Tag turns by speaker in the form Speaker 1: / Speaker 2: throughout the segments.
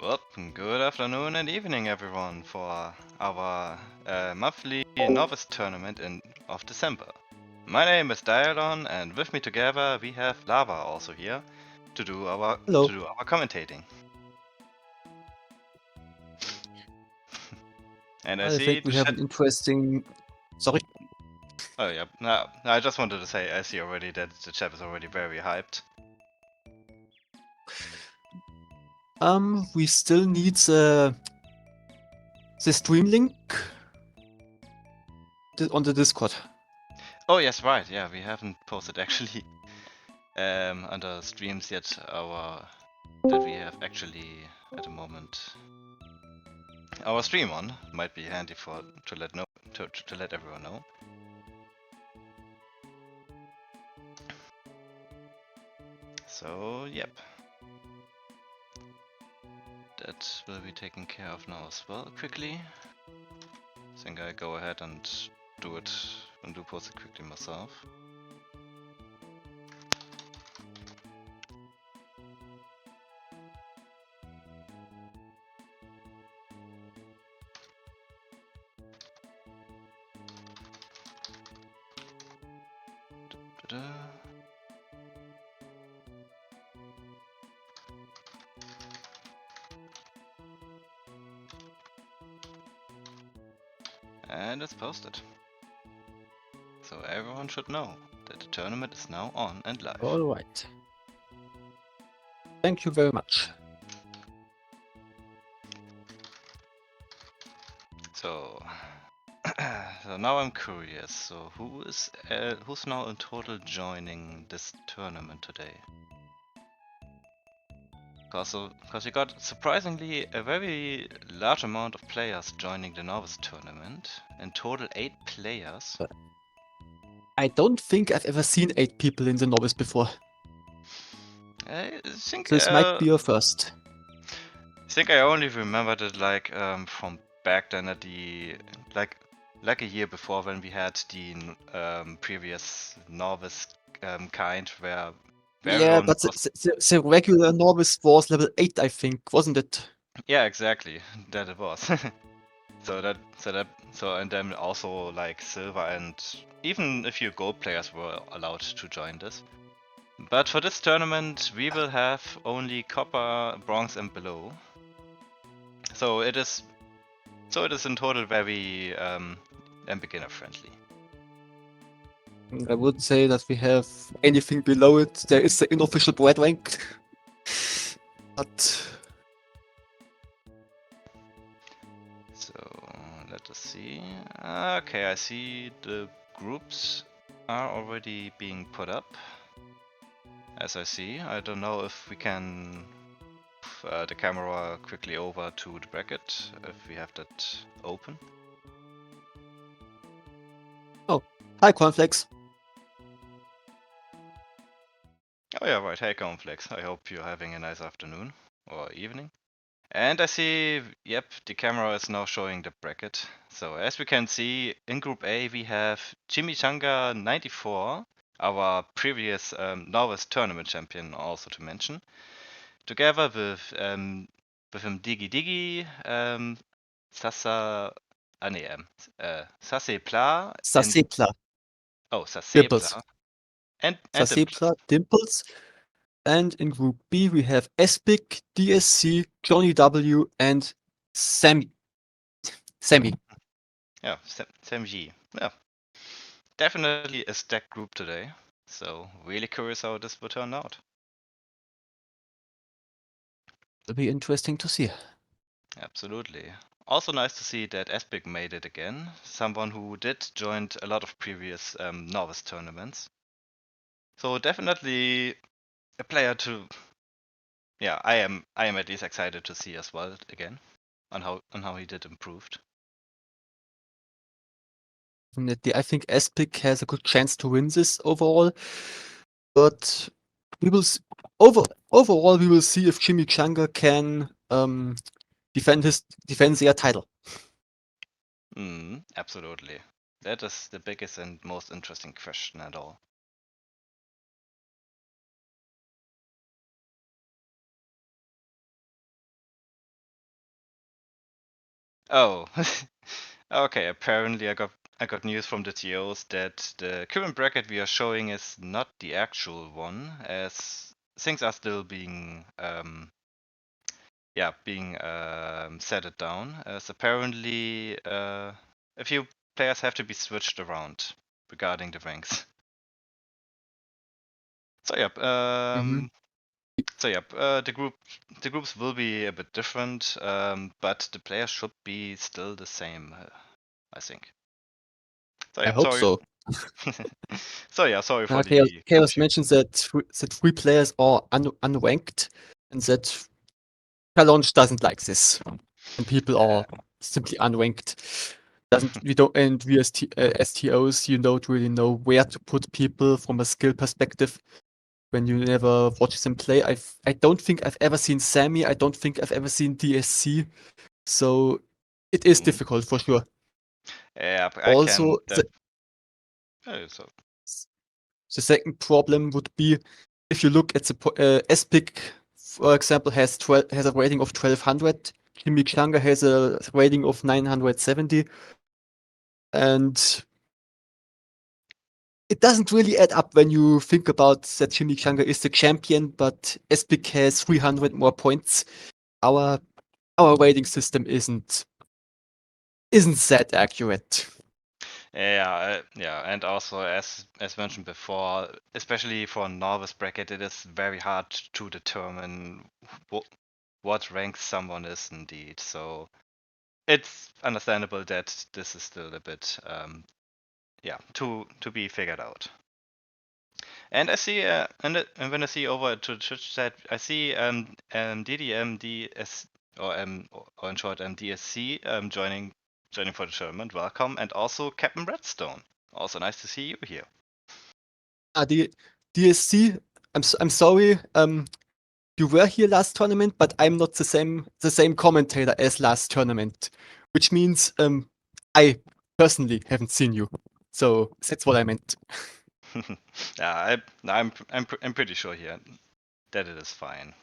Speaker 1: Well, good afternoon and evening, everyone, for our monthly Novice tournament of December. My name is Dialon, and with me together we have Lava also here to do our
Speaker 2: Hello.
Speaker 1: commentating. And I
Speaker 2: I
Speaker 1: see
Speaker 2: think we
Speaker 1: the
Speaker 2: have
Speaker 1: chat.
Speaker 2: an interesting. Sorry.
Speaker 1: Oh yeah, no, I just wanted to say I see already that the chat is already very hyped.
Speaker 2: We still need the stream link on the Discord.
Speaker 1: Oh yes, right. Yeah, we haven't posted actually under streams yet that we have actually at the moment. Our stream on might be handy to let everyone know. So yep, that will be taken care of now as well quickly. I think I go ahead and do post it quickly myself. Da-da. And it's posted. So everyone should know that the tournament is now on and live.
Speaker 2: All right. Thank you very much.
Speaker 1: So, so now I'm curious. So who's now in total joining this tournament today? Because we got surprisingly a very large amount of players joining the Novice tournament. In total, 8 players.
Speaker 2: I don't think I've ever seen 8 people in the Novice before.
Speaker 1: I think
Speaker 2: This might be your first.
Speaker 1: I only remembered it like from back then at the like a year before when we had the previous Novice kind where
Speaker 2: Yeah,
Speaker 1: everyone
Speaker 2: but
Speaker 1: was.
Speaker 2: the regular Novice was level 8, I think, wasn't it?
Speaker 1: Yeah, exactly. That it was. And then also like silver and even a few gold players were allowed to join this. But for this tournament, we will have only copper, bronze, and below. So it is in total very and beginner friendly.
Speaker 2: I wouldn't say that we have anything below it. There is the unofficial bread rank. But
Speaker 1: So let us see. Okay, I see the groups are already being put up. As I see, I don't know if we can the camera quickly over to the bracket if we have that open.
Speaker 2: hi, Cornflakes.
Speaker 1: Oh yeah, right. Hey, Cornflakes. I hope you're having a nice afternoon or evening. And I see, yep, the camera is now showing the bracket. So as we can see, in Group A we have Chimichanga 94, our previous Novice tournament champion, also to mention, together with him Digi Digi, Sasa, Sasepla, and
Speaker 2: Sasepla. Dimples.
Speaker 1: Sasepla and Dimples.
Speaker 2: Sasepla, Dimples. And in Group B, we have Espic, DSC, Johnny W, and Sammy.
Speaker 1: Yeah, Sam G. Yeah, definitely a stacked group today. So really curious how this will turn out.
Speaker 2: It'll be interesting to see.
Speaker 1: Absolutely. Also nice to see that Espic made it again. Someone who did join a lot of previous Novice tournaments. So definitely a player to. Yeah, I am at least excited to see as well again on how he did improved.
Speaker 2: Definitely, I think Espic has a good chance to win this overall. But we will overall we will see if Jimmy Changa can defend their title.
Speaker 1: Absolutely. That is the biggest and most interesting question at all. Oh, okay. Apparently, I got news from the TOs that the current bracket we are showing is not the actual one, as things are still being set it down. As apparently, a few players have to be switched around regarding the ranks. So yep.
Speaker 2: Mhm.
Speaker 1: The groups will be a bit different, but the players should be still the same, I think. So
Speaker 2: I
Speaker 1: yeah,
Speaker 2: hope
Speaker 1: sorry.
Speaker 2: so.
Speaker 1: Sorry for
Speaker 2: Chaos,
Speaker 1: the
Speaker 2: Chaos
Speaker 1: confusion.
Speaker 2: mentions that that 3 players are unranked, and that Challenge doesn't like this, and people are simply unranked. Doesn't we don't and we as STOs, you don't really know where to put people from a skill perspective when you never watch them play. I don't think I've ever seen Sammy. I don't think I've ever seen DSC. So it is
Speaker 1: Mm.
Speaker 2: difficult for sure.
Speaker 1: Yeah, I can.
Speaker 2: Also,
Speaker 1: So
Speaker 2: the second problem would be if you look at the SPIC, for example, has a rating of 1200. Chimichanga has a rating of 970, and it doesn't really add up when you think about that Chimichanga is the champion, but SPIC has 300 more points. Our our rating system isn't that accurate.
Speaker 1: yeah, and also as mentioned before, especially for a novice bracket, it is very hard to determine what rank someone is indeed. So it's understandable that this is still a bit to be figured out. And I see and when I see over to the Twitch chat, I see DDMDS or in short DSC joining for the tournament. Welcome, and also Captain Redstone. Also nice to see you here.
Speaker 2: The DSC, I'm sorry, you were here last tournament, but I'm not the same commentator as last tournament, which means I personally haven't seen you. So that's what I meant.
Speaker 1: Yeah, I'm pretty sure here that it is fine.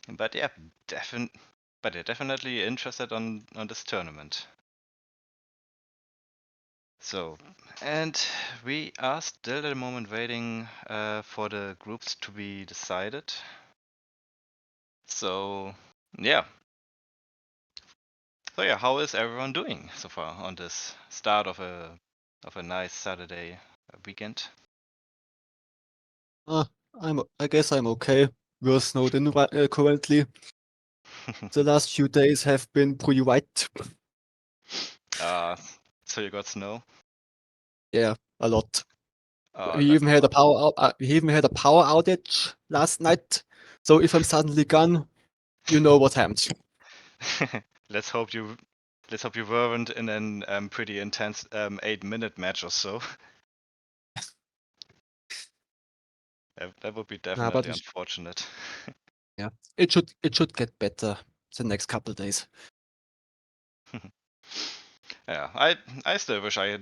Speaker 1: But yeah, definitely interested on this tournament. So, and we are still at the moment waiting for the groups to be decided. So, yeah. So yeah, how is everyone doing so far on this start of a nice Saturday weekend?
Speaker 2: Uh, I guess I'm okay. We're snowed in currently. The last few days have been pretty white.
Speaker 1: uh, so you got snow?
Speaker 2: Yeah, a lot.
Speaker 1: Oh,
Speaker 2: We even
Speaker 1: lucky
Speaker 2: had a
Speaker 1: one.
Speaker 2: power outage last night. So if I'm suddenly gone, you know what happened.
Speaker 1: let's hope you let's hope you weren't in an pretty intense 8-minute match or so. That would be
Speaker 2: Nah, but
Speaker 1: definitely unfortunate.
Speaker 2: yeah, it should get better the next couple days.
Speaker 1: Yeah, I still wish I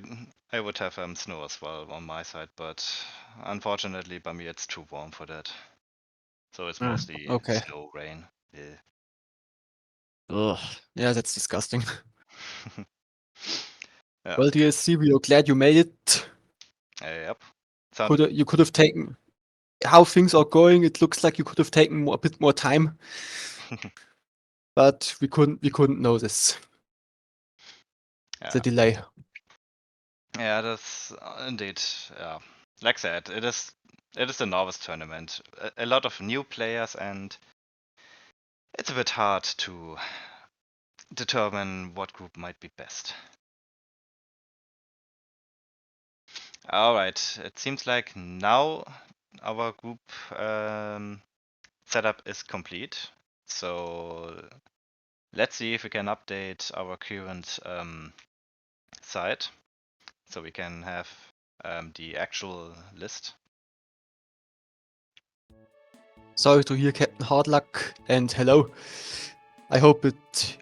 Speaker 1: would have snow as well on my side, but unfortunately by me it's too warm for that. So it's mostly
Speaker 2: Okay.
Speaker 1: snow, rain. Yeah.
Speaker 2: Ugh. Yeah, that's disgusting.
Speaker 1: Yeah.
Speaker 2: Well, DSC, we are glad you made it.
Speaker 1: Yep. Sounded.
Speaker 2: You could have taken how things are going. It looks like you could have taken a bit more time, but we couldn't know this. The
Speaker 1: Yeah.
Speaker 2: delay.
Speaker 1: Yeah, that's indeed. Yeah. Like I said, it is a novice tournament. A lot of new players, and it's a bit hard to determine what group might be best. All right. It seems like now our group setup is complete. So let's see if we can update our current site so we can have the actual list.
Speaker 2: Sorry to hear, Captain Hardluck, and hello. I hope it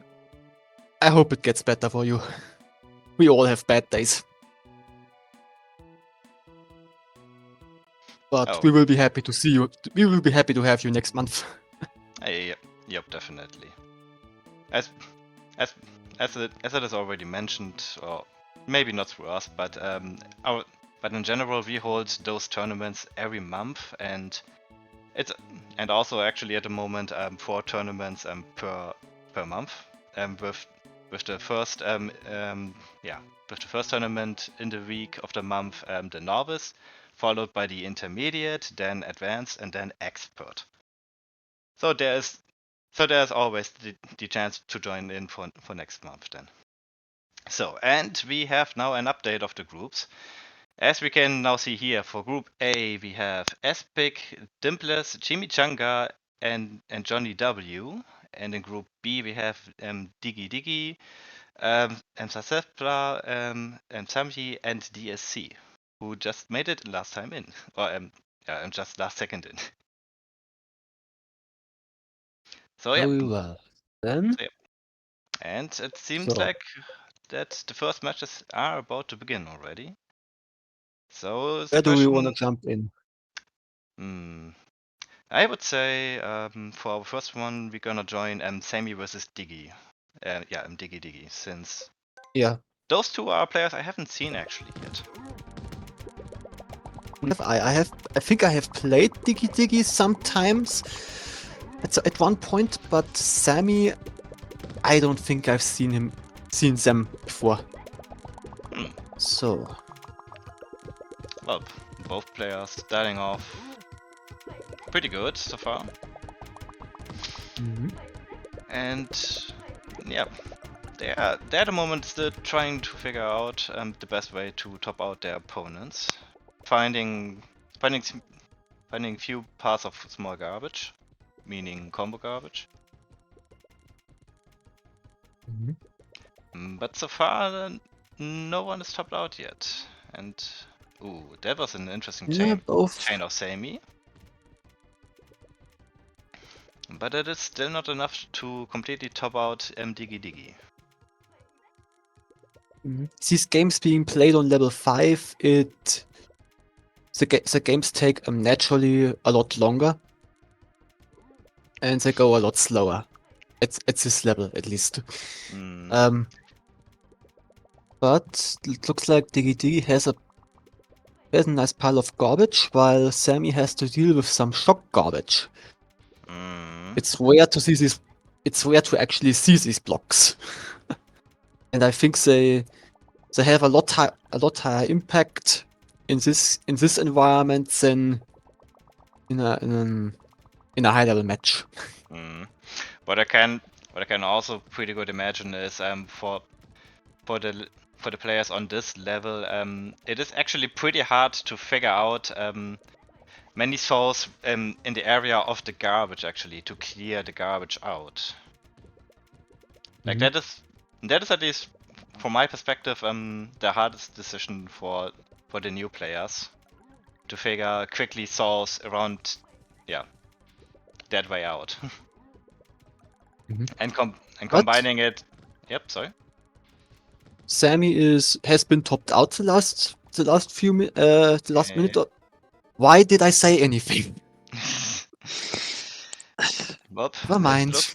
Speaker 2: I hope it gets better for you. We all have bad days. But
Speaker 1: Oh,
Speaker 2: we will be happy to see you. We will be happy to have you next month.
Speaker 1: yep, definitely. as as as it is already mentioned, or maybe not through us, but but in general we hold those tournaments every month, and it's and also actually at the moment 4 tournaments per month, with the first with the first tournament in the week of the month, the novice, followed by the intermediate, then advanced, and then expert. So there's always the chance to join in for next month then. So, and we have now an update of the groups. As we can now see here, for Group A we have Espic, Dimples, Chimichanga, and Johnny W. And in Group B we have Diggy Diggy, Sasepla, Samji, and DSC, who just made it last time in, or just last second in. So yeah,
Speaker 2: Very well. Then,
Speaker 1: and it seems
Speaker 2: so
Speaker 1: like that the first matches are about to begin already. So it's the
Speaker 2: where do we want to
Speaker 1: question.
Speaker 2: jump in?
Speaker 1: I would say for our first one, we're gonna join Sammy versus Diggy. Diggy Diggy, since
Speaker 2: Yeah.
Speaker 1: those two are players I haven't seen actually yet.
Speaker 2: I think I have played Diggy Diggy sometimes at one point, but Sammy, I don't think I've seen them before. So
Speaker 1: Well, both players starting off pretty good so far. And yeah, they're at the moment still trying to figure out the best way to top out their opponents, finding few parts of small garbage, meaning combo garbage. But so far, no one is topped out yet. And ooh, that was an interesting
Speaker 2: yeah, both.
Speaker 1: chain of Sammy. But it is still not enough to completely top out Diggy Diggy.
Speaker 2: These games being played on level 5, the games take naturally a lot longer, and they go a lot slower at this level at least. But it looks like Diggy Diggy has a nice pile of garbage, while Sammy has to deal with some shock garbage. It's rare to see these. It's rare to actually see these blocks, and I think they have a lot higher impact in this environment than in a high level match.
Speaker 1: What I can also pretty good imagine is for the players on this level, it is actually pretty hard to figure out many souls in the area of the garbage actually to clear the garbage out. Like that is at least from my perspective the hardest decision for the new players to figure quickly souls around that way out. And combining it. Yep, sorry.
Speaker 2: Sammy has been topped out the last minute. Why did I say anything?
Speaker 1: Well,
Speaker 2: Never mind.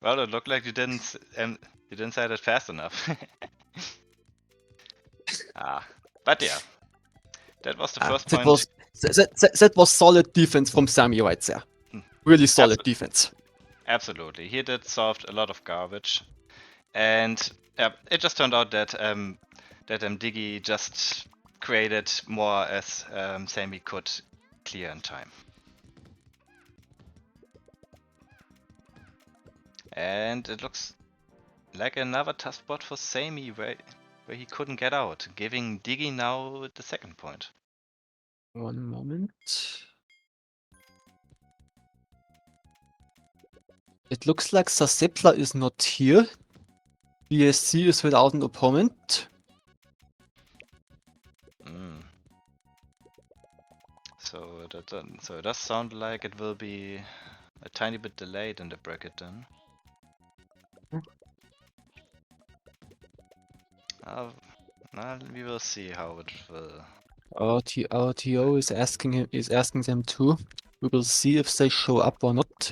Speaker 1: Well, it looked like you didn't say that fast enough. But yeah, that was the first
Speaker 2: that
Speaker 1: point.
Speaker 2: that was solid defense from Sammy right there. Really solid defense.
Speaker 1: Absolutely, he did solve a lot of garbage, and it just turned out that Diggy just created more as Sammy could clear in time. And it looks like another tough spot for Sammy where he couldn't get out, giving Diggy now the second point.
Speaker 2: One moment. It looks like Sasepla is not here. BSC is without an opponent.
Speaker 1: So it does sound like it will be a tiny bit delayed in the bracket then. We will see how it will.
Speaker 2: Our TO is asking them too. We will see if they show up or not.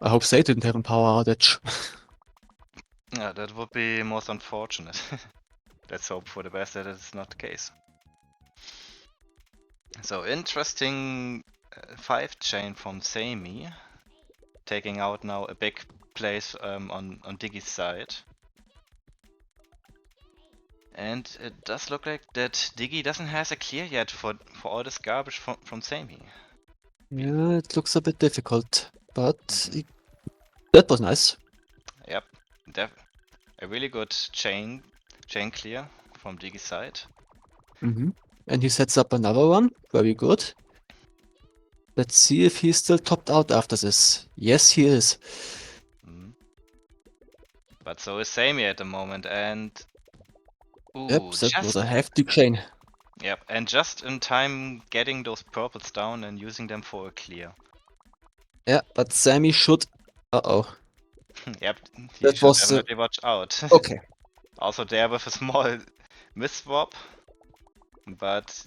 Speaker 2: I hope they didn't have a power outage.
Speaker 1: Yeah, that would be most unfortunate. Let's hope for the best that it's not the case. So interesting 5 chain from Sami, taking out now a big place on Diggy's side. And it does look like that Diggy doesn't have a clear yet for all this garbage from Sami.
Speaker 2: Yeah, it looks a bit difficult, but that was nice.
Speaker 1: Yep, a really good chain clear from Diggy's side.
Speaker 2: And he sets up another one. Very good. Let's see if he's still topped out after this. Yes, he is.
Speaker 1: But so is Sami at the moment, and
Speaker 2: Yep, that was a hefty chain.
Speaker 1: Yep, and just in time getting those purples down and using them for a clear.
Speaker 2: Yeah, but Sammy should. Uh-oh.
Speaker 1: Yep, he
Speaker 2: That
Speaker 1: should
Speaker 2: was
Speaker 1: definitely watch out.
Speaker 2: okay.
Speaker 1: Also there with a small miss-swap, but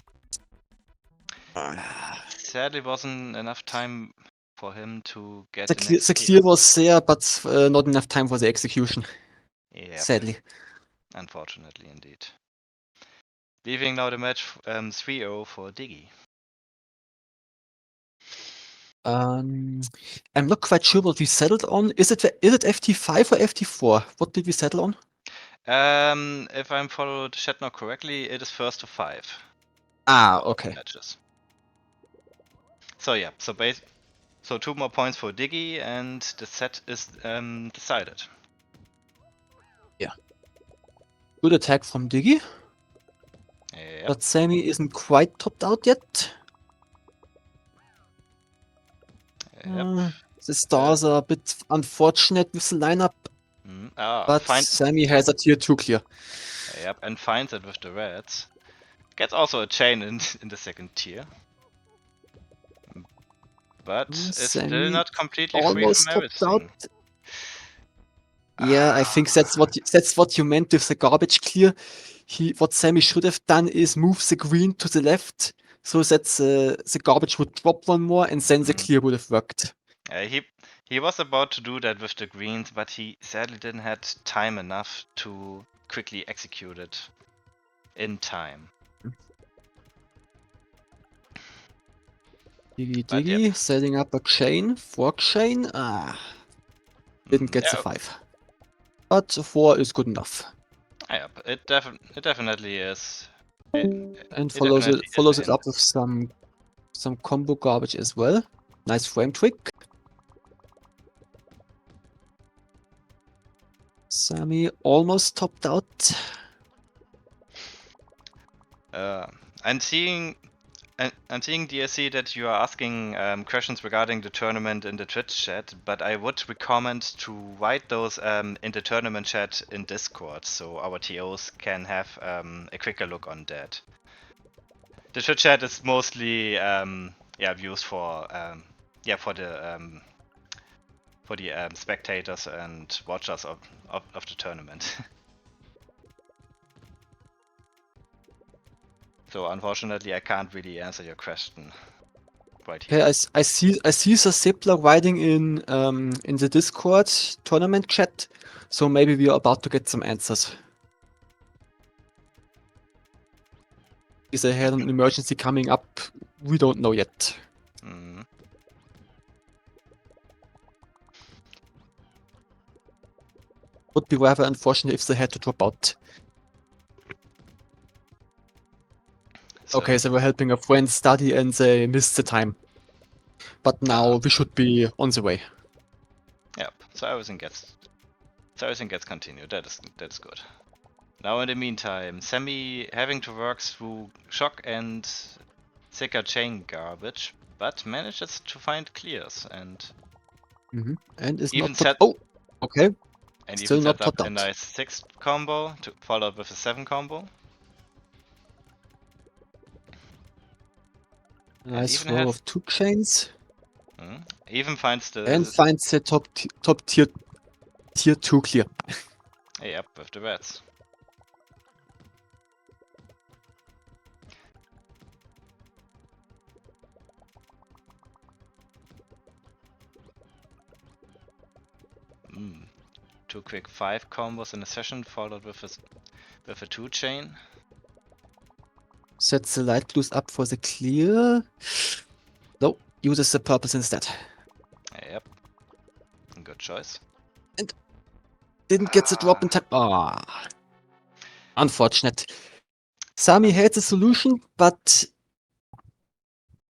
Speaker 1: sadly wasn't enough time for him to get
Speaker 2: The
Speaker 1: the next
Speaker 2: the
Speaker 1: clear.
Speaker 2: clear was there, but not enough time for the execution.
Speaker 1: Yep,
Speaker 2: Sadly.
Speaker 1: unfortunately indeed. Leaving now the match 3-0 for Diggy.
Speaker 2: I'm not quite sure what we settled on. Is it FT5 or FT4? What did we settle on?
Speaker 1: If I'm followed Shatner correctly, it is first to 5.
Speaker 2: Okay.
Speaker 1: Matches. So yeah, so 2 more points for Diggy, and the set is decided.
Speaker 2: Yeah. Good attack from Diggy.
Speaker 1: Yep.
Speaker 2: But Sammy isn't quite topped out yet.
Speaker 1: Yep.
Speaker 2: The stars are a bit unfortunate with the lineup, but Sammy has a tier 2 clear.
Speaker 1: Yep, and finds it with the reds. Gets also a chain in the second tier. But is still not completely free from everything.
Speaker 2: Out. Yeah, I think that's what you meant with the garbage clear. What Sammy should have done is move the green to the left so that the garbage would drop one more and then the clear would have worked.
Speaker 1: He was about to do that with the greens, but he sadly didn't have time enough to quickly execute it in time.
Speaker 2: Diggy, setting up a chain, fork chain. Didn't get the 5. But the 4 is good enough.
Speaker 1: Yeah, it definitely is.
Speaker 2: And follows it up with some combo garbage as well. Nice frame trick. Sammy almost topped out.
Speaker 1: I'm seeing DSC that you are asking questions regarding the tournament in the Twitch chat, but I would recommend to write those in the tournament chat in Discord, so our TOs can have a quicker look on that. The Twitch chat is mostly views for the spectators and watchers of the tournament. So unfortunately, I can't really answer your question right here.
Speaker 2: Okay, I see the Zippler writing in the Discord tournament chat, so maybe we are about to get some answers. Is there an emergency coming up? We don't know yet. Would be rather unfortunate if they had to drop out. So. Okay, they were helping a friend study and they missed the time. But now we should be on the way.
Speaker 1: Yep. So everything gets continued. That is good. Now in the meantime, Sammy having to work through shock and thicker chain garbage, but manages to find clears and
Speaker 2: and is
Speaker 1: even
Speaker 2: not okay.
Speaker 1: And
Speaker 2: still
Speaker 1: even
Speaker 2: not
Speaker 1: set up
Speaker 2: topped
Speaker 1: a
Speaker 2: out.
Speaker 1: nice 6 combo to follow up with a 7 combo.
Speaker 2: Nice row of 2 chains.
Speaker 1: Even finds the
Speaker 2: top tier 2 clear.
Speaker 1: Yep, with the reds. Two quick 5 combos in a session, followed with a 2 chain.
Speaker 2: Sets the light blues up for the clear. No, uses the purples instead.
Speaker 1: Yep. Good choice.
Speaker 2: And didn't get the drop in time. Ah, unfortunate. Sami had the solution, but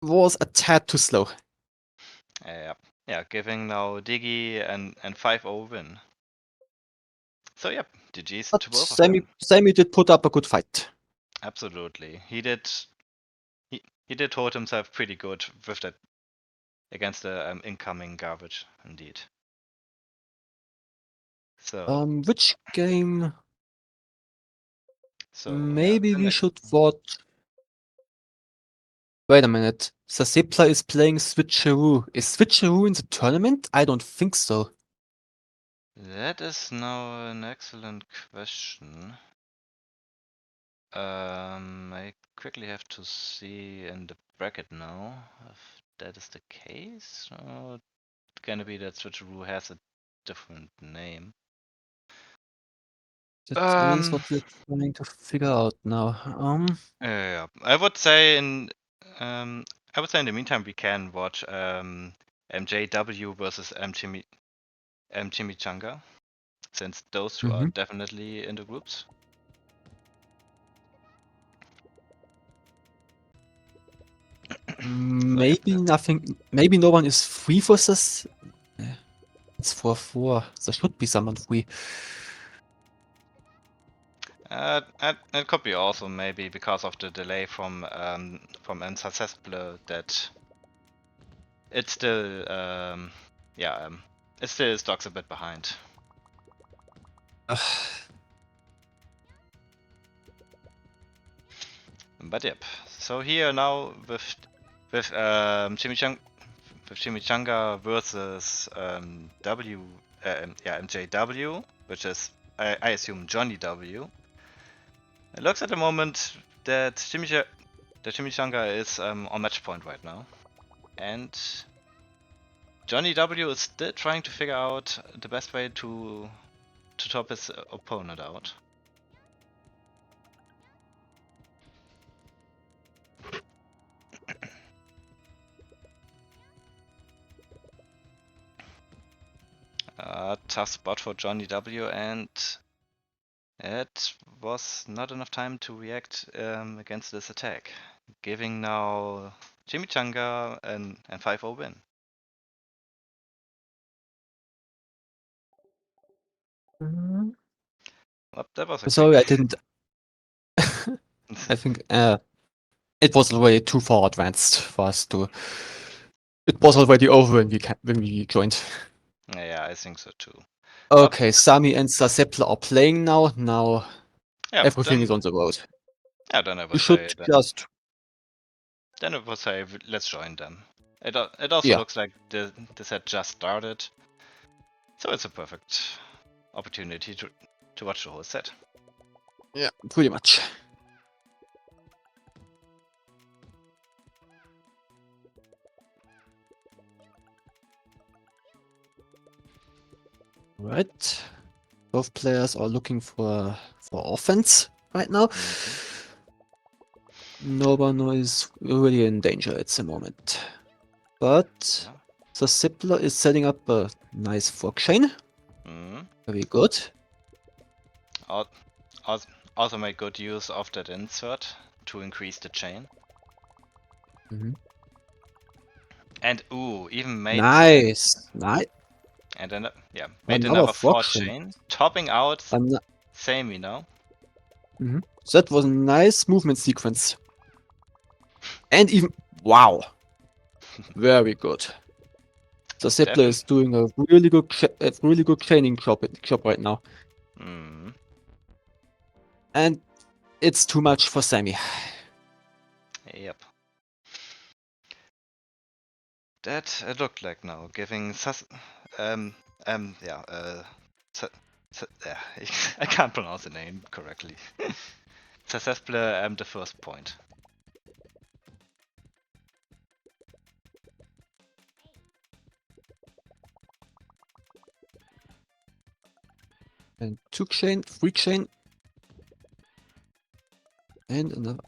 Speaker 2: was a tad too slow.
Speaker 1: Yep. Yeah, giving now Diggy and 5-0 win. So yep, GG's
Speaker 2: But
Speaker 1: to both of them.
Speaker 2: Sami did put up a good fight.
Speaker 1: Absolutely. He did hold himself pretty good with that against the incoming garbage, indeed. So
Speaker 2: Which game?
Speaker 1: yeah,
Speaker 2: Maybe we should watch. Wait a minute. Sasepla is playing Switcheroo. Is Switcheroo in the tournament? I don't think so.
Speaker 1: that is now an excellent question. I quickly have to see in the bracket now if that is the case. Or it's gonna be that Switcheroo has a different name.
Speaker 2: That is what we're trying to figure out now.
Speaker 1: Yeah, I would say um, in the meantime we can watch MJW versus Chimichanga, since those two are definitely in the groups.
Speaker 2: Maybe nothing. Maybe no one is free for this. It's 4-4. There should be someone free.
Speaker 1: It could be also maybe because of the delay from Ensasesple that it's still it still stocks a bit behind. But yep. So here now with Chimichanga versus MJW, which is I assume Johnny W. It looks at the moment that Chimichanga is on match point right now, and Johnny W is still trying to figure out the best way to top his opponent out. Tough spot for Johnny W, and it was not enough time to react against this attack, giving now Chimichanga and 5-0 win. Well, that was a
Speaker 2: Sorry,
Speaker 1: quick.
Speaker 2: I didn't. I think it was already too far advanced for us to. It was already over when we joined.
Speaker 1: Yeah, I think so too.
Speaker 2: Okay, Sami and Sasepla are playing now. Now
Speaker 1: Yeah,
Speaker 2: everything is on the road.
Speaker 1: then I
Speaker 2: We
Speaker 1: would
Speaker 2: should
Speaker 1: say
Speaker 2: just.
Speaker 1: then I would say let's join them. It also
Speaker 2: Yeah.
Speaker 1: looks like this had just started, so it's a perfect opportunity to watch the whole set.
Speaker 2: Yeah, pretty much. Right. Both players are looking for offense right now. Nobano is really in danger at the moment. But
Speaker 1: Yeah.
Speaker 2: the Sipler is setting up a nice fork chain. Very good.
Speaker 1: Also make good use of that insert to increase the chain. And even made
Speaker 2: Nice. Nice.
Speaker 1: and then made
Speaker 2: Another
Speaker 1: another
Speaker 2: fork
Speaker 1: 4
Speaker 2: chain.
Speaker 1: chain, topping out
Speaker 2: Ano-
Speaker 1: same, you know.
Speaker 2: That was a nice movement sequence. And even wow. Very good. The Sipler is doing a really good chaining job right now. And it's too much for Sammy.
Speaker 1: Yep. That it looked like now, giving I can't pronounce the name correctly. Sasesple the first point.
Speaker 2: And 2 chain, 3 chain. And another.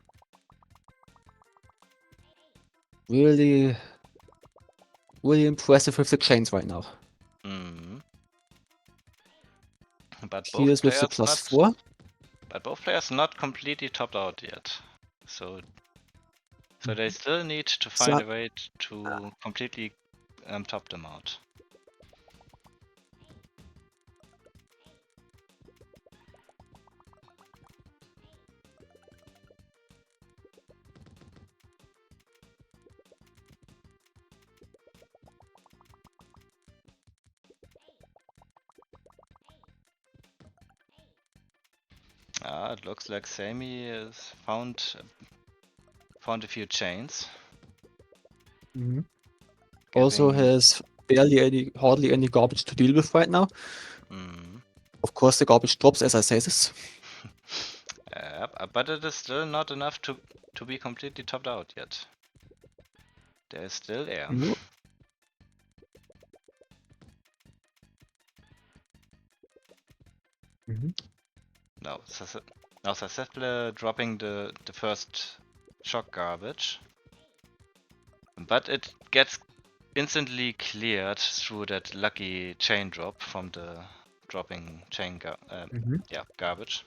Speaker 2: Really, really impressive with the chains right now.
Speaker 1: Mm. But both
Speaker 2: Here's with the
Speaker 1: players
Speaker 2: +4.
Speaker 1: not completely topped out yet. So they still need to find
Speaker 2: So,
Speaker 1: a way to completely top them out. It looks like Sammy has found a few chains.
Speaker 2: also
Speaker 1: Giving
Speaker 2: has hardly any garbage to deal with right now.
Speaker 1: mm,
Speaker 2: Of course, the garbage drops as I say this.
Speaker 1: but it is still not enough to be completely topped out yet. There is still air.
Speaker 2: No.
Speaker 1: Now successfully dropping the first shock garbage, but it gets instantly cleared through that lucky chain drop from the dropping chain garbage.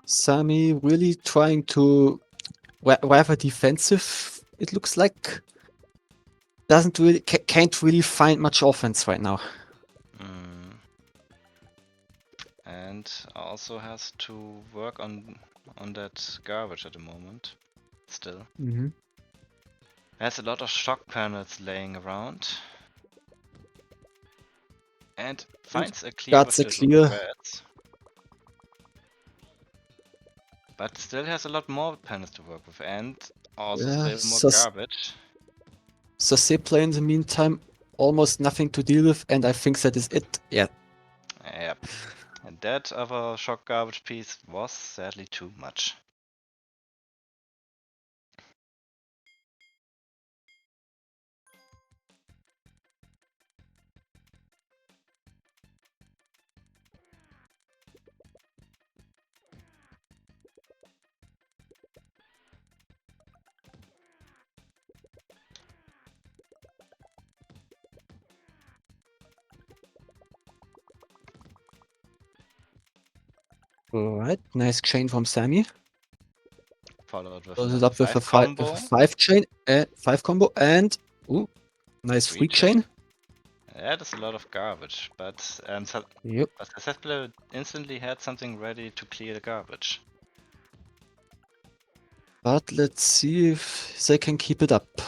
Speaker 2: Sammy really trying to rather defensive, it looks like. Can't really find much offense right now.
Speaker 1: And also has to work on that garbage at the moment. Still. Has a lot of shock panels laying around. And finds a clear with
Speaker 2: Got the
Speaker 1: the
Speaker 2: clear.
Speaker 1: reds. But still has a lot more panels to work with and also still more garbage.
Speaker 2: Sasepla in the meantime, almost nothing to deal with, and I think that is it. Yeah.
Speaker 1: Yep. And that other shock garbage piece was sadly too much.
Speaker 2: Alright, nice chain from Sammy.
Speaker 1: Followed with
Speaker 2: Closes
Speaker 1: a
Speaker 2: up with a
Speaker 1: 5 combo.
Speaker 2: 5 chain, 5 combo, and ooh, nice 3 chain.
Speaker 1: That is a lot of garbage, but
Speaker 2: Yep.
Speaker 1: Successfully instantly had something ready to clear the garbage.
Speaker 2: But let's see if they can keep it up,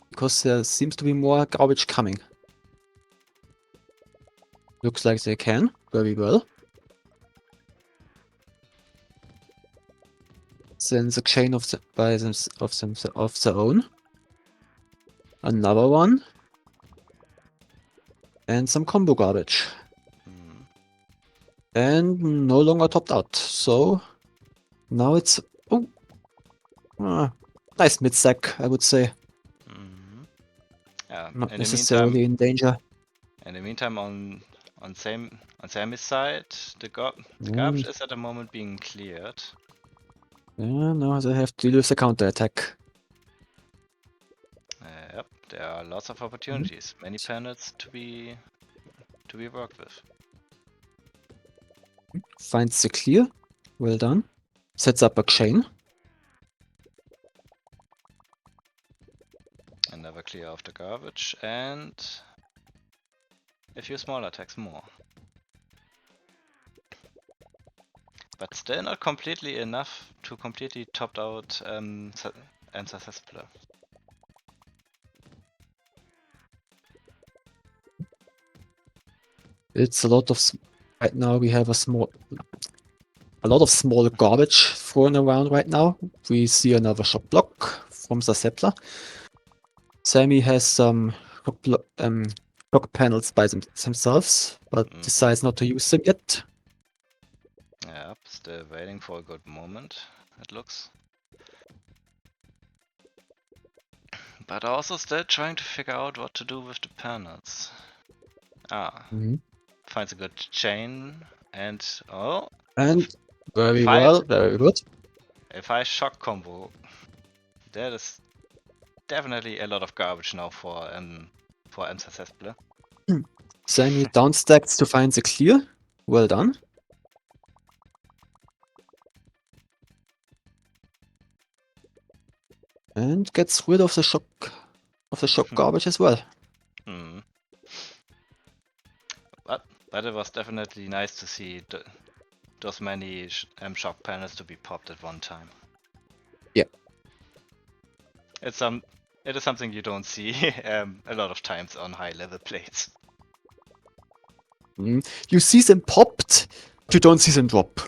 Speaker 2: because there seems to be more garbage coming. Looks like they can, very well. Sends a chain of their own. Another one. And some combo garbage. And no longer topped out. So now it's nice mid stack, I would say.
Speaker 1: Yeah,
Speaker 2: Not
Speaker 1: in the
Speaker 2: necessarily
Speaker 1: meantime,
Speaker 2: in danger.
Speaker 1: in the meantime, on Sammy's side, the garbage is at the moment being cleared.
Speaker 2: Yeah, now they have to use a counter attack.
Speaker 1: Yep, there are lots of opportunities, many panels to be worked with.
Speaker 2: Finds the clear. Well done. Sets up a chain.
Speaker 1: Another clear of the garbage and a few small attacks more. But still not completely enough to completely topped out and successful.
Speaker 2: It's a lot of right now. We have a lot of small garbage thrown around right now. We see another shock block from Zasepla. Sammy has some shock panels by themselves, but decides not to use them yet.
Speaker 1: Yep, still waiting for a good moment, it looks. But also still trying to figure out what to do with the panels. Ah,
Speaker 2: Mhm.
Speaker 1: finds a good chain, and oh,
Speaker 2: And very
Speaker 1: if I
Speaker 2: well, very good.
Speaker 1: if I shock combo, that is definitely a lot of garbage now for Emsasesple.
Speaker 2: Sammy downstacks to find the clear. Well done. And gets rid of the shock garbage as well.
Speaker 1: Hmm. But it was definitely nice to see those many shock panels to be popped at one time.
Speaker 2: Yeah.
Speaker 1: It's it is something you don't see a lot of times on high level plates.
Speaker 2: You see them popped, but you don't see them drop.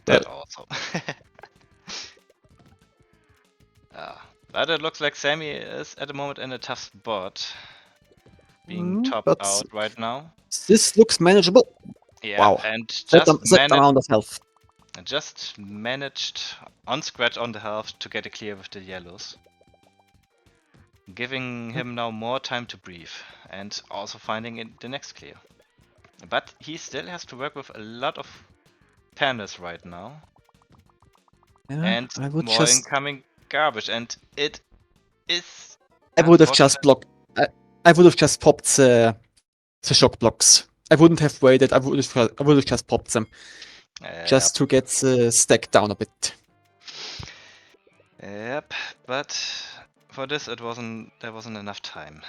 Speaker 1: That also. But it looks like Sammy is at the moment in a tough spot, being topped
Speaker 2: But
Speaker 1: out right now.
Speaker 2: this looks manageable.
Speaker 1: Yeah,
Speaker 2: Wow.
Speaker 1: and
Speaker 2: That amount of health.
Speaker 1: just managed on scratch on the health to get a clear with the yellows, giving him now more time to breathe and also finding the next clear. But he still has to work with a lot of panels right now
Speaker 2: Yeah,
Speaker 1: and
Speaker 2: I would
Speaker 1: more
Speaker 2: just
Speaker 1: incoming garbage, and it is
Speaker 2: I would have just
Speaker 1: unfortunate.
Speaker 2: blocked. I would have just popped the shock blocks. I wouldn't have waited. I would have just popped them just to get the stack down a bit.
Speaker 1: Yep, but for this there wasn't enough time,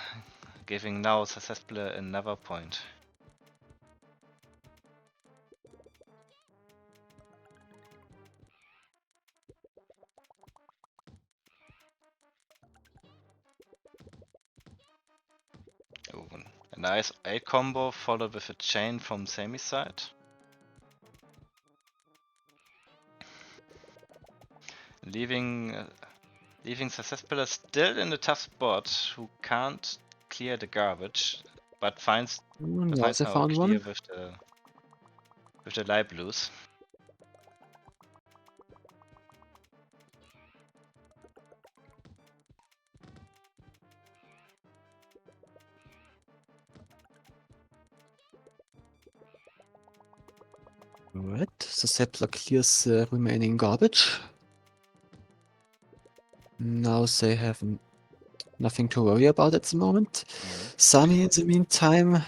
Speaker 1: giving now successfully another point. Ooh, a nice 8 combo followed with a chain from Sami's side. Leaving leaving Successful still in a tough spot, who can't clear the garbage, but finds
Speaker 2: Now I
Speaker 1: now a
Speaker 2: found
Speaker 1: clear
Speaker 2: one.
Speaker 1: with the light blues.
Speaker 2: Right, the Seppler clears the remaining garbage. Now they have nothing to worry about at the moment. Sami, in the meantime,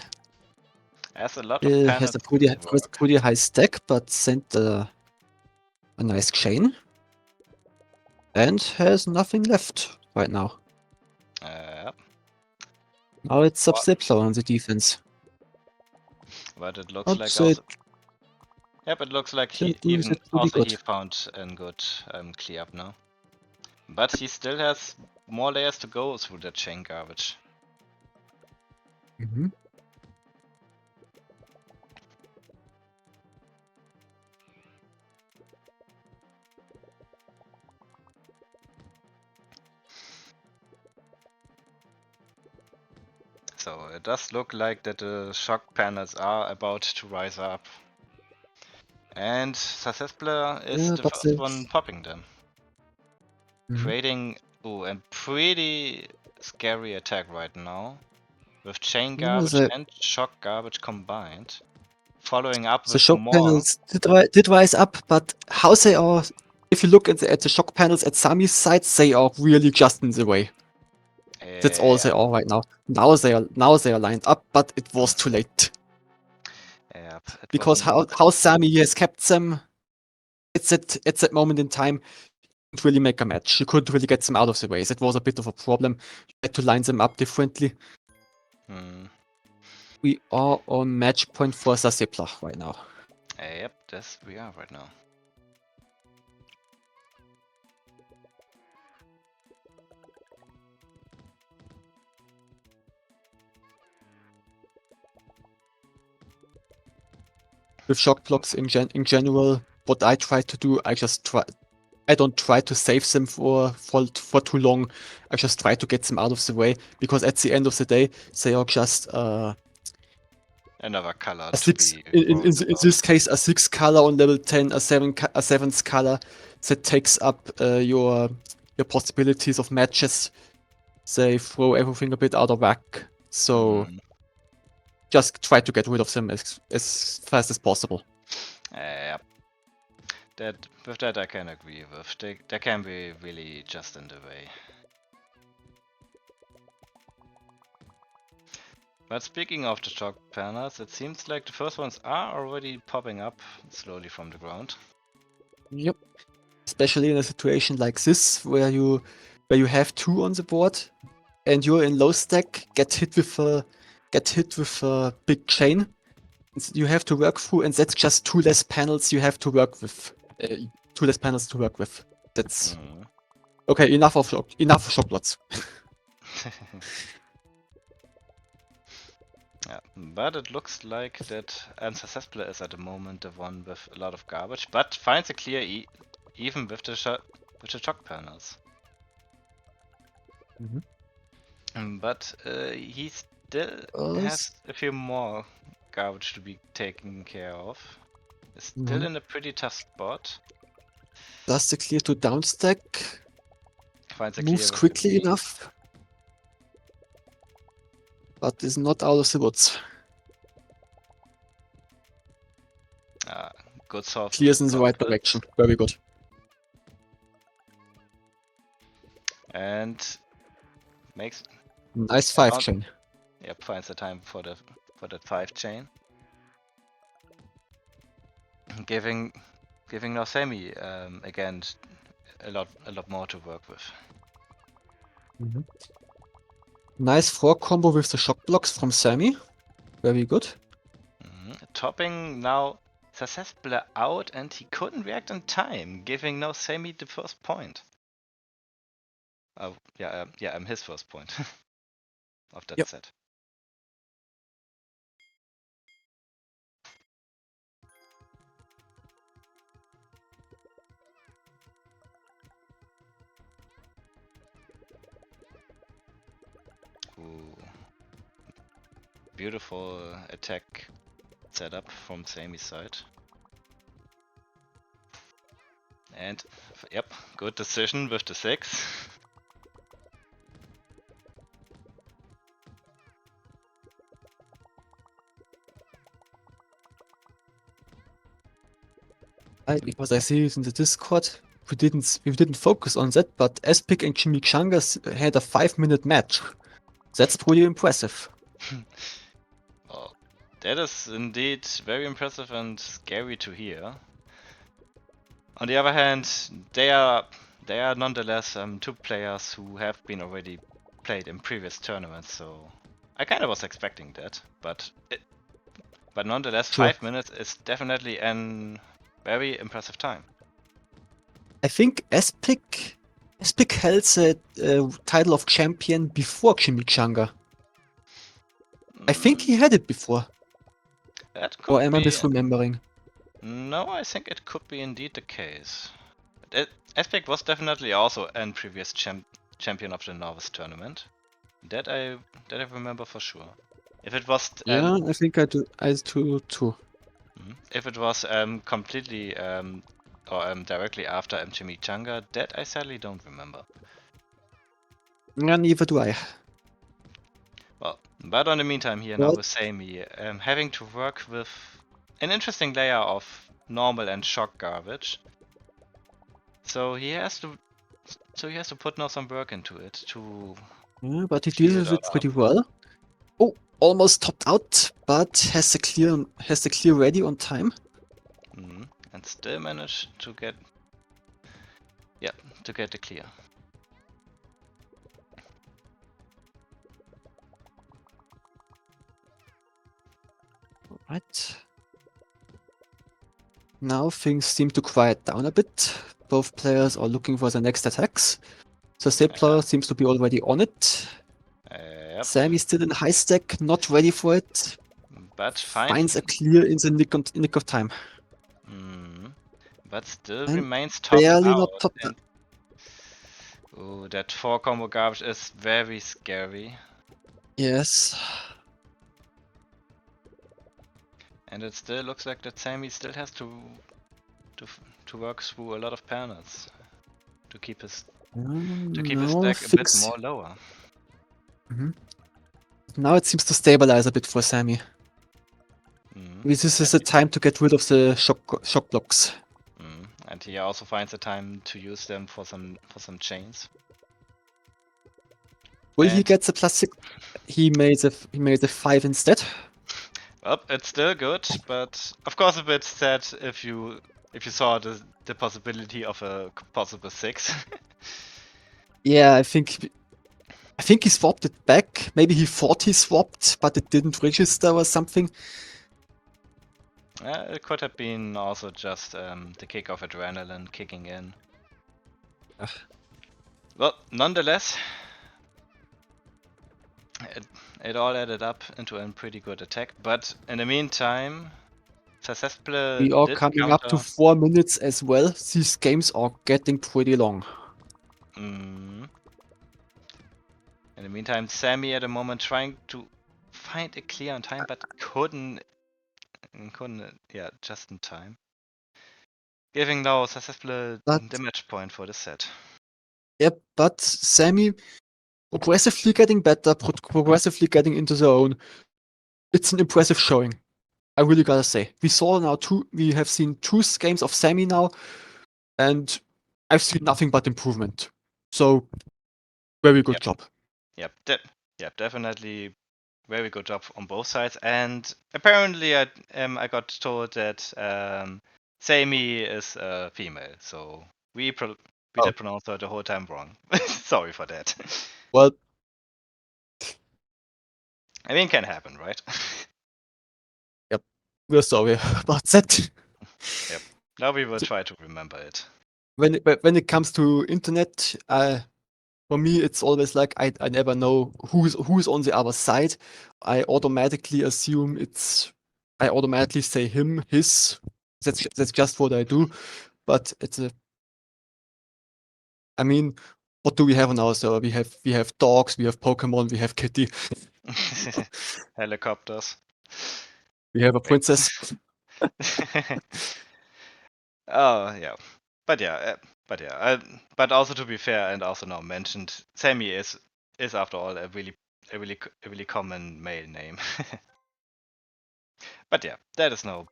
Speaker 1: Has a lot of panels
Speaker 2: has a
Speaker 1: to work.
Speaker 2: pretty high stack, but sent a nice chain. And has nothing left right now.
Speaker 1: Uh,
Speaker 2: Now it's Sub-Ziplo on the defense.
Speaker 1: but it looks
Speaker 2: I'd
Speaker 1: like
Speaker 2: say
Speaker 1: also. Yep, it looks like
Speaker 2: they're doing that pretty
Speaker 1: he
Speaker 2: good.
Speaker 1: found a good clear up now. But he still has more layers to go through that chain garbage.
Speaker 2: Mhm.
Speaker 1: So it does look like that the shock panels are about to rise up. And Successful is
Speaker 2: Yeah,
Speaker 1: the
Speaker 2: but
Speaker 1: first one popping them.
Speaker 2: Mhm.
Speaker 1: Creating a pretty scary attack right now. With chain
Speaker 2: Yeah,
Speaker 1: garbage and shock garbage combined. Following up
Speaker 2: the
Speaker 1: with
Speaker 2: shock
Speaker 1: more.
Speaker 2: panels did rise up, but how they are, if you look at the shock panels at Sami's side, they are really just in the way. That's all they
Speaker 1: Yeah.
Speaker 2: are right now. Now they are lined up, but it was too late.
Speaker 1: Yep, it
Speaker 2: Because
Speaker 1: wasn't.
Speaker 2: how Sami has kept them at that moment in time couldn't really make a match. You couldn't really get them out of the way. That was a bit of a problem. You had to line them up differently.
Speaker 1: Hmm.
Speaker 2: We are on match point for Sasipla right now.
Speaker 1: Yep, this we are right now.
Speaker 2: With shock blocks in general, what I try to do, I don't try to save them for too long. I just try to get them out of the way because at the end of the day, they are just
Speaker 1: Another color
Speaker 2: a
Speaker 1: to
Speaker 2: six.
Speaker 1: be
Speaker 2: In
Speaker 1: worried about.
Speaker 2: this case, a 6 color on level 10, a 7th color that takes up your possibilities of matches. They throw everything a bit out of whack. So
Speaker 1: Hmm.
Speaker 2: just try to get rid of them as fast as possible.
Speaker 1: Yep. With that I can agree with. They can be really just in the way. But speaking of the shock panels, it seems like the first ones are already popping up slowly from the ground.
Speaker 2: Yep. Especially in a situation like this, where you have 2 on the board, and you're in low stack, get hit with a big chain. You have to work through, and that's just 2 less panels you have to work with. 2 less panels to work with. That's okay. Enough of shock plots.
Speaker 1: Yeah, but it looks like that Ancestral is at the moment the one with a lot of garbage, but finds a clear even with the shock panels. But he still has a few more garbage to be taken care of. Is still in a pretty tough spot.
Speaker 2: Does the clear to downstack?
Speaker 1: Finds a
Speaker 2: Moves
Speaker 1: clear
Speaker 2: quickly enough, but is not out of the woods.
Speaker 1: Good solve.
Speaker 2: Clears in the right direction. Very good.
Speaker 1: And makes
Speaker 2: nice 5 chain.
Speaker 1: Yep, finds the time for that 5 chain. Giving now Sammy again a lot more to work with.
Speaker 2: Nice 4 combo with the shock blocks from Sammy. Very good.
Speaker 1: Topping now successfully out, and he couldn't react in time, giving now Sammy the first point. His first point of that set. Ooh. Beautiful attack setup from Sammy's side. And yep, good decision with the 6.
Speaker 2: Because I see it in the Discord, we didn't focus on that, but Espic and Chimichangas had a 5-minute match. That's pretty impressive.
Speaker 1: Well, that is indeed very impressive and scary to hear. On the other hand, they are nonetheless 2 players who have been already played in previous tournaments, so I kind of was expecting that, but nonetheless, 5 minutes is definitely an very impressive time.
Speaker 2: I think Espic held the title of champion before Chimichanga. I think he had it before.
Speaker 1: That could
Speaker 2: or am I misremembering?
Speaker 1: No, I think it could be indeed the case. Espic was definitely also a previous champion of the Novice tournament. That I remember for sure. If it was
Speaker 2: I think I do too.
Speaker 1: If it was completely or directly after Chimichanga, that I sadly don't remember.
Speaker 2: Neither do I.
Speaker 1: Well, but on the meantime here now with Sammy, having to work with an interesting layer of normal and shock garbage. So he has to put now some work into it to.
Speaker 2: But he deals with it pretty well. Oh, almost topped out, but has the clear ready on time.
Speaker 1: And still managed to get the clear.
Speaker 2: Alright. Now things seem to quiet down a bit. Both players are looking for the next attacks. The Stapler seems to be already on it. Sammy still in high stack, not ready for it.
Speaker 1: But
Speaker 2: finds a clear in the nick of time.
Speaker 1: But still remains topped
Speaker 2: barely
Speaker 1: out.
Speaker 2: Not topped out.
Speaker 1: Oh, that 4 combo garbage is very scary.
Speaker 2: Yes.
Speaker 1: And it still looks like that Sammy still has to work through a lot of panels to keep his stack a bit more lower.
Speaker 2: Now it seems to stabilize a bit for Sammy. this is the time to get rid of the shock blocks.
Speaker 1: And he also finds the time to use them for some chains.
Speaker 2: Will he
Speaker 1: And
Speaker 2: get the +6? He made a 5 instead.
Speaker 1: well, it's still good, but of course a bit sad if you saw the possibility of a possible 6.
Speaker 2: Yeah, I think he swapped it back. Maybe he thought he swapped, but it didn't register or something.
Speaker 1: It could have been also just the kick of adrenaline kicking in.
Speaker 2: Ugh.
Speaker 1: Well, nonetheless, it all added up into a pretty good attack. But in the meantime,
Speaker 2: We are
Speaker 1: did
Speaker 2: coming up to
Speaker 1: counter.
Speaker 2: 4 minutes as well. These games are getting pretty long.
Speaker 1: In the meantime, Sammy at the moment trying to find a clear on time, but couldn't, yeah, just in time. Giving now successful damage point for the set.
Speaker 2: Yep, but Sammy progressively getting better, progressively getting into the zone. It's an impressive showing. I really gotta say. We have seen 2 games of Sammy now, and I've seen nothing but improvement. So, very good job.
Speaker 1: Yep, definitely very good job on both sides. And apparently, I got told that Sammy is a female, so we did pronounce her the whole time wrong. Sorry for that.
Speaker 2: Well,
Speaker 1: I mean, can happen, right?
Speaker 2: yep. We're sorry about that.
Speaker 1: Yep. Now we will try to remember it.
Speaker 2: When it comes to internet, for me, it's always like I never know who's on the other side. I automatically assume I automatically say him, his. That's just what I do. But I mean, what do we have on our server? We have dogs, we have Pokemon, we have Kitty,
Speaker 1: Helicopters.
Speaker 2: we have a princess.
Speaker 1: Oh yeah, but but also to be fair and also now mentioned, Sammy is after all a really common male name. But yeah, that is now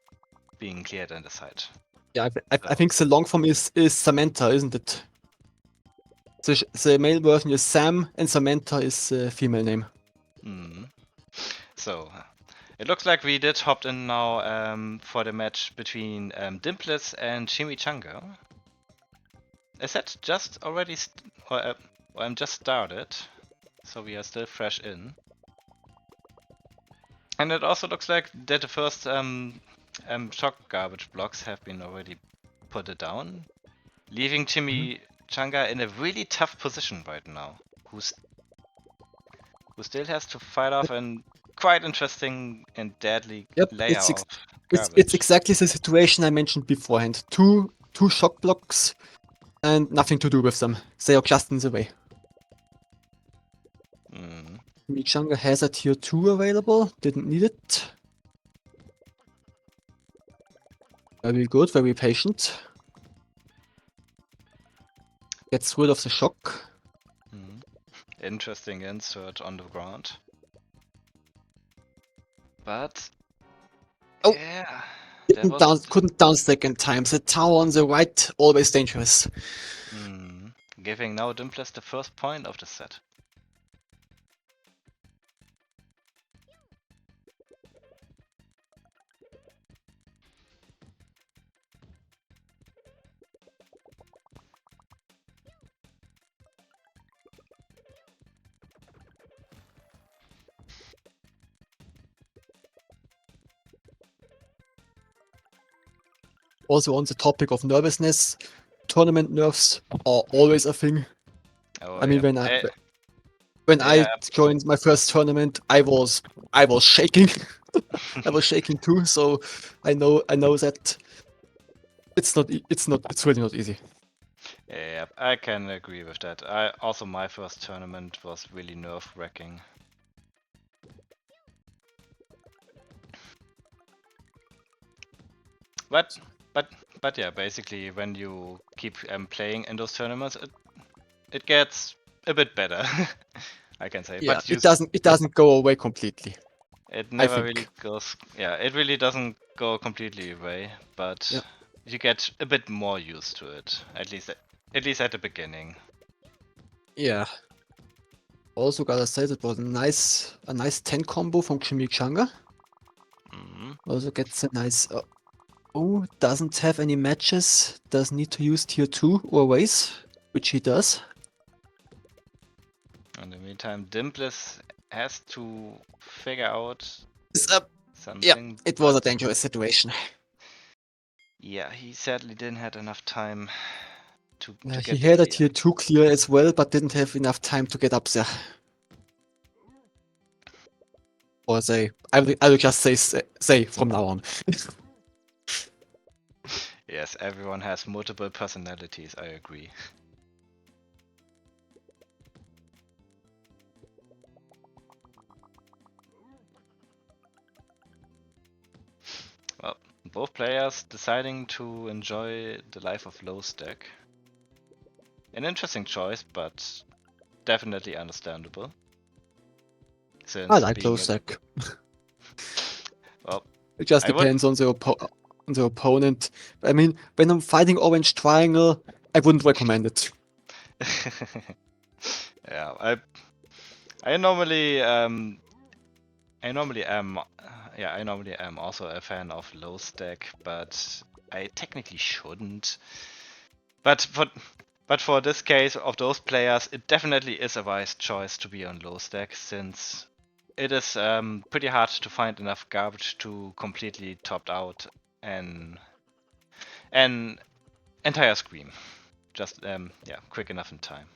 Speaker 1: being cleared on the side.
Speaker 2: Yeah, I think the long form is Samantha, isn't it? The male version is Sam, and Samantha is the female name.
Speaker 1: So it looks like we did hop in now for the match between Dimples and Chimichanga. Is that just already or I'm just started, so we are still fresh in. And it also looks like that the first shock garbage blocks have been already put it down, leaving Chimichanga in a really tough position right now, who still has to fight off a quite interesting and deadly layer of garbage.
Speaker 2: It's exactly the situation I mentioned beforehand. Two shock blocks and nothing to do with them. They are just in the way. Chimichanga has a tier 2 available, didn't need it. Very good, very patient. Gets rid of the shock.
Speaker 1: Interesting insert on the ground. But yeah,
Speaker 2: couldn't downstack in time. The tower on the right, always dangerous.
Speaker 1: Giving now Dimples the first point of the set.
Speaker 2: Also on the topic of nervousness, tournament nerves are always a thing. I mean, when I joined my first tournament, I was shaking. I was shaking too, so I know that it's really not easy.
Speaker 1: Yeah, I can agree with that. Also my first tournament was really nerve-wracking. But yeah, basically when you keep playing in those tournaments, it gets a bit better. I can say.
Speaker 2: Yeah,
Speaker 1: but
Speaker 2: it doesn't go away completely.
Speaker 1: It
Speaker 2: I
Speaker 1: never really
Speaker 2: think.
Speaker 1: goes. Yeah, it really doesn't go completely away, but
Speaker 2: Yeah.
Speaker 1: you get a bit more used to it. At least at the beginning.
Speaker 2: Yeah. Also gotta say that was a nice 10 combo from Chimichanga.
Speaker 1: Hmm.
Speaker 2: Also gets a nice oh, doesn't have any matches, does need to use tier 2 or ways, which he does.
Speaker 1: In the meantime, Dimpless has to figure out
Speaker 2: It's, yeah,
Speaker 1: something,
Speaker 2: it was a
Speaker 1: but
Speaker 2: dangerous situation.
Speaker 1: yeah, he sadly didn't have enough time to
Speaker 2: He
Speaker 1: get the
Speaker 2: had a
Speaker 1: clear.
Speaker 2: tier 2 clear as well, but didn't have enough time to get up there. Or say, I will just say from now on.
Speaker 1: Yes, everyone has multiple personalities, I agree. Well, both players deciding to enjoy the life of low stack. An interesting choice, but definitely understandable.
Speaker 2: I
Speaker 1: Since
Speaker 2: like low
Speaker 1: being a
Speaker 2: stack.
Speaker 1: well,
Speaker 2: It just
Speaker 1: I would
Speaker 2: depends on the opponent. I mean, when I'm fighting Orange Triangle, I wouldn't recommend it.
Speaker 1: yeah, I normally I normally am yeah, I normally am also a fan of low stack, but I technically shouldn't. But for this case of those players, it definitely is a wise choice to be on low stack, since it is pretty hard to find enough garbage to completely top out an entire scream. Just yeah, quick enough in time.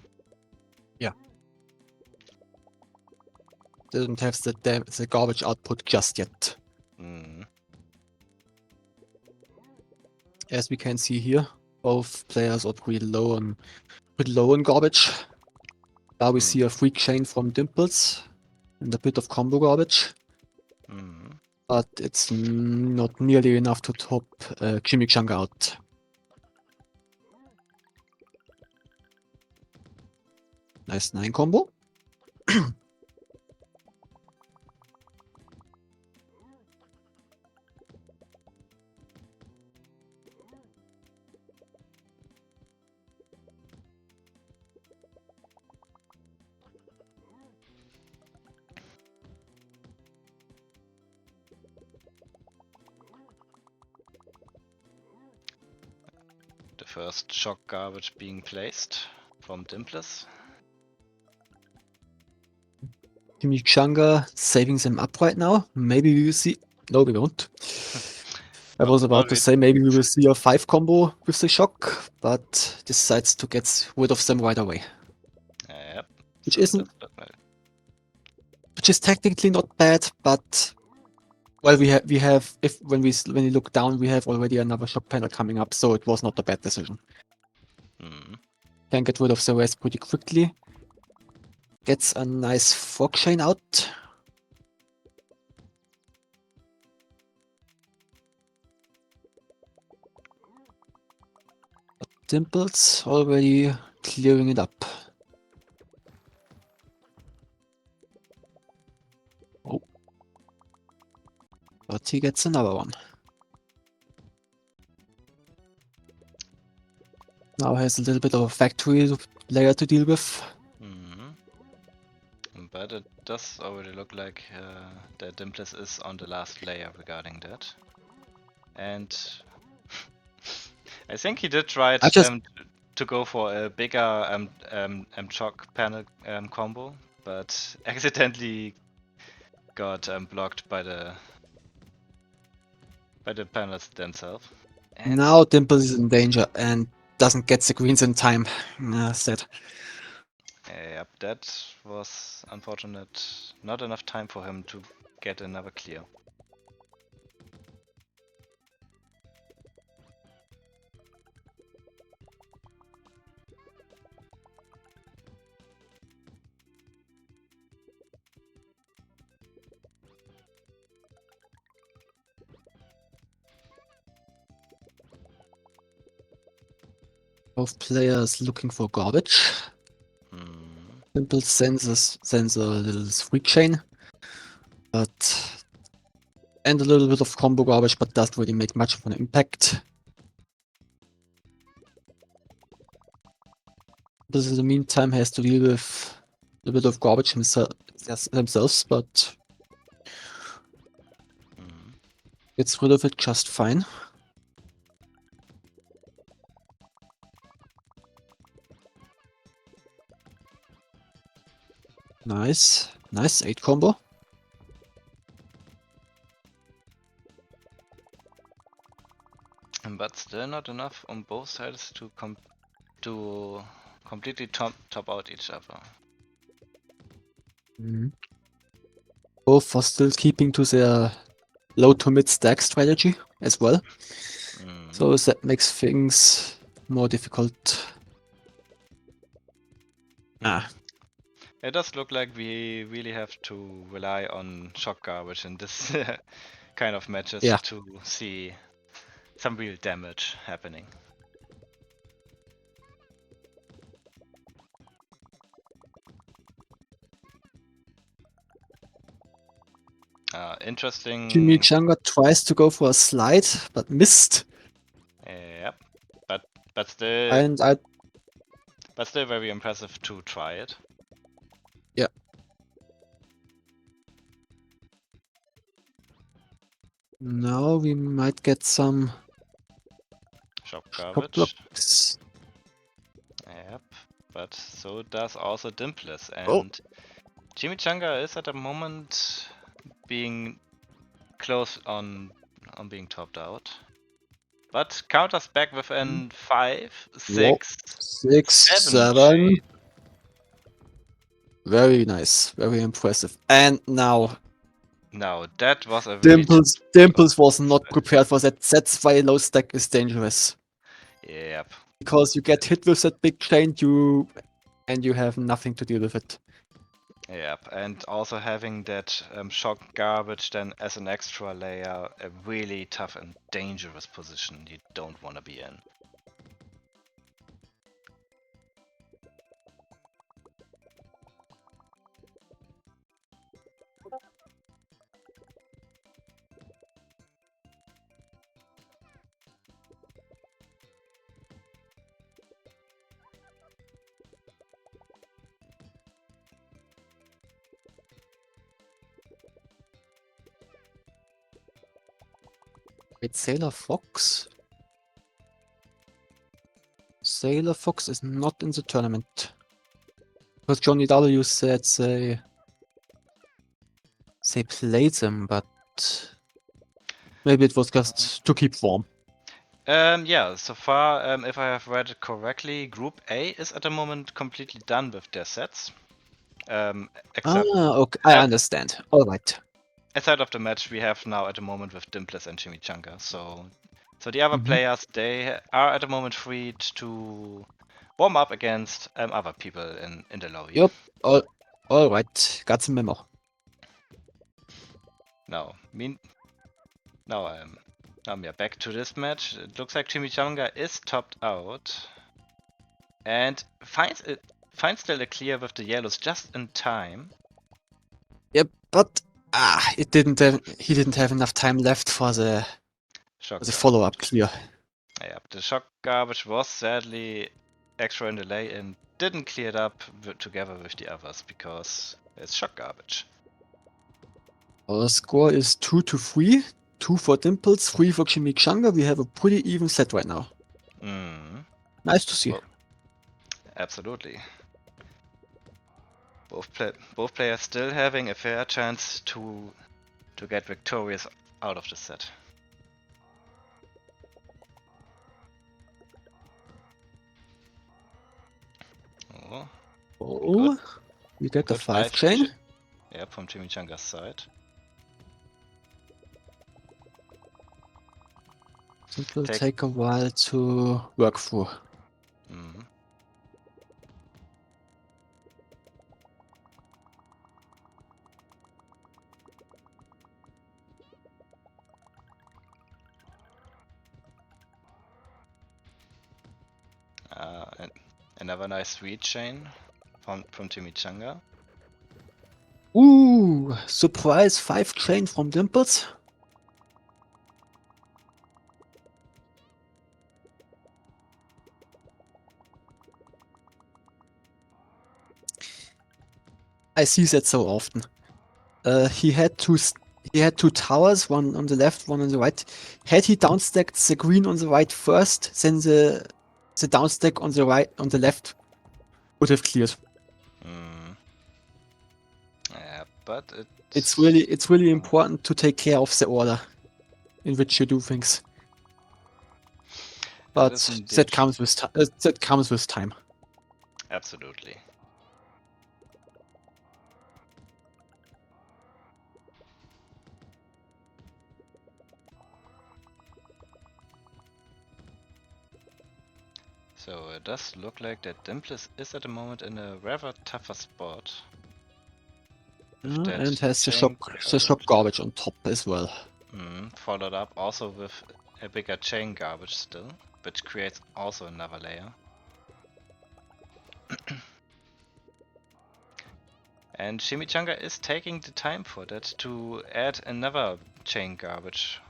Speaker 2: Yeah. Doesn't have the garbage output just yet.
Speaker 1: Mm.
Speaker 2: As we can see here, both players are pretty low on garbage. Now we see a free chain from Dimples and a bit of combo garbage,
Speaker 1: Mm.
Speaker 2: but it's not nearly enough to top Chimichanga out. Nice 9 combo.
Speaker 1: The first shock garbage being placed from Dimpless.
Speaker 2: Chimichanga saving them up right now. Maybe we will see. No, we won't. I was
Speaker 1: Well,
Speaker 2: about to say maybe we will see a 5 combo with the shock, but decides to get rid of them right away.
Speaker 1: yep.
Speaker 2: Which
Speaker 1: So
Speaker 2: isn't,
Speaker 1: that's look like.
Speaker 2: which is technically not bad, but well, we have if when you look down, we have already another shock panel coming up, so it was not a bad decision.
Speaker 1: Mm.
Speaker 2: Can get rid of the rest pretty quickly. Gets a nice fog chain out. Dimples already clearing it up. Oh. But he gets another one. Now has a little bit of a factory layer to deal with.
Speaker 1: Mm. But it does already look like that Dimpless is on the last layer regarding that. And I think he did try
Speaker 2: I just
Speaker 1: to go for a bigger shock panel combo, but accidentally got blocked by the panels themselves. And
Speaker 2: now Dimples is in danger and doesn't get the greens in time. Sad.
Speaker 1: yep, that was unfortunate. Not enough time for him to get another clear.
Speaker 2: Both players looking for garbage.
Speaker 1: Hmm.
Speaker 2: Dimples sends a little sweet chain, but And a little bit of combo garbage, but doesn't really make much of an impact. This in the meantime has to deal with a bit of garbage themselves, but gets rid of it just fine. Nice. Nice 8 combo.
Speaker 1: But still not enough on both sides to completely top out each other.
Speaker 2: Both are still keeping to their low to mid stack strategy as well. So that makes things more difficult.
Speaker 1: It does look like we really have to rely on shock garbage in this kind of matches to see some real damage happening. Interesting.
Speaker 2: Chimichanga tries to go for a slide, but missed.
Speaker 1: Yep, but still.
Speaker 2: And
Speaker 1: But still very impressive to try it.
Speaker 2: Yeah. Now we might get some
Speaker 1: shock garbage. Yep, but so does also Dimpless, and Chimichanga is at the moment being close on being topped out. But counters back within 5, 6, 7.
Speaker 2: Very nice, very impressive. And now.
Speaker 1: Now that was a
Speaker 2: Dimples was not prepared for that. That's why low stack is dangerous.
Speaker 1: Yep.
Speaker 2: Because you get hit with that big chain, and you have nothing to deal with it.
Speaker 1: Yep, and also having that shock garbage then as an extra layer, a really tough and dangerous position you don't want to be in.
Speaker 2: Wait, Sailor Fox? Sailor Fox is not in the tournament. Because Johnny W said they played them, but maybe it was just to keep warm.
Speaker 1: Yeah, so far, if I have read it correctly, Group A is at the moment completely done with their sets. Except
Speaker 2: okay, I understand. Alright.
Speaker 1: Aside of the match we have now at the moment with Dimpless and Chimichanga, so the other players, they are at the moment free to warm up against other people in the lobby.
Speaker 2: Yep. Alright, got the memo.
Speaker 1: Now we are back to this match. It looks like Chimichanga is topped out and finds still a clear with the yellows just in time.
Speaker 2: Yep, but he didn't have enough time left for the follow-up clear.
Speaker 1: Yeah, the shock garbage was sadly extra in delay and didn't clear it up together with the others because it's shock garbage.
Speaker 2: Our score is 2-3. 2 for Dimples, 3 for Chimichanga. We have a pretty even set right now. Nice to see.
Speaker 1: Well, absolutely. Both players still having a fair chance to get victorious out of the set.
Speaker 2: Oh, we get the 5 chain.
Speaker 1: Yeah, from Chimichanga's side.
Speaker 2: It will take a while to work through.
Speaker 1: Another nice sweet chain from Chimichanga.
Speaker 2: Ooh, surprise 5 chain from Dimples. I see that so often. He had two towers, one on the left, one on the right. Had he downstacked the green on the right first, then the downstack on the left would have cleared.
Speaker 1: Mm. Yeah, but
Speaker 2: It's really important to take care of the order in which you do things.
Speaker 1: That
Speaker 2: But
Speaker 1: is indeed
Speaker 2: that comes with that comes with time.
Speaker 1: absolutely. So it does look like that Dimples is at the moment in a rather tougher spot. With that
Speaker 2: And has the
Speaker 1: chain
Speaker 2: shock garbage on top as well.
Speaker 1: followed up also with a bigger chain garbage still, which creates also another layer. And Chimichanga is taking the time for that to add another chain garbage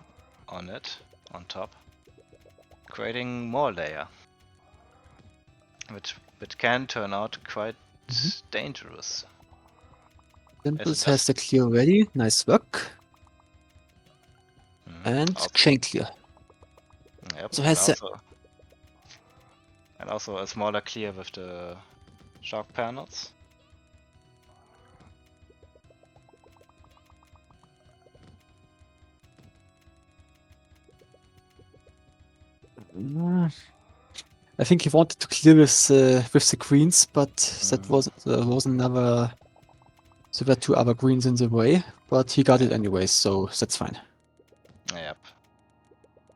Speaker 1: on it, on top, creating more layer, which can turn out quite dangerous.
Speaker 2: Dimples has the clear ready. Nice work. And
Speaker 1: Also,
Speaker 2: chain clear.
Speaker 1: yep,
Speaker 2: So has
Speaker 1: and also a smaller clear with the shock panels.
Speaker 2: I think he wanted to clear with the greens, but that was another. There were two other greens in the way, but he got it anyway, so that's fine.
Speaker 1: Yep.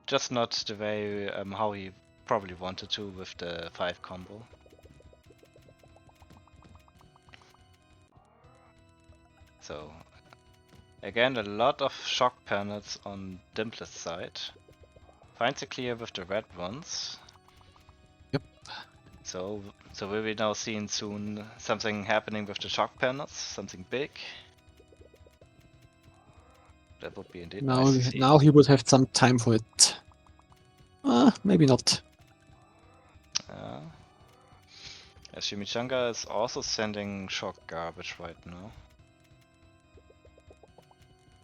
Speaker 1: Just not the way how he probably wanted to with the 5 combo. So again, a lot of shock panels on Dimple's side. Finds a clear with the red ones.
Speaker 2: Yep.
Speaker 1: So will we now see soon something happening with the shock panels? Something big? That would be indeed nice to see.
Speaker 2: Now he would have some time for it. Maybe not.
Speaker 1: As Chimichanga is also sending shock garbage right now.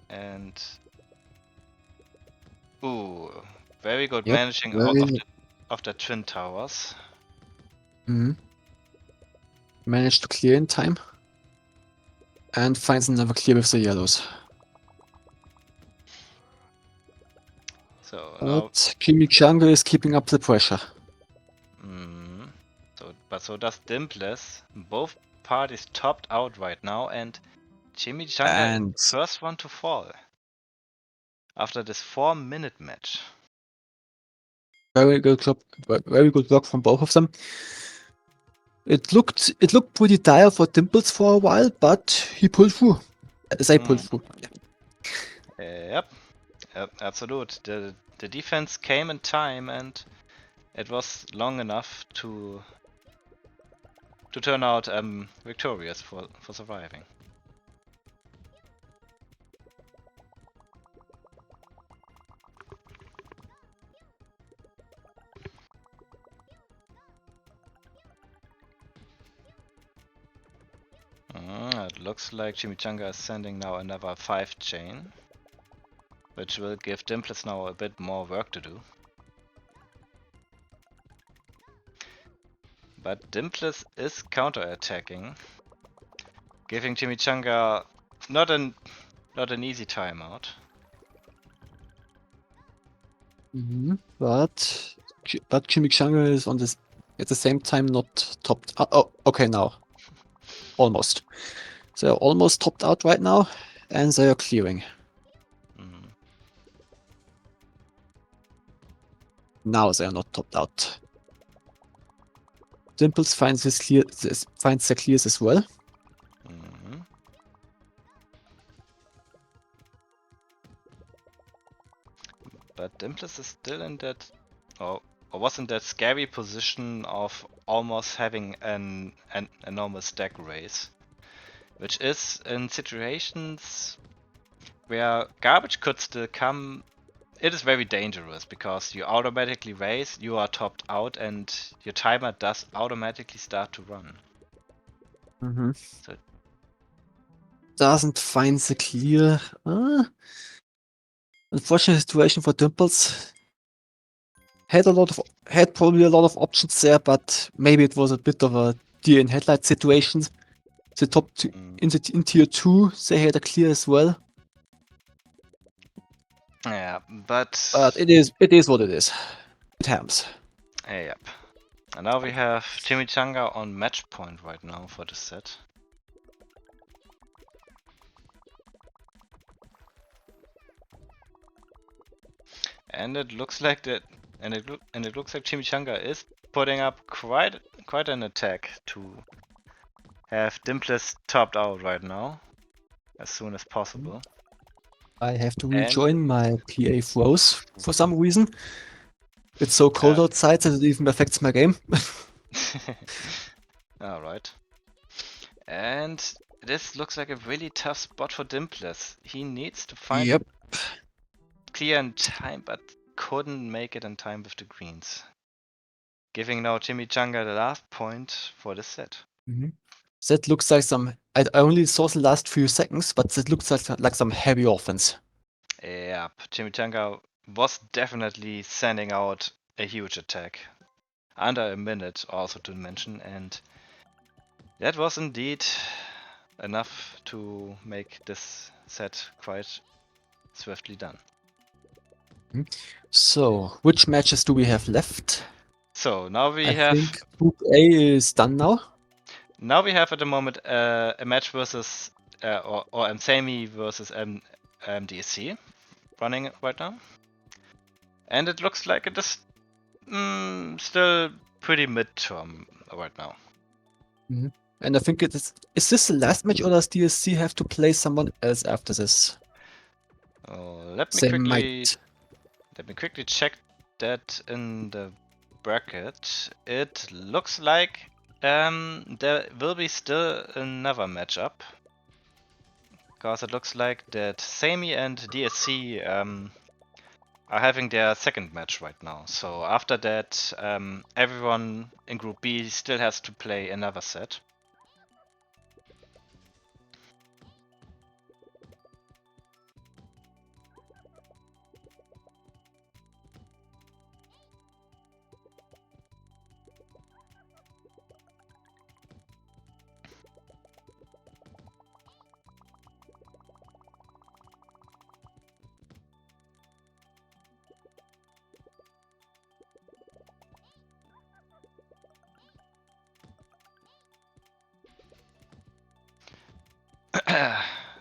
Speaker 1: And ooh, very good managing of the twin towers.
Speaker 2: Managed to clear in time. And finds another clear with the yellows.
Speaker 1: So
Speaker 2: but Chimichanga is keeping up the pressure.
Speaker 1: So does Dimples. Both parties topped out right now, and Chimichanga is the first one to fall after this 4-minute match.
Speaker 2: Very good job, very good work from both of them. It looked pretty dire for Dimples for a while, but he pulled through. As I pulled through.
Speaker 1: Yep, absolute. The defense came in time, and it was long enough to turn out victorious for surviving. It looks like Chimichanga is sending now another 5 chain, which will give Dimples now a bit more work to do. But Dimples is counter-attacking, giving Chimichanga not an easy timeout.
Speaker 2: But Chimichanga is on this at the same time not topped. Oh, okay, now almost. They're almost topped out right now, and they are clearing. Now they are not topped out. Dimples finds the clears as well.
Speaker 1: But Dimples is still in that, or was in that scary position of almost having an enormous stack race, which is in situations where garbage could still come. It is very dangerous because you automatically raise, you are topped out, and your timer does automatically start to run. So
Speaker 2: doesn't find the clear. Unfortunate situation for Dimples. Had probably a lot of options there, but maybe it was a bit of a deer in headlight situation. The top two in tier 2, they had a clear as well.
Speaker 1: Yeah,
Speaker 2: But
Speaker 1: but
Speaker 2: it is what it is. It happens.
Speaker 1: yep. And now we have Chimichanga on match point right now for the set. And it looks like that, and it looks like Chimichanga is putting up quite an attack to have Dimples topped out right now, as soon as possible.
Speaker 2: I have to
Speaker 1: And
Speaker 2: rejoin my PA froze for some reason. It's so cold outside that it even affects my game.
Speaker 1: Alright. And this looks like a really tough spot for Dimples. He needs to find
Speaker 2: Yep.
Speaker 1: a clear in time, but couldn't make it in time with the greens. Giving now Chimichanga the last point for the set.
Speaker 2: That looks like some. I only saw the last few seconds, but that looks like some heavy offense.
Speaker 1: Yep, Chimichanga was definitely sending out a huge attack. Under a minute, also to mention, and that was indeed enough to make this set quite swiftly done.
Speaker 2: So, which matches do we have left?
Speaker 1: So now we
Speaker 2: I
Speaker 1: have
Speaker 2: think Group A is done now.
Speaker 1: at the moment a match versus or Msami versus MDC running right now, and it looks like it is still pretty midterm right now.
Speaker 2: And I think it is. Is this the last match, or does DSC have to play someone else after this?
Speaker 1: Let me
Speaker 2: They
Speaker 1: quickly
Speaker 2: might.
Speaker 1: check that in the bracket. It looks like there will be still another matchup, because it looks like that Sami and DSC are having their second match right now. So after that, everyone in Group B still has to play another set.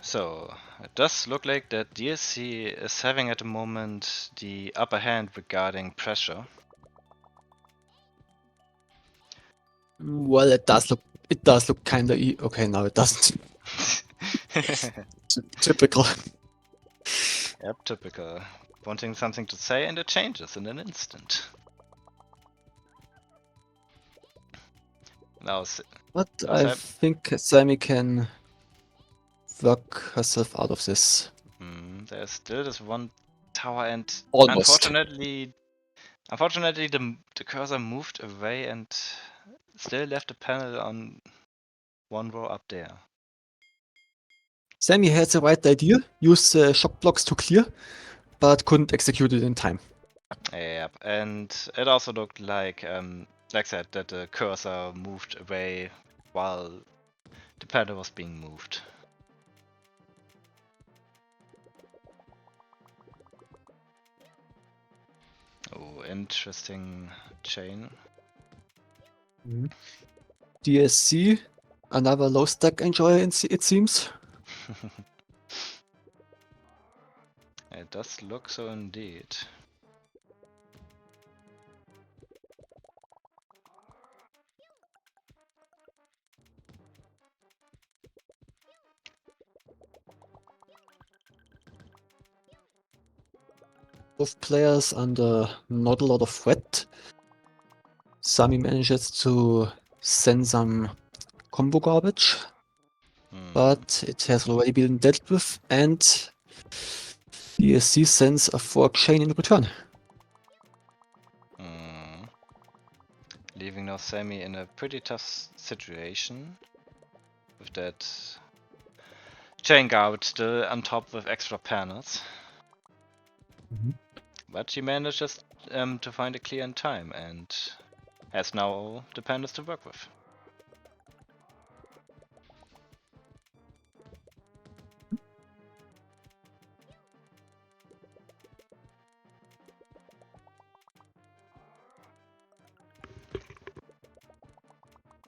Speaker 1: So it does look like that DSC is having at the moment the upper hand regarding pressure.
Speaker 2: Well, it does look. It does look kind of. Okay, no, it doesn't. Typical.
Speaker 1: Yep, typical. Wanting something to say and it changes in an instant. Now,
Speaker 2: But I think Sammy can work herself out of this.
Speaker 1: there's still this one tower, and
Speaker 2: Almost.
Speaker 1: unfortunately, the cursor moved away and still left a panel on one row up there.
Speaker 2: Sammy had the right idea, used shock blocks to clear, but couldn't execute it in time.
Speaker 1: Yep, and it also looked like I said, that the cursor moved away while the panel was being moved. Oh, interesting chain.
Speaker 2: DSC, another low stack enjoyer, it seems.
Speaker 1: It does look so indeed.
Speaker 2: Both players under not a lot of threat. Sami manages to send some combo garbage, but it has already been dealt with, and DSC sends a fork chain in return.
Speaker 1: Leaving now Sammy in a pretty tough situation with that Chain Garbage still on top with extra panels.
Speaker 2: Mhm.
Speaker 1: But she manages to find a clear in time and has now the panels to work with.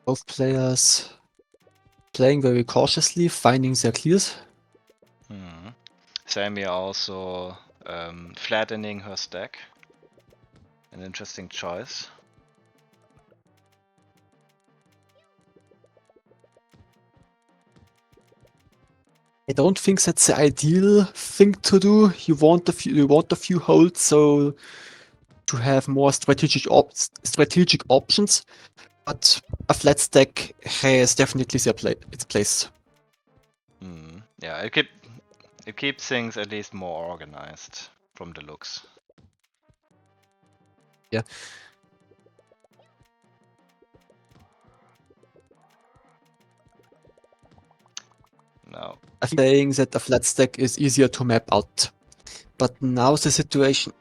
Speaker 2: Both players playing very cautiously, finding their clears.
Speaker 1: Sammy also flattening her stack. An interesting choice.
Speaker 2: I don't think that's the ideal thing to do. You want a few holds, so to have more strategic options. But a flat stack has definitely its place.
Speaker 1: Yeah, it keeps things at least more organized from the looks.
Speaker 2: Yeah.
Speaker 1: No.
Speaker 2: I'm saying that a flat stack is easier to map out. But now's the situation.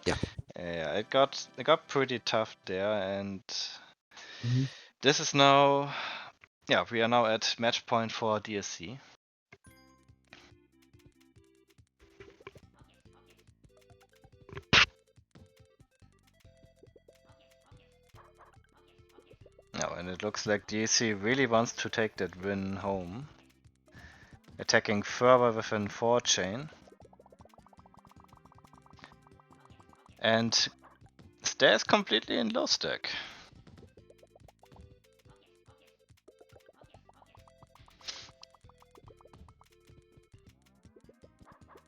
Speaker 2: Yeah.
Speaker 1: Yeah, it got pretty tough there, and
Speaker 2: Mhm.
Speaker 1: this is now, yeah, we are now at match point for DSC. Now, and it looks like DSC really wants to take that win home. Attacking further within 4 chain. And stays completely in low stack.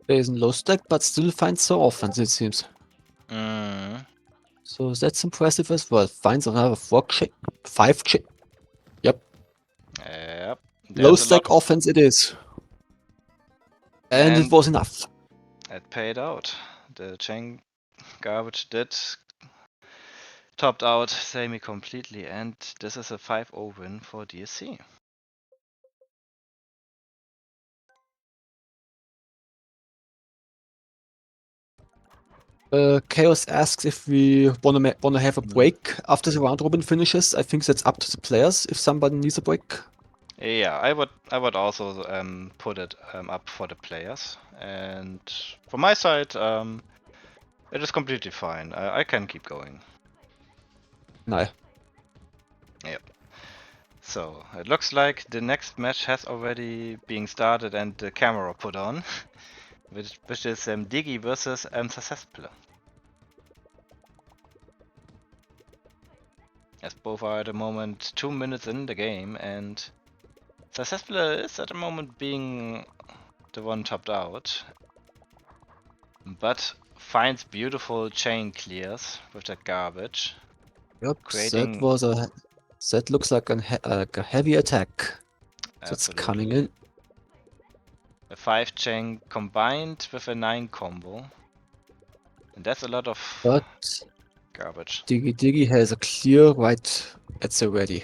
Speaker 2: There is a low stack, but still finds the offense, it seems.
Speaker 1: Mm.
Speaker 2: So that's impressive as well. Finds another 5 chain. Yep.
Speaker 1: Yep.
Speaker 2: Low
Speaker 1: There's a lot
Speaker 2: stack
Speaker 1: of,
Speaker 2: offense it is. And it
Speaker 1: and
Speaker 2: was enough.
Speaker 1: it paid out. The chain garbage did topped out Sammy completely, and this is a 5-0 win for DSC.
Speaker 2: Chaos asks if we wanna have a break after the round robin finishes. I think that's up to the players if somebody needs a break.
Speaker 1: Yeah, I would also put it up for the players, and from my side, it is completely fine. I can keep going.
Speaker 2: No.
Speaker 1: Yep. So it looks like the next match has already been started and the camera put on, which is Digi versus Successful. As both are at the moment 2 minutes in the game, and Successful is at the moment being the one topped out, but finds beautiful chain clears with that garbage,
Speaker 2: Yep,
Speaker 1: creating
Speaker 2: that looks like a heavy attack. That's coming
Speaker 1: absolutely
Speaker 2: in.
Speaker 1: a 5 chain combined with a 9 combo, and that's a lot of
Speaker 2: But
Speaker 1: garbage.
Speaker 2: Diggy has a clear right at the ready.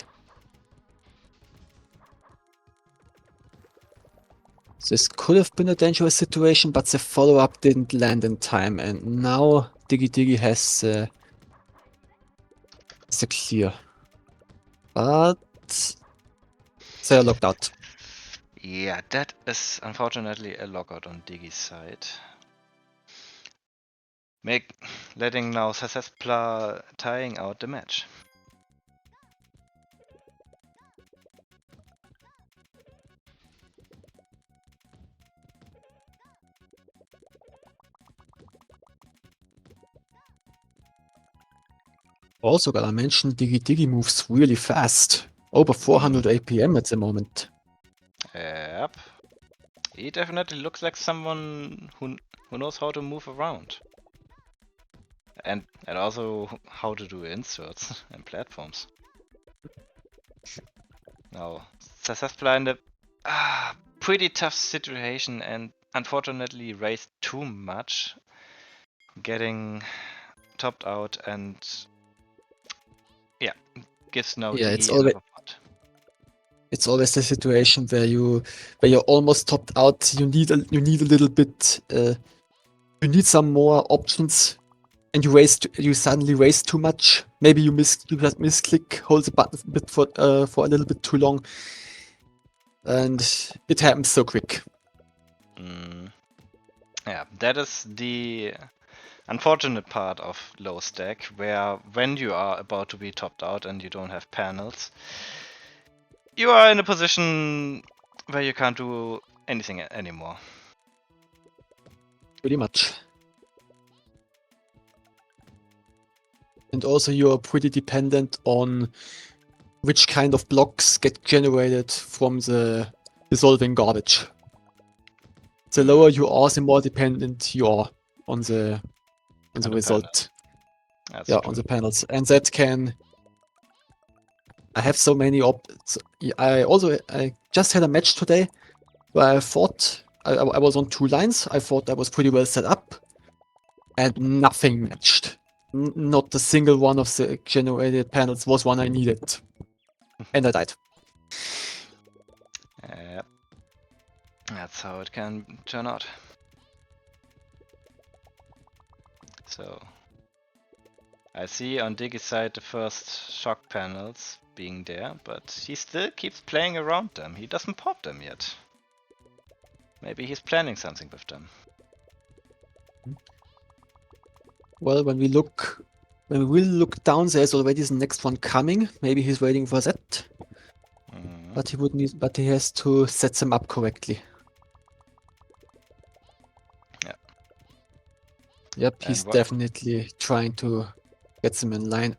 Speaker 2: This could have been a dangerous situation, but the follow-up didn't land in time, and now Diggy has the clear. But they're locked out.
Speaker 1: Yeah, that is unfortunately a lockout on Digi's side. Letting now Successful tying out the match.
Speaker 2: Also gotta mention Diggy moves really fast. Over 400 APM at the moment.
Speaker 1: Yep. He definitely looks like someone who knows how to move around. And also how to do inserts and platforms. Now, Successful in a pretty tough situation and unfortunately raised too much, getting topped out, and yeah, gives now
Speaker 2: Yeah, it's
Speaker 1: Digi
Speaker 2: already
Speaker 1: another pot.
Speaker 2: it's always the situation where you're almost topped out. You need a little bit. You need some more options, and you suddenly waste too much. Maybe you just misclick, hold the button a bit for a little bit too long, and it happens so quick.
Speaker 1: Yeah, that is the unfortunate part of low stack, where when you are about to be topped out and you don't have panels, you are in a position where you can't do anything anymore.
Speaker 2: Pretty much. And also you're pretty dependent on which kind of blocks get generated from the dissolving garbage. The lower you are, the more dependent you are on the result.
Speaker 1: That's
Speaker 2: yeah,
Speaker 1: true.
Speaker 2: on the panels. And that can I have so many I just had a match today where I thought I was on 2 lines. I thought I was pretty well set up, and nothing matched. Not a single one of the generated panels was one I needed. And I died.
Speaker 1: Yep. That's how it can turn out. So I see on Diggy's side the first shock panels being there, but he still keeps playing around them. He doesn't pop them yet. Maybe he's planning something with them.
Speaker 2: Well, when we will look down, there's already the next one coming. Maybe he's waiting for that. But he has to set them up correctly.
Speaker 1: Yeah.
Speaker 2: Yep, he's definitely trying to get them in line.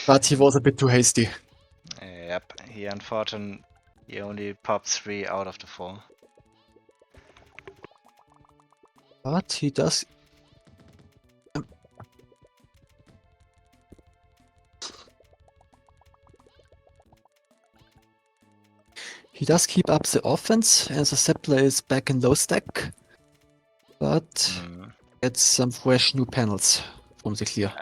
Speaker 2: But he was a bit too hasty.
Speaker 1: Yep, he only popped 3 out of the 4.
Speaker 2: But he does. He does keep up the offense, and the Zeppler is back in low stack. But gets some fresh new panels from the clear.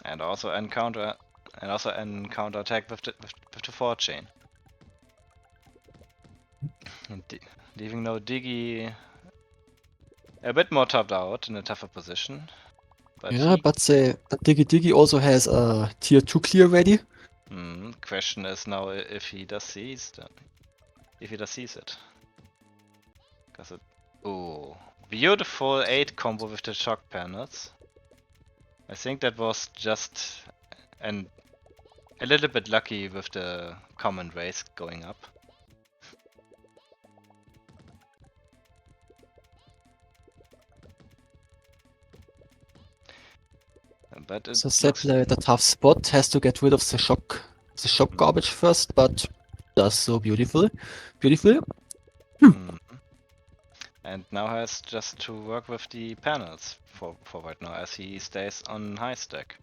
Speaker 1: And also encounter attack with the 4 chain. Leaving now Diggy a bit more topped out in a tougher position. But
Speaker 2: but Diggy also has a tier 2 clear ready.
Speaker 1: Question is now if he does seize them. If he does seize it. Cause it beautiful 8 combo with the shock panels. I think that was just a little bit lucky with the common race going up. But
Speaker 2: So Zeppler at a tough spot, has to get rid of the shock garbage first, but does so beautifully.
Speaker 1: And now has just to work with the panels for right now, as he stays on high stack.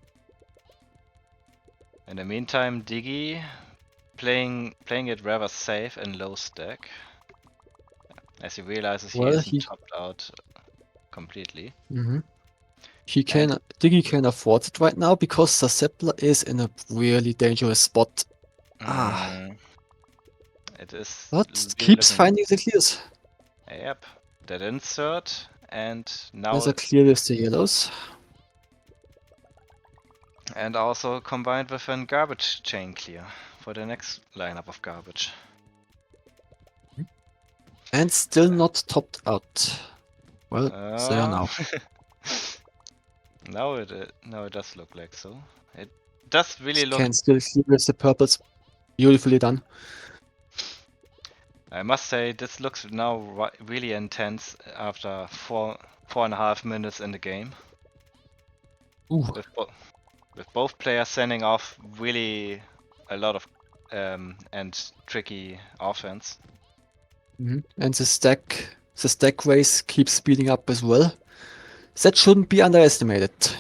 Speaker 1: In the meantime, Diggy playing it rather safe in low stack, as he realizes he isn't topped out completely.
Speaker 2: Diggy can afford it right now because the Zeppler is in a really dangerous spot.
Speaker 1: It is.
Speaker 2: But keeps finding the clears.
Speaker 1: Yep, that insert, and now
Speaker 2: there's a clear with the yellows.
Speaker 1: And also combined with a garbage chain clear for the next lineup of garbage.
Speaker 2: And still not topped out. Well, there now.
Speaker 1: Now it does look like so. It does really look.
Speaker 2: Can still clear with the purples. Beautifully done.
Speaker 1: I must say this looks now really intense after 4.5 minutes in the game. With both players sending off really a lot of and tricky offense.
Speaker 2: And the stack race keeps speeding up as well. That shouldn't be underestimated.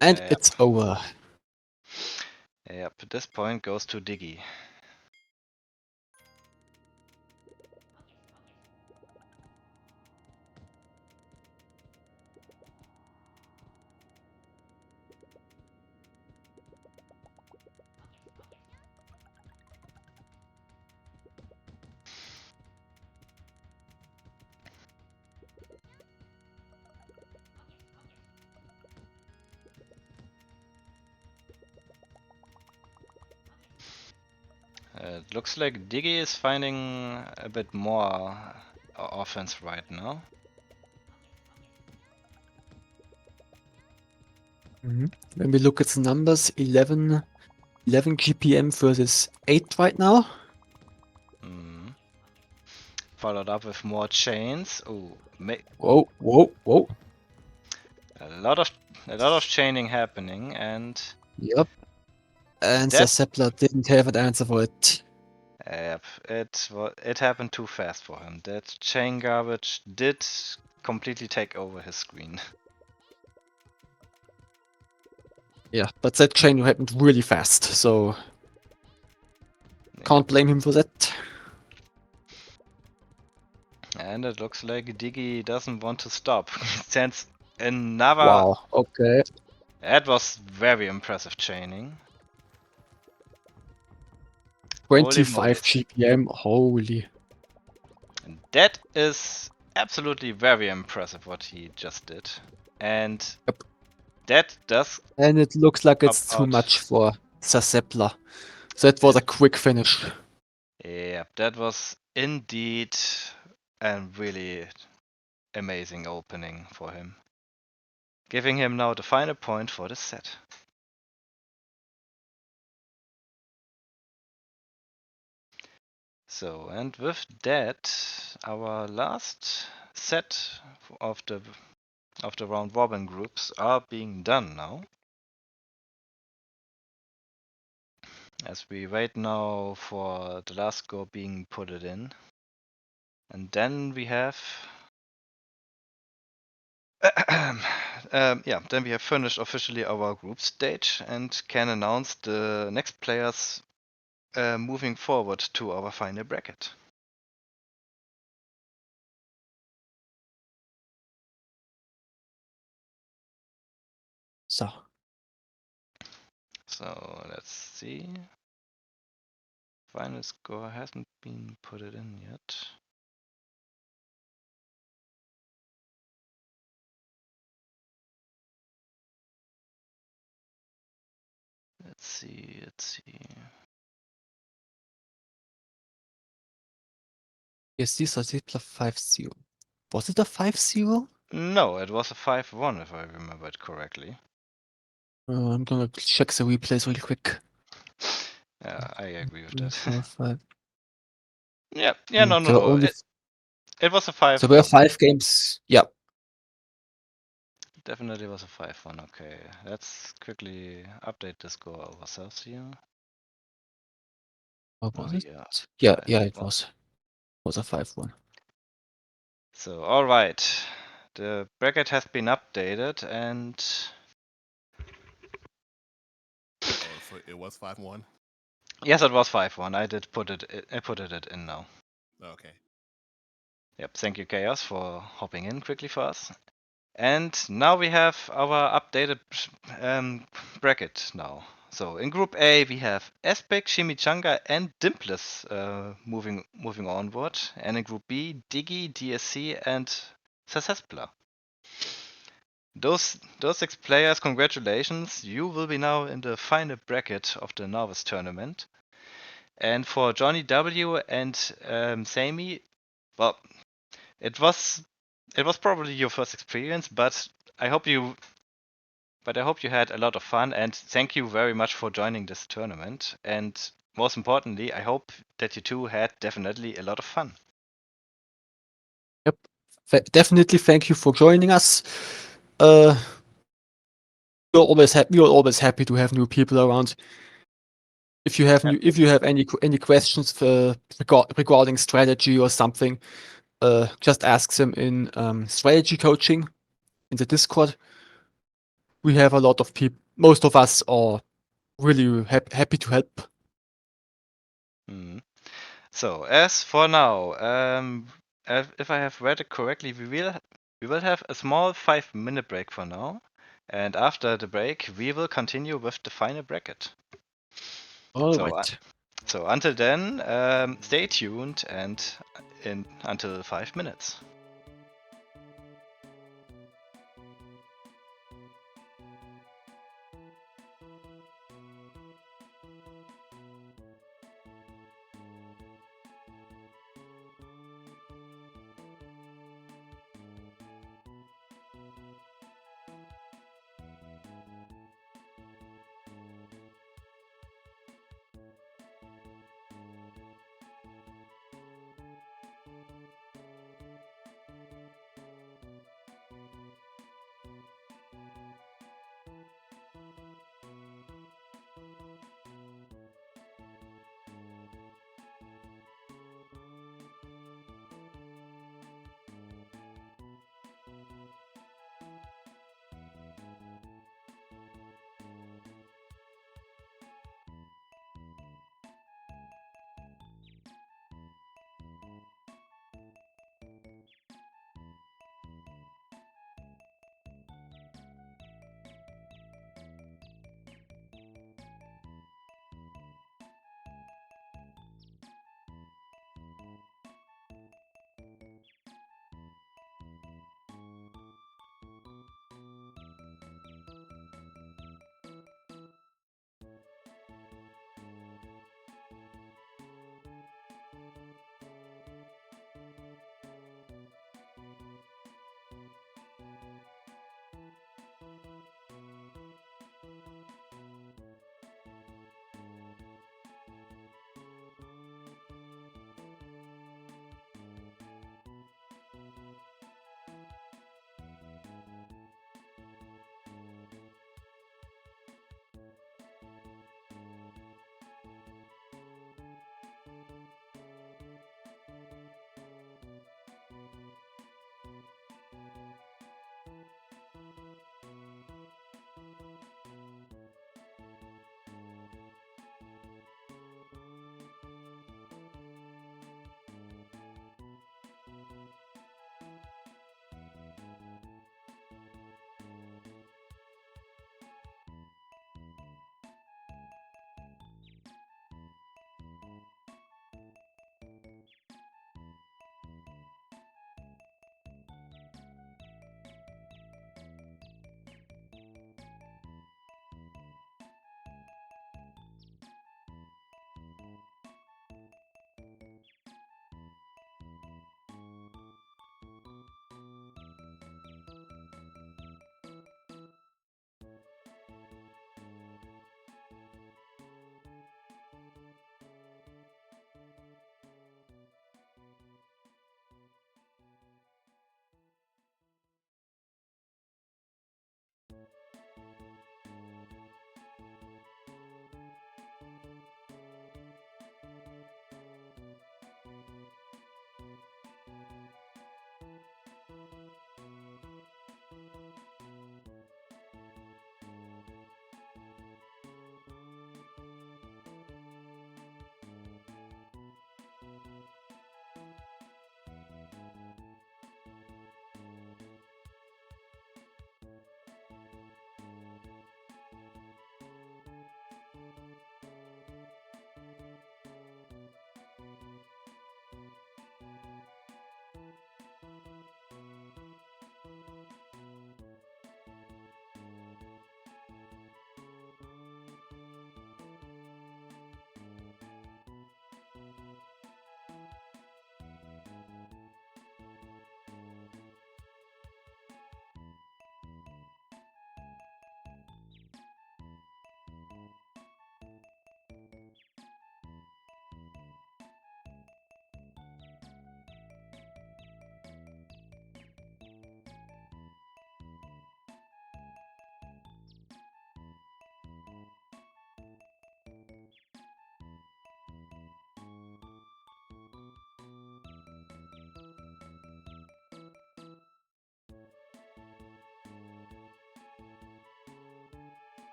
Speaker 2: And it's over.
Speaker 1: Yep, this point goes to Diggy. It looks like Diggy is finding a bit more offense right now.
Speaker 2: When we look at the numbers, 11 GPM versus 8 right now.
Speaker 1: Mm. Followed up with more chains. Oh,
Speaker 2: Whoa.
Speaker 1: a lot of chaining happening, and
Speaker 2: Yep. And the
Speaker 1: that
Speaker 2: Zeppler didn't have an answer for it.
Speaker 1: yep, it happened too fast for him. That chain garbage did completely take over his screen.
Speaker 2: Yeah, but that chain happened really fast, so can't
Speaker 1: Yep.
Speaker 2: blame him for that.
Speaker 1: And it looks like Diggy doesn't want to stop. Sends another.
Speaker 2: Wow, okay.
Speaker 1: That was very impressive chaining. Holy
Speaker 2: 25
Speaker 1: moly.
Speaker 2: GPM, holy.
Speaker 1: And that is absolutely very impressive what he just did. And
Speaker 2: Yep.
Speaker 1: that does
Speaker 2: And it looks like it's too
Speaker 1: about.
Speaker 2: much for the Zeppler. So that was a quick finish.
Speaker 1: Yep, that was indeed a really amazing opening for him. Giving him now the final point for the set. So, and with that, our last set of the round robin groups are being done now. As we wait now for the last score being put it in. And then we have then we have finished officially our group stage and can announce the next players moving forward to our final bracket.
Speaker 2: So,
Speaker 1: So let's see. Final score hasn't been put it in yet. Let's see.
Speaker 2: yes, these are Zeppler 5-0. Was it a 5-0?
Speaker 1: No, it was a 5-1 if I remember it correctly.
Speaker 2: I'm gonna check the replays really quick.
Speaker 1: Yeah, I agree with
Speaker 2: 3,
Speaker 1: that.
Speaker 2: 4, 5.
Speaker 1: Yeah,
Speaker 2: There were
Speaker 1: no.
Speaker 2: only
Speaker 1: It was a
Speaker 2: there were
Speaker 1: 5-1.
Speaker 2: 5 games. Yeah.
Speaker 1: Definitely was a 5-1. Okay, let's quickly update the score ourselves here.
Speaker 2: Or
Speaker 1: Oh
Speaker 2: was it?
Speaker 1: yeah,
Speaker 2: Yeah,
Speaker 1: 5-1.
Speaker 2: it was. It was a 5-1.
Speaker 1: So, alright. The bracket has been updated and.
Speaker 3: Oh, so it was 5-1?
Speaker 1: Yes, it was 5-1. I put it in now.
Speaker 3: Okay.
Speaker 1: Yep, thank you, Chaos, for hopping in quickly for us. And now we have our updated bracket now. So in Group A we have Aspect, Chimichanga, and Dimples moving onward, and in Group B Diggy, DSC, and Sasespla. Those 6 players, congratulations! You will be now in the final bracket of the Novice tournament. And for Johnny W and Sammy, well, it was probably your first experience, but I hope you had a lot of fun, and thank you very much for joining this tournament. And most importantly, I hope that you two had definitely a lot of fun.
Speaker 2: Yep. Definitely thank you for joining us. We're always happy to have new people around. If you have any questions regarding strategy or something, just ask them in strategy coaching in the Discord. We have a lot of people. Most of us are really happy to help.
Speaker 1: Mm. So as for now, if I have read it correctly, we will have a small 5-minute break for now, and after the break, we will continue with the final bracket.
Speaker 2: All
Speaker 1: So,
Speaker 2: right.
Speaker 1: so until then, stay tuned and until 5 minutes.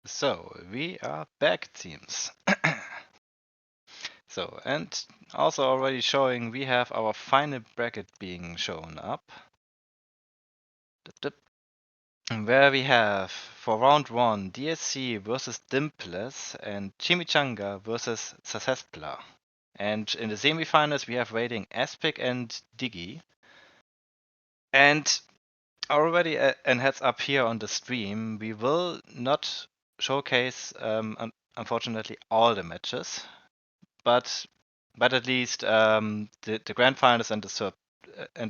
Speaker 1: So, we are back, it seems. So, and also already showing we have our final bracket being shown up. Where we have, for round 1, DSC versus Dimples and Chimichanga versus Sasespla. And in the semifinals, we have rating Aspic and Diggy. And already an heads up here on the stream, we will not showcase, unfortunately, all the matches, but at least the grand finals and the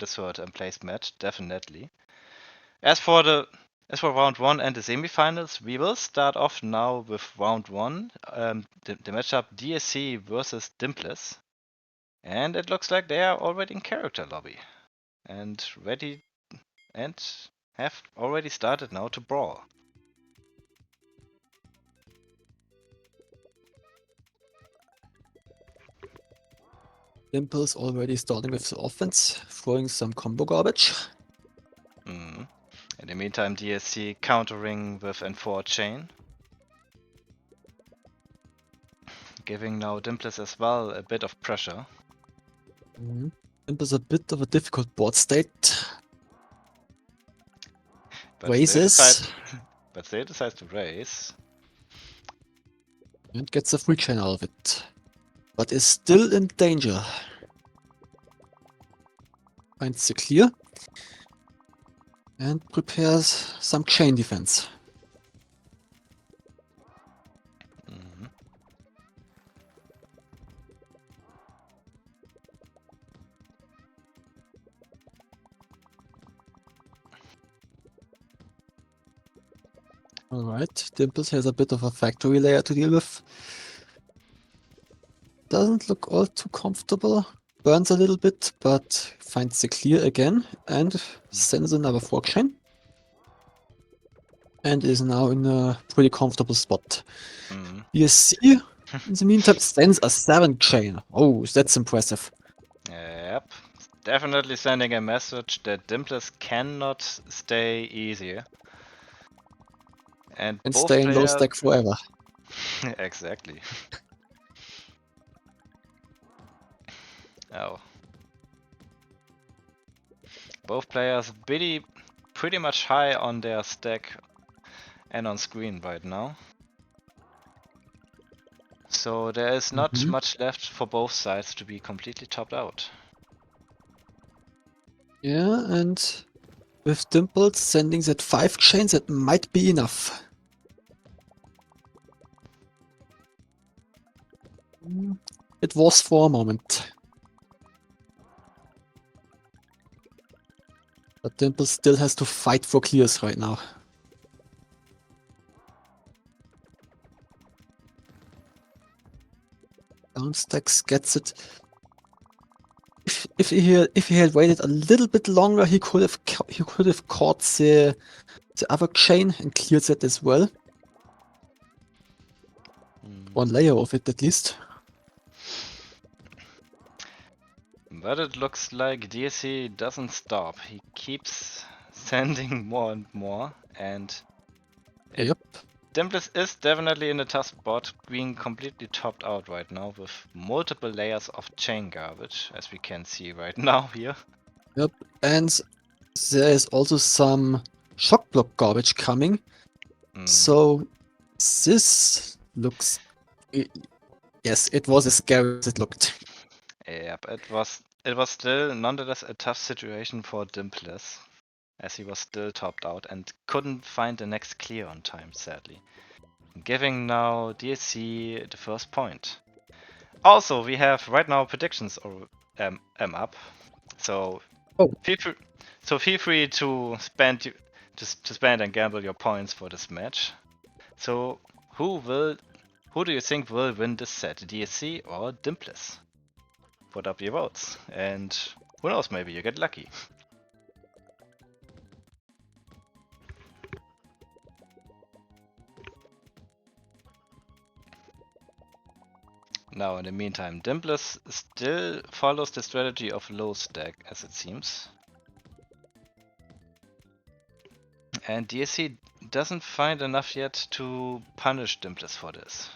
Speaker 1: third placed match definitely. As for round 1 and the semifinals, we will start off now with round 1, the matchup DSC versus Dimples, and it looks like they are already in character lobby and ready and have already started now to brawl.
Speaker 2: Dimples already starting with the offense, throwing some combo garbage.
Speaker 1: In the meantime, DSC countering with N4 chain, giving now Dimples as well a bit of pressure.
Speaker 2: Dimples a bit of a difficult board state.
Speaker 1: But
Speaker 2: Raises.
Speaker 1: they decide to raise.
Speaker 2: And gets a free chain out of it. But is still in danger. Finds the clear. And prepares some chain defense. Alright, Dimples has a bit of a factory layer to deal with. Doesn't look all too comfortable. Burns a little bit, but finds the clear again and sends another fork chain. And is now in a pretty comfortable spot. DSC, in the meantime, sends a 7 chain. Oh, that's impressive.
Speaker 1: Yep. Definitely sending a message that Dimples cannot stay easy. And both
Speaker 2: stay in low
Speaker 1: players...
Speaker 2: stack forever.
Speaker 1: Exactly. Oh. Both players pretty much high on their stack and on screen right now. So there is not much left for both sides to be completely topped out.
Speaker 2: Yeah, and with Dimples sending that 5 chains, that might be enough. It was for a moment. But Dimples still has to fight for clears right now. Downstacks gets it. If he had waited a little bit longer, he could have caught the other chain and cleared it as well. One layer of it at least.
Speaker 1: But it looks like DSC doesn't stop. He keeps sending more and more, and
Speaker 2: Yep.
Speaker 1: Dimples is definitely in a tough spot, being completely topped out right now with multiple layers of chain garbage, as we can see right now here.
Speaker 2: Yep, and there is also some shock block garbage coming. So this looks... Yes, it was as scary as it looked.
Speaker 1: Yep, it was still nonetheless a tough situation for Dimples, as he was still topped out and couldn't find the next clear on time, sadly. Giving now DSC the first point. Also, we have right now predictions up, so feel free to spend and gamble your points for this match. So who do you think will win this set, DSC or Dimples? Put up your votes, and who knows, maybe you get lucky. Now, in the meantime, Dimples still follows the strategy of low stack, as it seems. And DSC doesn't find enough yet to punish Dimples for this.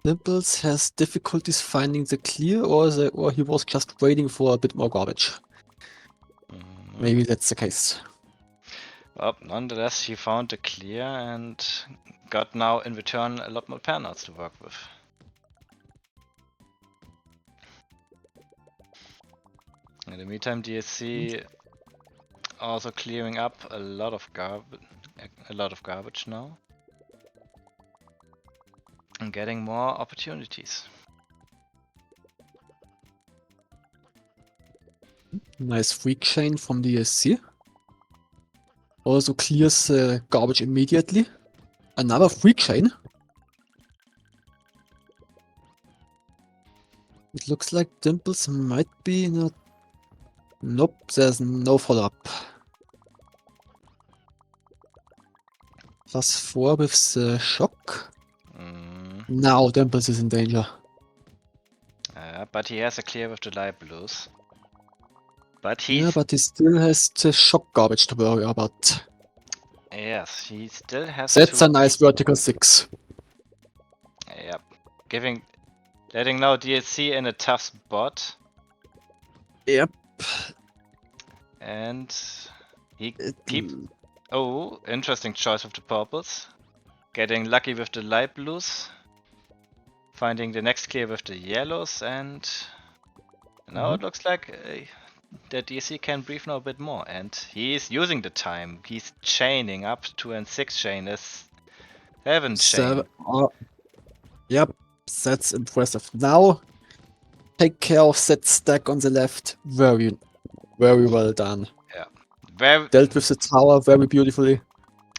Speaker 2: Dimples has difficulties finding the clear, or he was just waiting for a bit more garbage. Maybe that's the case.
Speaker 1: Well, nonetheless, he found the clear and got now in return a lot more pair nodes to work with. In the meantime, DSC also clearing up a lot of garbage now. And getting more opportunities.
Speaker 2: Nice freak chain from the DSC. Also clears garbage immediately. Another freak chain. It looks like Dimples might be in a... Nope, there's no follow-up. +4 with the shock. Now Dimples is in danger.
Speaker 1: But he has a clear with the light blues. But
Speaker 2: Yeah, but he still has the shock garbage to worry about.
Speaker 1: Yes, he still has
Speaker 2: That's a nice vertical 6.
Speaker 1: Yep. Letting now DSC in a tough spot.
Speaker 2: Yep.
Speaker 1: And he Oh, interesting choice with the purples. Getting lucky with the light blues. Finding the next clear with the yellows, and now it looks like the DC can breathe now a bit more, and he's using the time. He's chaining up 2 and 6 chain is 7 chain.
Speaker 2: Yep, that's impressive. Now, take care of that stack on the left. Very well done.
Speaker 1: Yeah.
Speaker 2: Dealt with the tower very beautifully.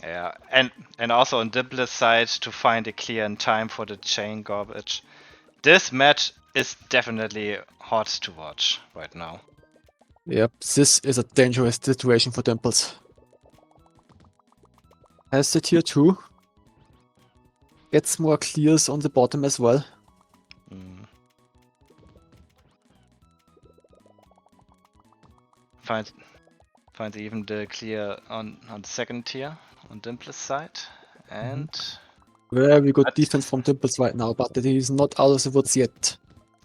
Speaker 1: Yeah, and also on Dimple's side to find a clear in time for the chain garbage. This match is definitely hard to watch right now.
Speaker 2: Yep, this is a dangerous situation for Dimples. Has the tier 2. Gets more clears on the bottom as well.
Speaker 1: Finds even the clear on the second tier on Dimple's side, and
Speaker 2: very good defense from Dimples right now, but he's not out of the woods yet.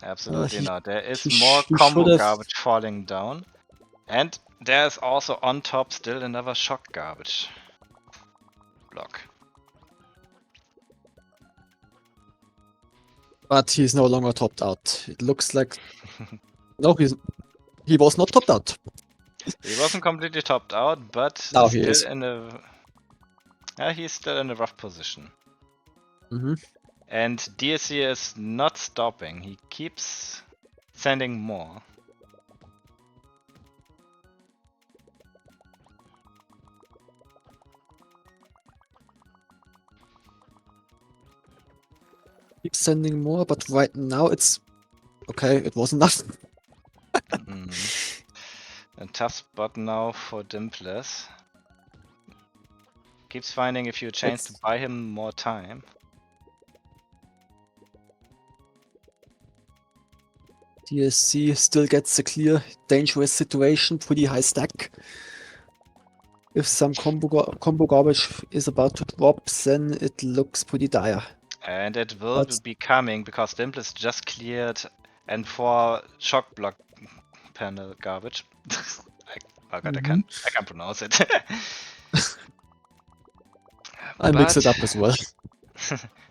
Speaker 1: Absolutely not. There is more combo garbage falling down, and there's also on top still another shock garbage block.
Speaker 2: But he's no longer topped out. It looks like no, he was not topped out.
Speaker 1: He wasn't completely topped out, but
Speaker 2: now
Speaker 1: still
Speaker 2: he is.
Speaker 1: He's still in a rough position.
Speaker 2: Mm-hmm.
Speaker 1: And DSC is not stopping. He keeps sending more.
Speaker 2: Keeps sending more, but right now it's okay. It was enough.
Speaker 1: A tough spot now for Dimples. Keeps finding a few chains to buy him more time.
Speaker 2: DSC still gets a clear, dangerous situation, pretty high stack. If some combo garbage is about to drop, then it looks pretty dire.
Speaker 1: And it will be coming because Dimples just cleared and 4 shock block panel garbage. Oh god, I can't pronounce it.
Speaker 2: I mix it up as well.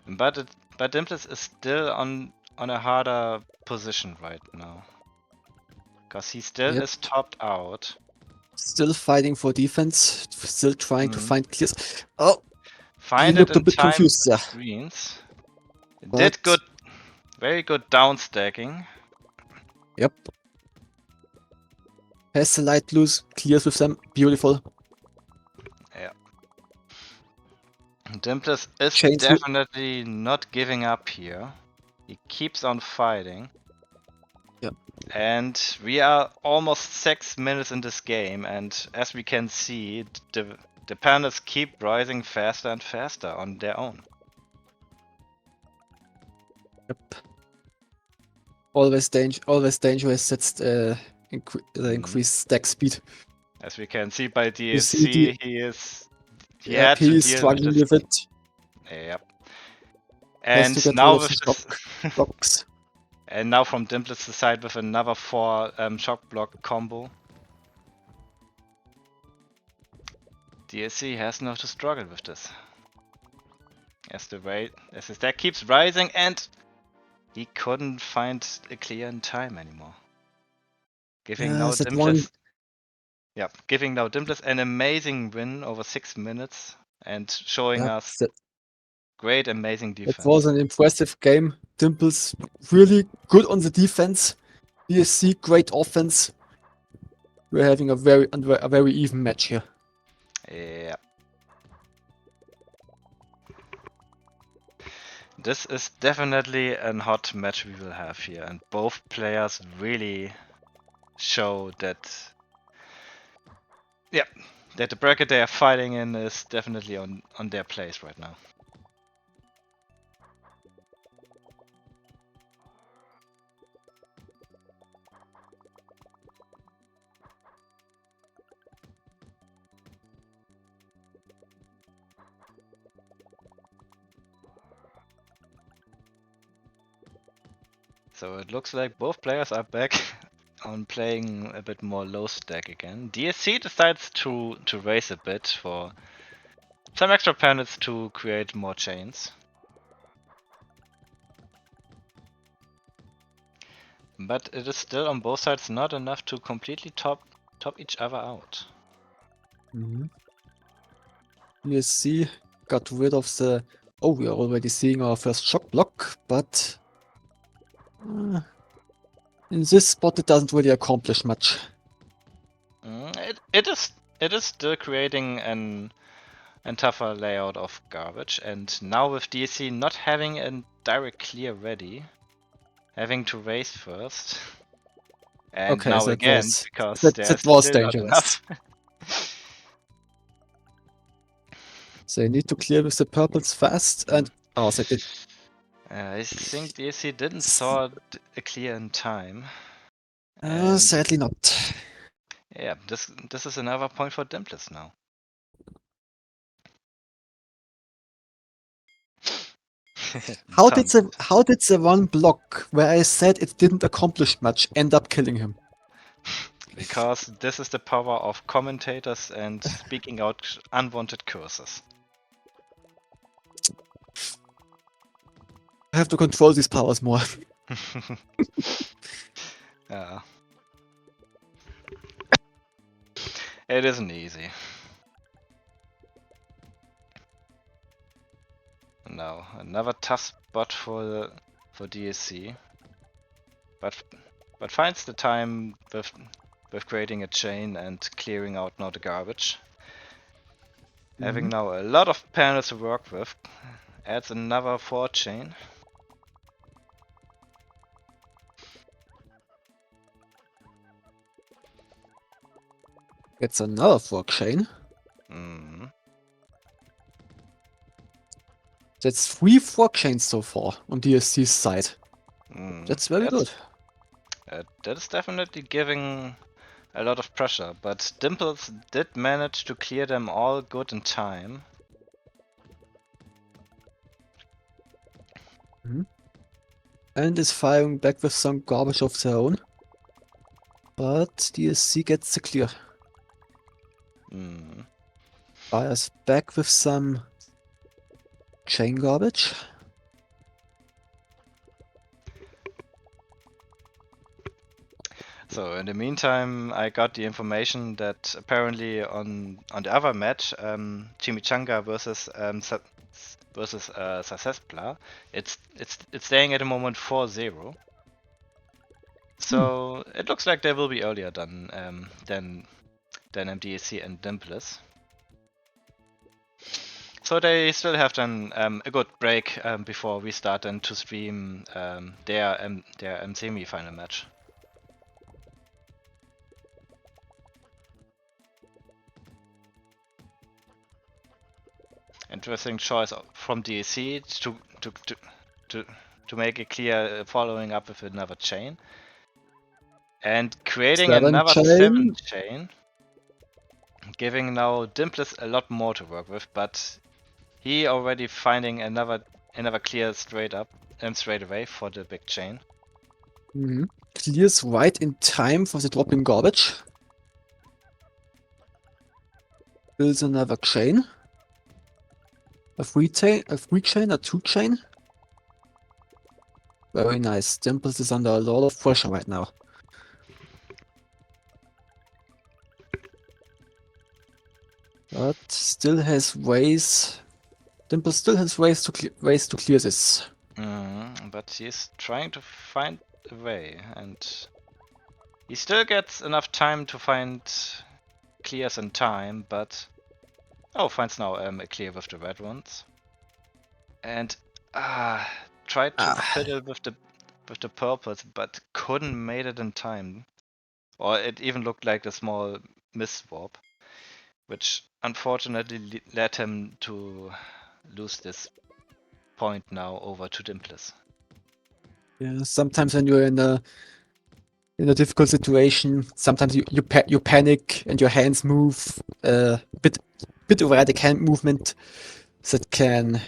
Speaker 1: but Dimples is still on a harder position right now. Because he still is topped out.
Speaker 2: Still fighting for defense, still trying to find clears. Oh!
Speaker 1: Find
Speaker 2: he looked
Speaker 1: it in
Speaker 2: a bit
Speaker 1: time
Speaker 2: confused there.
Speaker 1: Screens. Did good, very good down stacking.
Speaker 2: Yep. Has the light blues, clears with them, beautiful.
Speaker 1: Yeah. Dimples is definitely not giving up here. He keeps on fighting.
Speaker 2: Yep.
Speaker 1: And we are almost 6 minutes in this game, and as we can see, the panels keep rising faster and faster on their own.
Speaker 2: Yep. Always dangerous. That's the increased stack speed.
Speaker 1: As we can see by
Speaker 2: You see
Speaker 1: DSC, he had to
Speaker 2: he is
Speaker 1: deal
Speaker 2: struggling
Speaker 1: with
Speaker 2: with
Speaker 1: this.
Speaker 2: it.
Speaker 1: Yep.
Speaker 2: Has to
Speaker 1: And
Speaker 2: get rid
Speaker 1: now
Speaker 2: of
Speaker 1: with
Speaker 2: the
Speaker 1: this,
Speaker 2: shock blocks.
Speaker 1: and now from Dimplit's side with another 4 shock block combo. DSC has now to struggle with this. As his deck keeps rising, and he couldn't find a clear in time anymore. Giving now
Speaker 2: That one.
Speaker 1: Dimpless an amazing win over 6 minutes and showing
Speaker 2: Yeah,
Speaker 1: us great, amazing
Speaker 2: that
Speaker 1: defense.
Speaker 2: was an impressive game. Dimples really good on the defense. DSC great offense. We're having a very even match here.
Speaker 1: Yeah. This is definitely a hot match we will have here, and both players really show that the bracket they are fighting in is definitely on their place right now. So it looks like both players are back on playing a bit more low stack again. DSC decides to raise a bit for some extra planets to create more chains. But it is still on both sides not enough to completely top each other out.
Speaker 2: DSC got rid of the... Oh, we are already seeing our first shock block, but... in this spot it doesn't really accomplish much.
Speaker 1: It is still creating an tougher layout of garbage, and now with DSC not having a direct clear ready, having to raise first. And
Speaker 2: Okay,
Speaker 1: now
Speaker 2: that
Speaker 1: again,
Speaker 2: was...
Speaker 1: because
Speaker 2: that
Speaker 1: there's
Speaker 2: was
Speaker 1: still not
Speaker 2: dangerous.
Speaker 1: enough.
Speaker 2: They need to clear with the purples fast, and... Oh, they did.
Speaker 1: I think DSC didn't saw a clear in time. And
Speaker 2: Sadly not.
Speaker 1: yeah, this is another point for Dimpless now.
Speaker 2: How did the one block where I said it didn't accomplish much end up killing him?
Speaker 1: Because this is the power of commentators and speaking out unwanted curses.
Speaker 2: I have to control these powers more.
Speaker 1: Yeah. It isn't easy. Now, another tough spot for DSC. But finds the time with creating a chain and clearing out now the garbage. Having now a lot of panels to work with, adds another 4 chain.
Speaker 2: It's another fork chain. That's 3 fork chains so far on DSC's side. That's very good.
Speaker 1: That is definitely giving a lot of pressure, but Dimples did manage to clear them all good in time.
Speaker 2: And is firing back with some garbage of their own. But DSC gets the clear. Fires back with some chain garbage.
Speaker 1: So in the meantime, I got the information that apparently on the other match, Chimichanga versus Sasespla, it's staying at the moment 4-0. So it looks like they will be earlier than MDSC and Dimples. So they still have then a good break before we start then to stream their semi-final match. Interesting choice from DAC to make it clear, following up with another chain. And creating
Speaker 2: 7
Speaker 1: another
Speaker 2: chain.
Speaker 1: 7 chain, giving now Dimples a lot more to work with, but he already finding another clear straight away for the big chain.
Speaker 2: Clears right in time for the dropping garbage. Builds another chain. A 3 chain, a 2 chain. Very nice. Dimples is under a lot of pressure right now. But still has ways. Dimples still has ways to clear this.
Speaker 1: But he's trying to find a way, and he still gets enough time to find clears in time, but finds now a clear with the red ones, and tried to fiddle with the purples, but couldn't made it in time, or it even looked like a small miss swap, which unfortunately led him to lose this point now over to Dimples.
Speaker 2: Yeah, sometimes when you're in a difficult situation, sometimes you panic and your hands move a bit erratic hand movement that can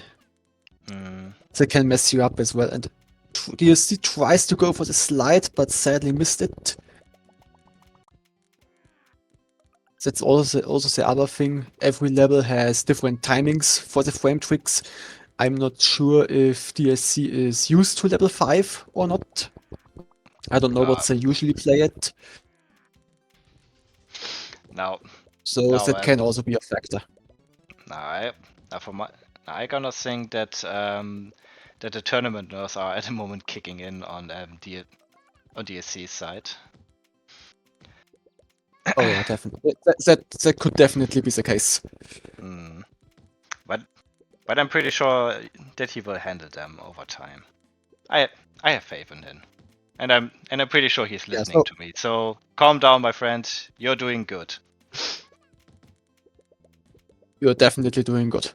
Speaker 2: mess you up as well. And DSC tries to go for the slide, but sadly missed it. That's also the other thing. Every level has different timings for the frame tricks. I'm not sure if DSC is used to level 5 or not. I don't know what they usually play at.
Speaker 1: Now,
Speaker 2: That can also be a factor.
Speaker 1: I gonna think that that the tournament nerves are at the moment kicking in on DSC's side.
Speaker 2: Oh yeah, definitely. That could definitely be the case.
Speaker 1: But I'm pretty sure that he will handle them over time. I have faith in him, and I'm pretty sure he's listening to me. So calm down, my friend. You're doing good.
Speaker 2: You're definitely doing good.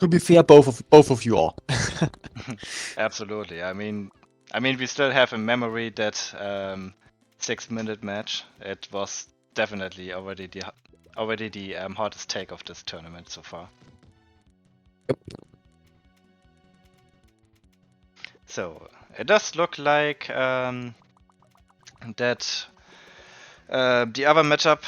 Speaker 2: To be fair, both of you are.
Speaker 1: Absolutely. I mean, we still have in memory that 6-minute match. It was definitely already the hardest take of this tournament so far.
Speaker 2: Yep.
Speaker 1: So it does look like that the other matchup,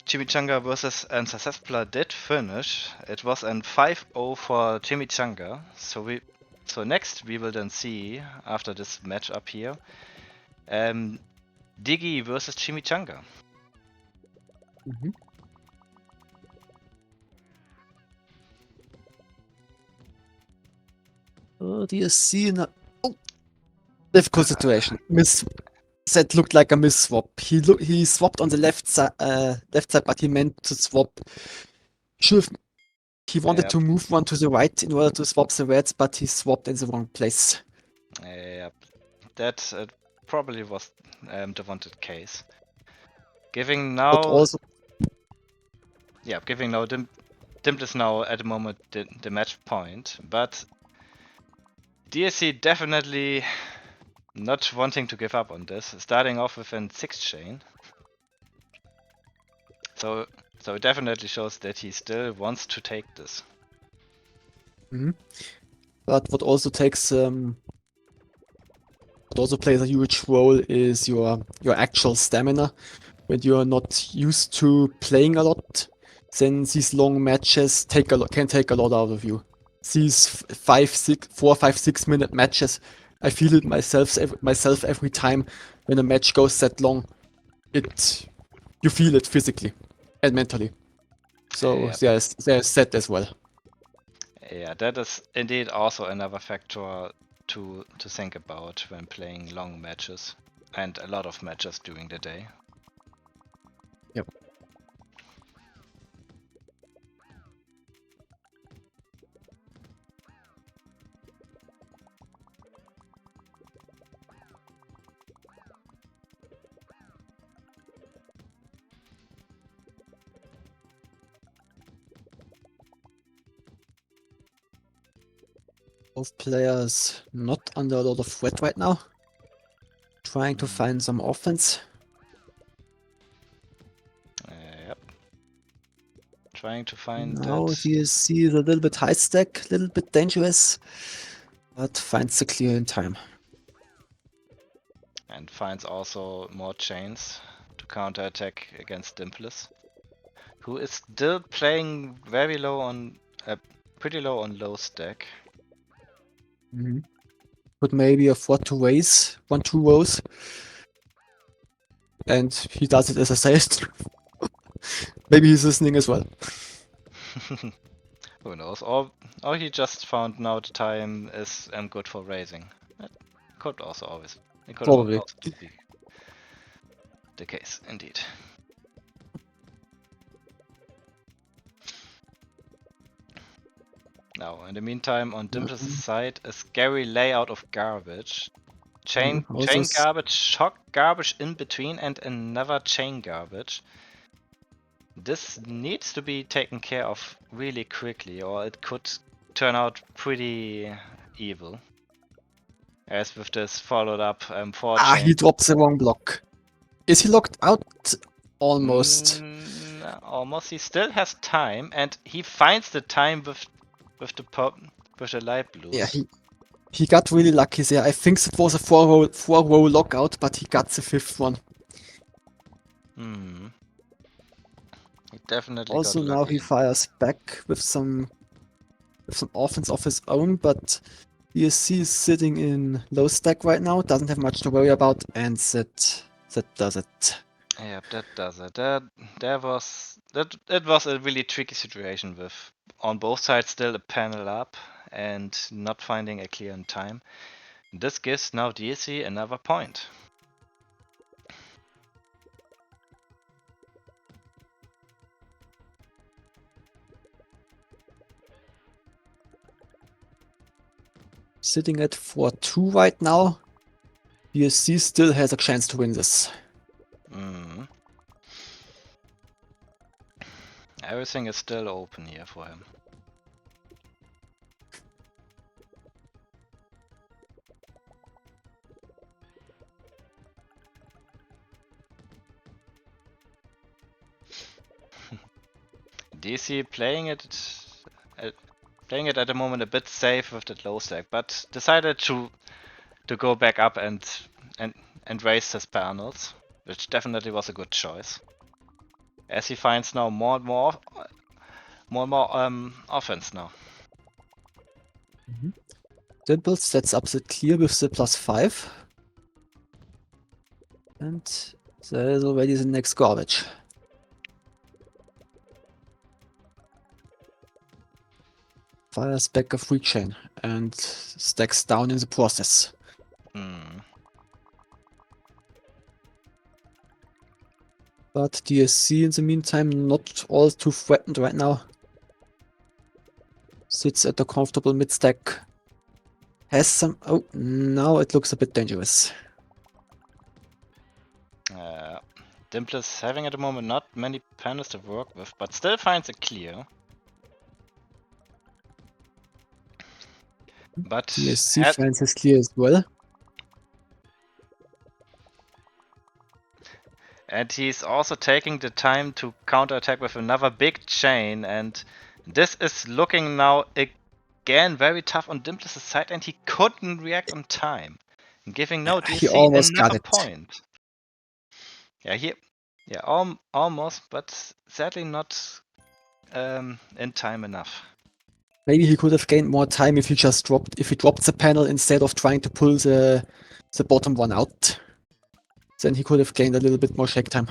Speaker 1: Chimichanga versus Sasespla, did finish. It was an 5-0 for Chimichanga. So next we will then see, after this matchup here, Diggy versus Chimichanga.
Speaker 2: DSC in a difficult situation. That looked like a miss swap. He swapped on the left side, but he meant to swap. He wanted to move one to the right in order to swap the reds, but he swapped in the wrong place.
Speaker 1: Yep, that probably was the wanted case. Giving now, Dimples now at the moment the match point, but DSC definitely not wanting to give up on this, starting off with an 6 chain. So it definitely shows that he still wants to take this.
Speaker 2: But what also plays a huge role is your actual stamina. When you're not used to playing a lot, then these long matches can take a lot out of you. These 4, 5, 6 minute matches, I feel it myself every time when a match goes that long. You feel it physically and mentally. So there's that as well.
Speaker 1: Yeah, that is indeed also another factor to think about when playing long matches and a lot of matches during the day.
Speaker 2: Yep. Both players not under a lot of threat right now. Trying to find some offense.
Speaker 1: Yep. Trying to find
Speaker 2: Now
Speaker 1: that.
Speaker 2: DSC is a little bit high stack, a little bit dangerous, but finds the clear in time.
Speaker 1: And finds also more chains to counterattack against Dimples, who is still playing very low on, pretty low on low stack.
Speaker 2: Could maybe afford to raise 1-2 rows. And he does it as I said. Maybe he's listening as well.
Speaker 1: Who knows? Or he just found now the time is good for raising. That could also always. It could
Speaker 2: Probably.
Speaker 1: also be the case, indeed. Now, in the meantime, on Dimples' side, a scary layout of garbage. Chain garbage, shock garbage in between, and another chain garbage. This needs to be taken care of really quickly, or it could turn out pretty evil. As with this followed up 4 chain.
Speaker 2: He drops the wrong block. Is he locked out? Almost.
Speaker 1: Almost. He still has time, and he finds the time with the light blues.
Speaker 2: Yeah, he got really lucky there. I think it was a 4-row lockout, but he got the 5th one.
Speaker 1: He definitely
Speaker 2: also
Speaker 1: got
Speaker 2: now
Speaker 1: lucky.
Speaker 2: He fires back with some offense of his own, but DSC is sitting in low stack right now, doesn't have much to worry about, and that does it.
Speaker 1: Yep, that does it. It was a really tricky situation with on both sides still a panel up and not finding a clear in time. This gives now DSC another point.
Speaker 2: Sitting at 4-2 right now. DSC still has a chance to win this.
Speaker 1: Everything is still open here for him. DC playing it at the moment a bit safe with that low stack, but decided to go back up and raise his panels, which definitely was a good choice. As he finds now more and more offense now.
Speaker 2: Dimples sets up the clear with the +5. And there is already the next garbage. Fires back a 3 chain and stacks down in the process. But DSC in the meantime not all too threatened right now. Sits at a comfortable mid stack. Has some... Oh, now it looks a bit dangerous.
Speaker 1: Dimples having at the moment not many panels to work with, but still finds a clear. But
Speaker 2: DSC finds his clear as well.
Speaker 1: And he's also taking the time to counterattack with another big chain, and this is looking now again very tough on Dimples' side, and he couldn't react on time, giving no
Speaker 2: He
Speaker 1: DC
Speaker 2: almost got
Speaker 1: another
Speaker 2: it.
Speaker 1: point. Almost, but sadly not in time enough.
Speaker 2: Maybe he could have gained more time if he dropped the panel instead of trying to pull the bottom one out. Then he could have gained a little bit more shake time.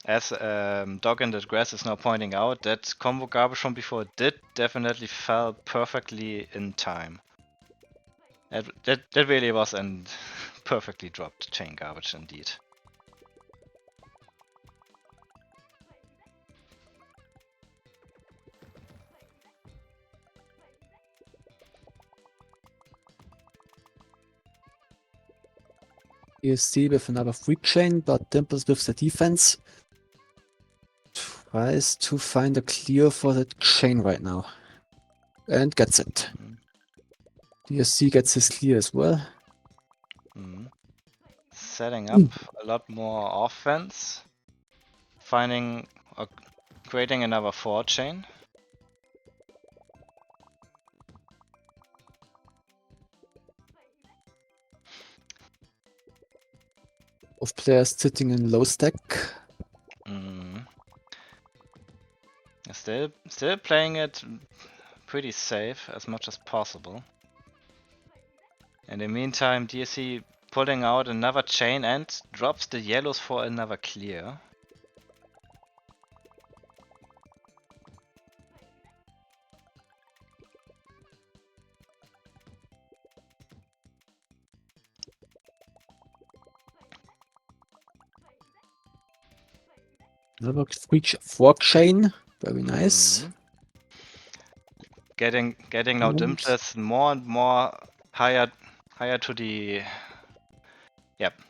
Speaker 1: As Dog in the Grass is now pointing out, that combo garbage from before did definitely fell perfectly in time. That really was a perfectly dropped chain garbage indeed.
Speaker 2: ESC with another free chain, but Dimples with the defense tries to find a clear for the chain right now. And gets it.
Speaker 1: Mm.
Speaker 2: DSC gets his clear as well.
Speaker 1: Mm. Setting up a lot more offense. Finding or creating another 4 chain.
Speaker 2: Both players sitting in low stack.
Speaker 1: Mm. Still playing it pretty safe as much as possible. In the meantime, DSC pulling out another chain and drops the yellows for another clear.
Speaker 2: Another fork chain. Very nice.
Speaker 1: Mhm. Getting now
Speaker 2: And-
Speaker 1: Dimpless more and more higher to the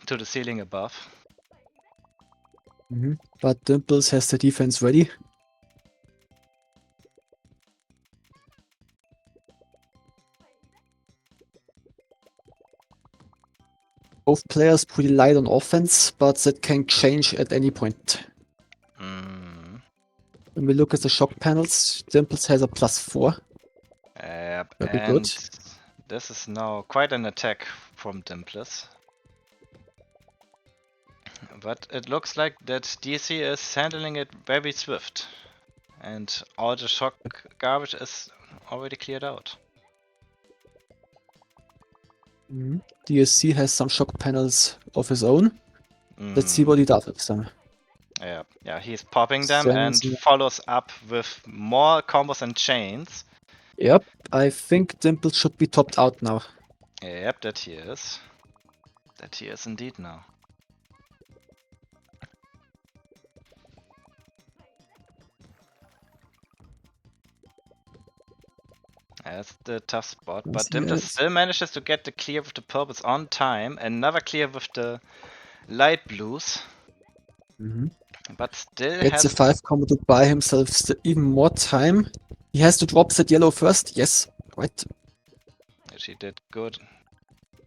Speaker 1: to the ceiling above.
Speaker 2: But Dimples has the defense ready. Both players pretty light on offense, but that can change at any point.
Speaker 1: Mm.
Speaker 2: When we look at the shock panels, Dimples has a +4.
Speaker 1: Yep,
Speaker 2: Very
Speaker 1: and
Speaker 2: good.
Speaker 1: this is now quite an attack from Dimpless. But it looks like that DC is handling it very swift. And all the shock garbage is already cleared out.
Speaker 2: DSC has some shock panels of his own. Let's see
Speaker 1: Mm.
Speaker 2: what he does with them.
Speaker 1: Yeah, he's popping them and
Speaker 2: Sends-
Speaker 1: follows up with more combos and chains.
Speaker 2: Yep, I think Dimples should be topped out now.
Speaker 1: Yep, that he is. That he is indeed now. That's the tough spot, but Dimples still manages to get the clear with the purples on time, another clear with the light blues. But still
Speaker 2: Gets
Speaker 1: has
Speaker 2: a 5 combo to buy himself even more time. He has to drop that yellow first. Yes, right.
Speaker 1: She did good.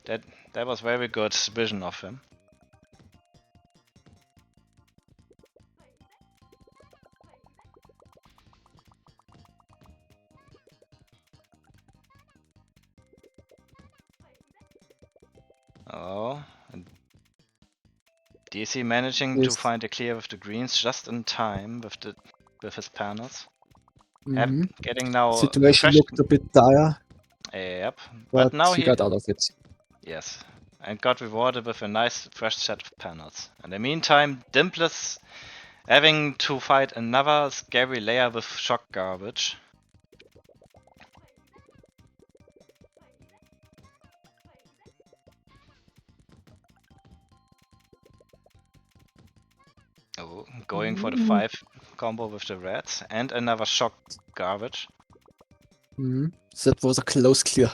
Speaker 1: That was very good vision of him. Oh, and DC managing to find a clear with the greens just in time with his panels. Getting now
Speaker 2: Situation
Speaker 1: fresh.
Speaker 2: looked a bit dire,
Speaker 1: Yep,
Speaker 2: but
Speaker 1: now
Speaker 2: he got out of it.
Speaker 1: Yes, and got rewarded with a nice fresh set of panels. In the meantime, Dimpless having to fight another scary layer with shock garbage. Oh, going for the 5 combo with the reds and another shock garbage.
Speaker 2: That was a close clear.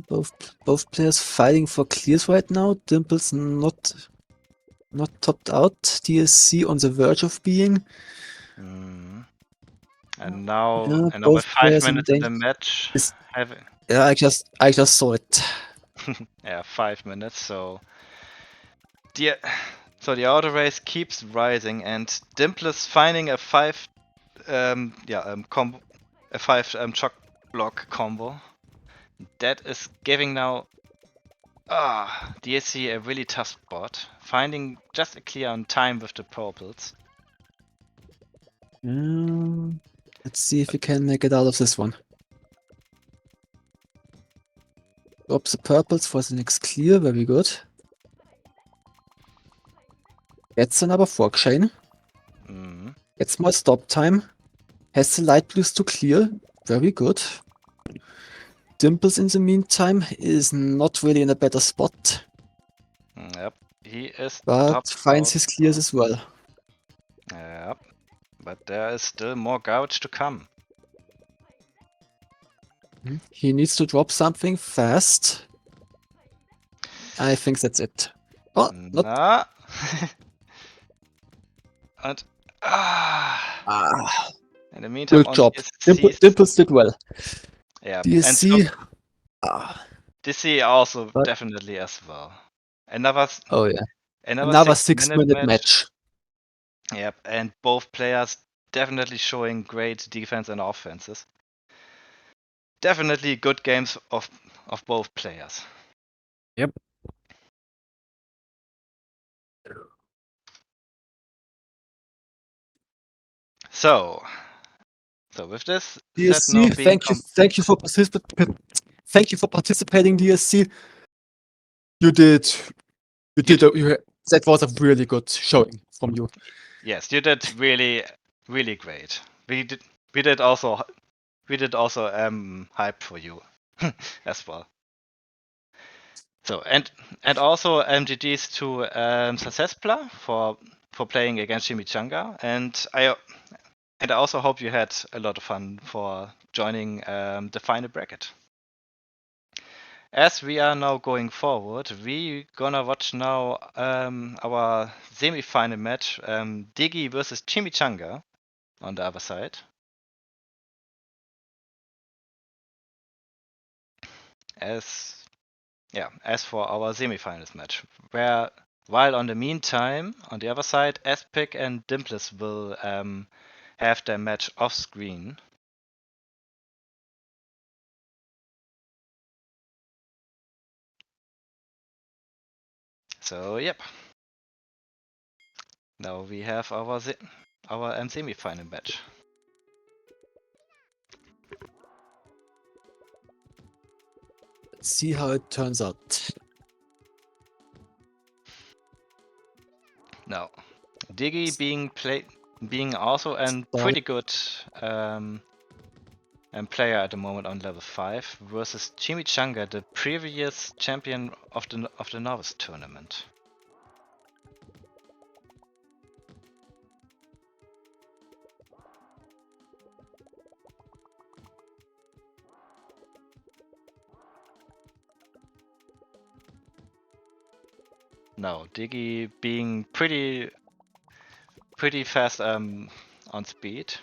Speaker 2: Both players fighting for clears right now. Dimples not topped out. DSC on the verge of being.
Speaker 1: And now,
Speaker 2: Yeah,
Speaker 1: and
Speaker 2: both
Speaker 1: with 5
Speaker 2: players
Speaker 1: minutes in the match, having
Speaker 2: yeah, I just saw it.
Speaker 1: yeah, 5 minutes. So the auto race keeps rising, and Dimpless finding a 5 combo, a 5 shock block combo. That is giving now DSC a really tough spot. Finding just a clear on time with the purples.
Speaker 2: Let's see if we can make it out of this one. Drop the purples for the next clear, very good. Gets another fork chain. Gets more stop time. Has the light blues to clear, very good. Dimples in the meantime is not really in a better spot.
Speaker 1: Yep, he is
Speaker 2: but finds his clears as well.
Speaker 1: Yep, but there is still more garbage to come.
Speaker 2: He needs to drop something fast. I think that's it. Oh, not.
Speaker 1: Na. Und.
Speaker 2: Ah,
Speaker 1: In the meantime,
Speaker 2: good
Speaker 1: on
Speaker 2: job.
Speaker 1: DSC.
Speaker 2: Dimples did well.
Speaker 1: Yeah, and so
Speaker 2: DSC. Ah,
Speaker 1: DC also
Speaker 2: but,
Speaker 1: definitely as well. Another
Speaker 2: oh yeah.
Speaker 1: another
Speaker 2: Another
Speaker 1: 6-minute
Speaker 2: 6-minute match.
Speaker 1: Yep, and both players definitely showing great defense and offenses. Definitely good games of both players.
Speaker 2: Yep.
Speaker 1: So with this set now
Speaker 2: DSC,
Speaker 1: being
Speaker 2: thank you for participating, DSC. You did that was a really good showing from you.
Speaker 1: yes, you did really great. We did also hype for you as well. So and also GG's to Successpla for playing against Chimichanga, and I also hope you had a lot of fun for joining the final bracket. As we are now going forward, we gonna watch now our semi-final match, Diggy versus Chimichanga on the other side. As for our semi-finals match, while on the meantime, on the other side, Aspic and Dimples will have their match off screen. So yep. Now we have our semi-final match.
Speaker 2: Let's see how it turns out.
Speaker 1: Now, Diggy being also a pretty good player at the moment on level 5 versus Chimichanga, the previous champion of the Novice tournament. Now, Diggy being pretty fast on speed,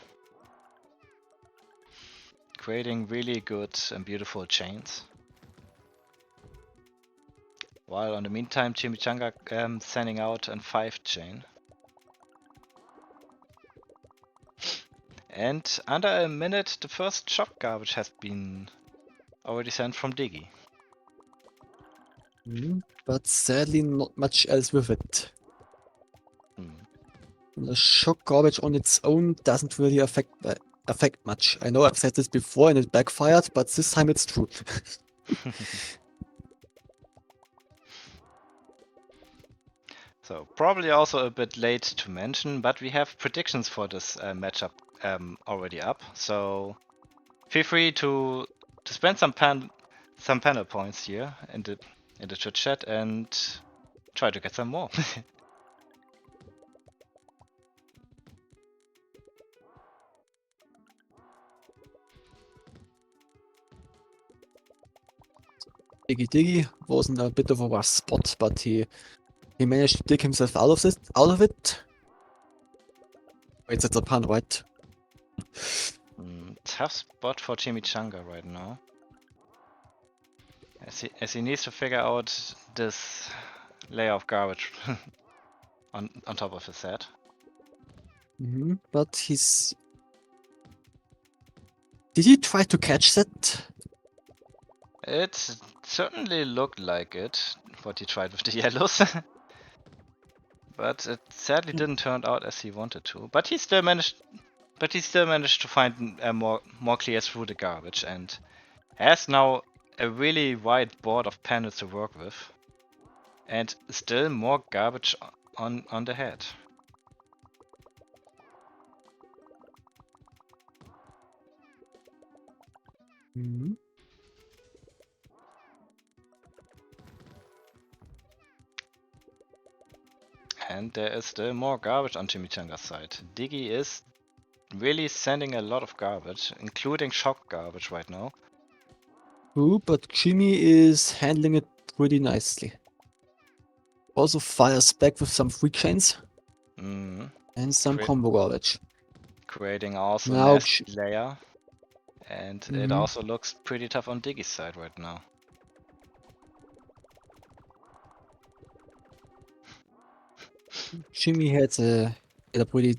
Speaker 1: creating really good and beautiful chains. While on the meantime, Chimichanga sending out a 5 chain. And under a minute, the first shock garbage has been already sent from Diggy.
Speaker 2: But sadly, not much else with it. The shock garbage on its own doesn't really affect much. I know I've said this before and it backfired, but this time it's true.
Speaker 1: So probably also a bit late to mention, but we have predictions for this matchup already up. So feel free to spend some panel points here in the Twitch chat and try to get some more.
Speaker 2: Diggy was in a bit of a rough spot, but he managed to dig himself out of it. Wait, that's a pun, right?
Speaker 1: Tough spot for Chimichanga right now. As he needs to figure out this layer of garbage on top of his head.
Speaker 2: But he's... Did he try to catch that?
Speaker 1: It certainly looked like it, what he tried with the yellows. But it sadly didn't turn out as he wanted to. But he still managed to find more clears through the garbage and has now a really wide board of panels to work with. And still more garbage on the head. And there is still more garbage on Chimichanga's side. Diggy is really sending a lot of garbage, including shock garbage right now.
Speaker 2: True, but Jimmy is handling it pretty nicely. Also fires back with some free chains
Speaker 1: Mm,
Speaker 2: and some
Speaker 1: Crit-
Speaker 2: combo garbage.
Speaker 1: creating also a
Speaker 2: Now,
Speaker 1: nasty layer. And it
Speaker 2: Mhm.
Speaker 1: also looks pretty tough on Diggy's side right now.
Speaker 2: Jimmy had a pretty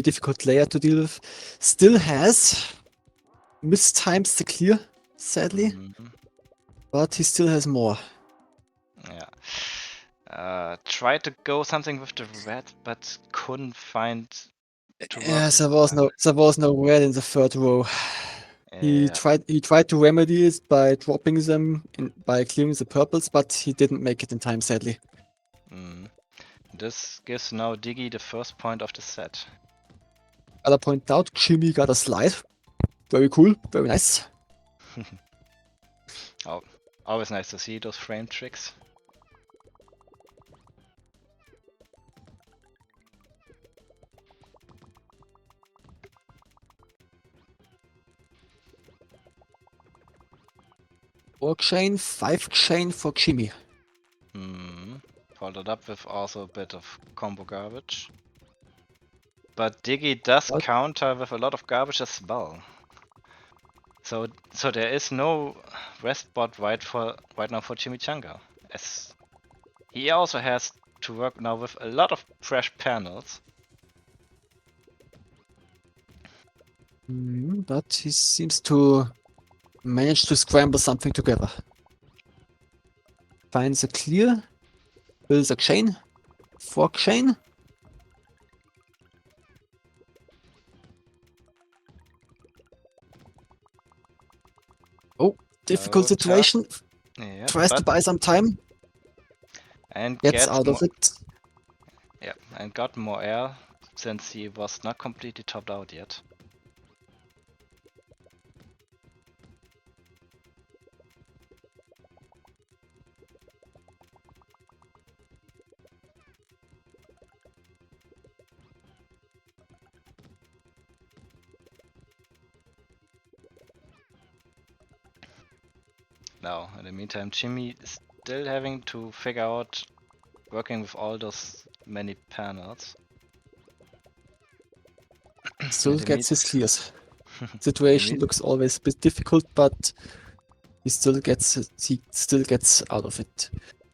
Speaker 2: difficult layer to deal with. Still has mistimes the clear, sadly,
Speaker 1: Mhm.
Speaker 2: but he still has more.
Speaker 1: Yeah. Tried to go something with the red, but couldn't find to work
Speaker 2: Yes,
Speaker 1: this time.
Speaker 2: there was no red in the third row. He
Speaker 1: Yeah.
Speaker 2: tried to remedy it by dropping them by clearing the purples, but he didn't make it in time, sadly.
Speaker 1: Mm. This gives now Diggy the first point of the set.
Speaker 2: Other point out, Jimmy got a slide. Very cool, very nice.
Speaker 1: Oh, always nice to see those frame tricks.
Speaker 2: Four chain, 5 chain for Jimmy.
Speaker 1: Followed up with also a bit of combo garbage. But Diggy does
Speaker 2: What?
Speaker 1: counter with a lot of garbage as well. So there is no rest spot right now for Chimichanga, as he also has to work now with a lot of fresh panels.
Speaker 2: But he seems to manage to scramble something together. Finds a clear, builds a chain, 4 chain. Oh, difficult
Speaker 1: Oh, tough.
Speaker 2: situation.
Speaker 1: Yeah,
Speaker 2: Tries to
Speaker 1: but
Speaker 2: buy some time,
Speaker 1: and
Speaker 2: gets
Speaker 1: gets
Speaker 2: out
Speaker 1: more.
Speaker 2: of it.
Speaker 1: Yeah, and got more air since he was not completely topped out yet. Now, in the meantime, Jimmy is still having to figure out working with all those many panels.
Speaker 2: Still
Speaker 1: In the
Speaker 2: gets his clears.
Speaker 1: in the
Speaker 2: Situation
Speaker 1: mean-
Speaker 2: looks always a bit difficult, but he still gets out of it.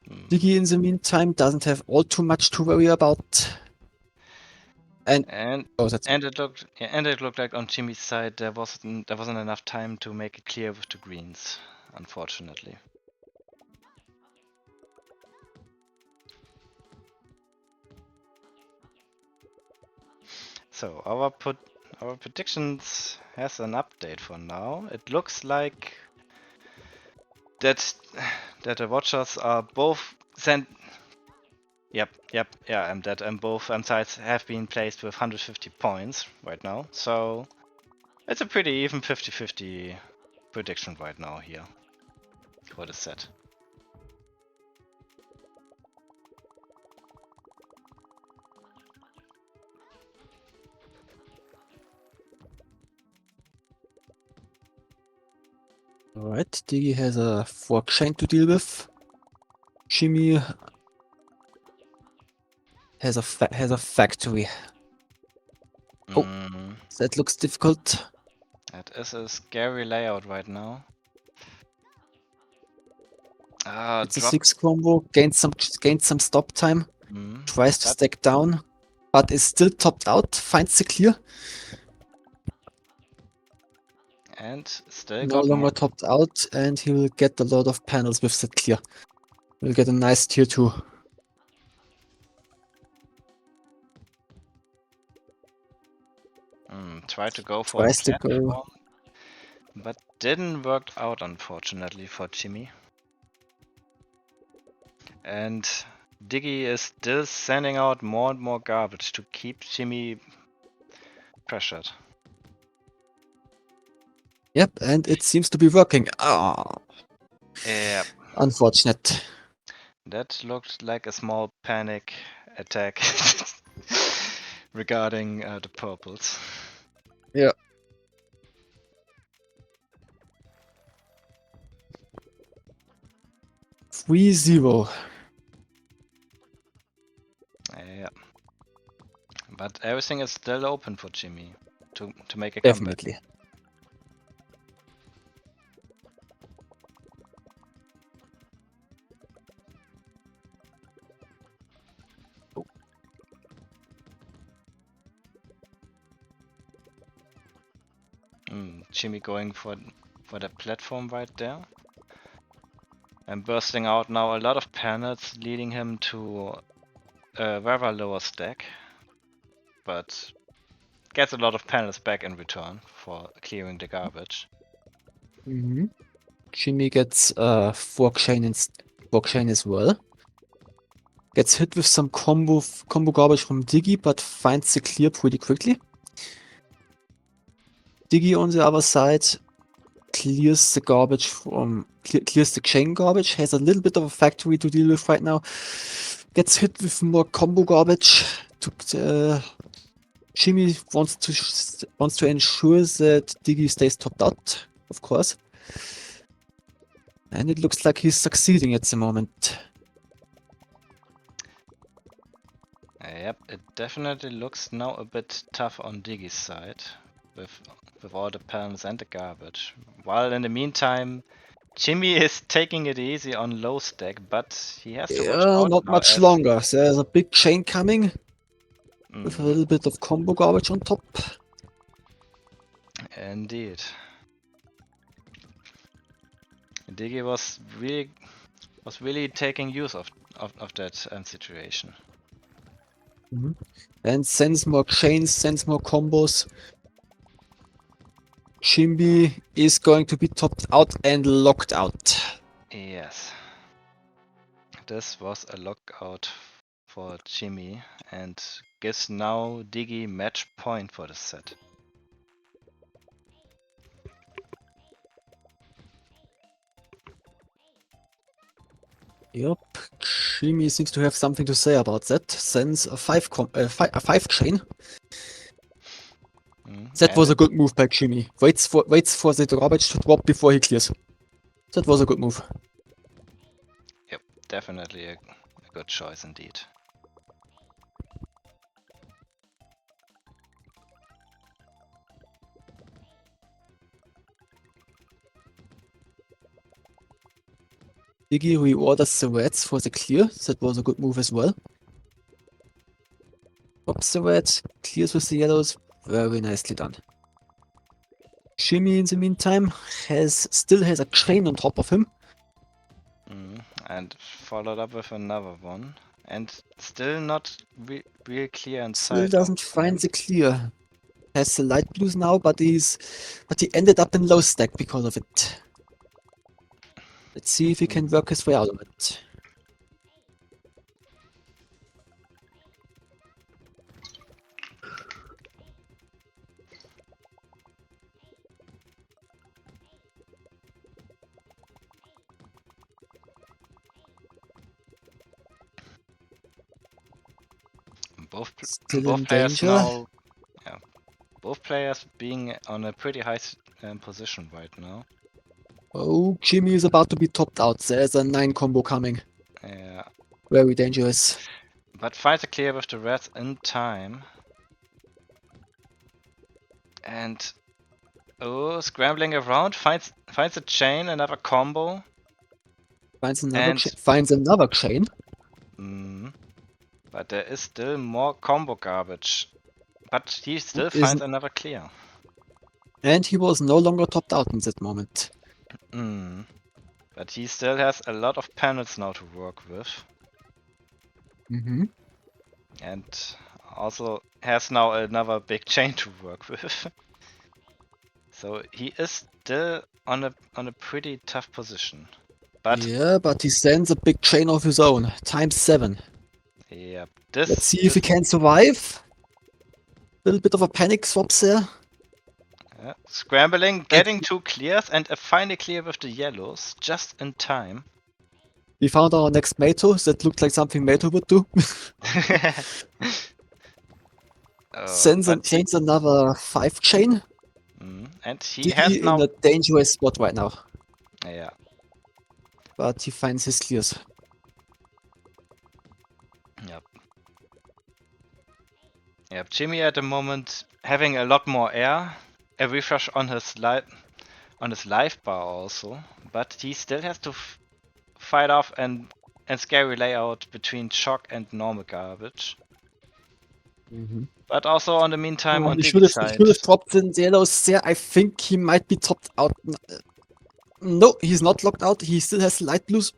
Speaker 1: Mm.
Speaker 2: Diggy in the meantime doesn't have all too much to worry about. And oh, that's
Speaker 1: and it looked like on Jimmy's side there wasn't enough time to make it clear with the greens, unfortunately. So our predictions has an update for now. It looks like that the watchers are both sent. Yep, yeah, and that both sides have been placed with 150 points right now. So it's a pretty even 50-50 prediction right now here for the set.
Speaker 2: alright. Diggy has a 4 chain to deal with. Jimmy has a factory. Oh, that looks difficult.
Speaker 1: That is a scary layout right now.
Speaker 2: It's a
Speaker 1: Drop.
Speaker 2: 6 combo, gains some stop time, tries to stack down, but is still topped out, finds the clear.
Speaker 1: And still
Speaker 2: No
Speaker 1: got
Speaker 2: longer
Speaker 1: more.
Speaker 2: topped out, and he will get a lot of panels with that clear. We'll get a nice tier 2.
Speaker 1: Tried to go for
Speaker 2: Tries
Speaker 1: a
Speaker 2: to go.
Speaker 1: platform, but didn't work out unfortunately for Jimmy. And Diggy is still sending out more and more garbage to keep Jimmy pressured.
Speaker 2: Yep, and it seems to be working. Ah,
Speaker 1: Yeah,
Speaker 2: unfortunate.
Speaker 1: that looked like a small panic attack regarding the purples.
Speaker 2: Yeah. 3-0.
Speaker 1: Yeah. But everything is still open for Jimmy to make a comeback.
Speaker 2: Definitely.
Speaker 1: Jimmy going for the platform right there. And bursting out now a lot of panels, leading him to a very lower stack. But gets a lot of panels back in return for clearing the garbage.
Speaker 2: Jimmy gets 4 chain as well. Gets hit with some combo garbage from Diggy, but finds the clear pretty quickly. Diggy on the other side clears the garbage clears the chain garbage, has a little bit of a factory to deal with right now. Gets hit with more combo garbage. Jimmy wants to ensure that Diggy stays topped out, of course. And it looks like he's succeeding at the moment.
Speaker 1: Yep, it definitely looks now a bit tough on Diggy's side with all the panels and the garbage. While in the meantime, Jimmy is taking it easy on low stack, but he has to watch out
Speaker 2: Not
Speaker 1: now
Speaker 2: much
Speaker 1: as
Speaker 2: longer. There's a big chain coming with a
Speaker 1: Mm,
Speaker 2: little bit of combo garbage on top.
Speaker 1: indeed. Diggy was really taking use of that situation.
Speaker 2: And sends more chains, sends more combos. Jimmy is going to be topped out and locked out.
Speaker 1: Yes. This was a lockout for Jimmy and gives now Diggy match point for the set.
Speaker 2: Yep, Jimmy seems to have something to say about that. Sends a 5 chain. That was a good move by Jimmy. Waits for the garbage to drop before he clears. That was a good move.
Speaker 1: Yep, definitely a good choice indeed.
Speaker 2: Diggy reorders the reds for the clear. That was a good move as well. Pops the reds, clears with the yellows. Very nicely done. Jimmy, in the meantime, still has a chain on top of him.
Speaker 1: And followed up with another one. And still not real clear inside.
Speaker 2: Still doesn't find the clear. Has the light blues now, but he ended up in low stack because of it. Let's see if he can work his way out of it.
Speaker 1: Both
Speaker 2: Still in
Speaker 1: players
Speaker 2: danger.
Speaker 1: now, both players being on a pretty high position right now.
Speaker 2: Oh, Jimmy is about to be topped out. There's a 9 combo coming.
Speaker 1: Yeah.
Speaker 2: Very dangerous.
Speaker 1: But finds a clear with the reds in time. And scrambling around, finds a chain, another combo.
Speaker 2: Finds another chain.
Speaker 1: But there is still more combo garbage. But he still finds another clear.
Speaker 2: And he was no longer topped out in that moment.
Speaker 1: But he still has a lot of panels now to work with. And also has now another big chain to work with. So he is still on a pretty tough position. But
Speaker 2: yeah, but he sends a big chain of his own, ×7.
Speaker 1: Yeah,
Speaker 2: let's see if he can survive. A little bit of a panic swaps there.
Speaker 1: Scrambling, getting 2 clears, and a final clear with the yellows, just in time.
Speaker 2: We found our next Mato. That looked like something Mato would do. Sends another 5 chain.
Speaker 1: And he has now
Speaker 2: in a dangerous spot right now.
Speaker 1: Yeah.
Speaker 2: but he finds his clears.
Speaker 1: Yep. Yep. Jimmy at the moment having a lot more air, a refresh on his life bar also, but he still has to fight off and scary layout between shock and normal garbage. But also on the meantime on
Speaker 2: he
Speaker 1: Diggy's
Speaker 2: should
Speaker 1: side.
Speaker 2: have dropped in yellows there. I think he might be topped out. No, he's not locked out. He still has light blues.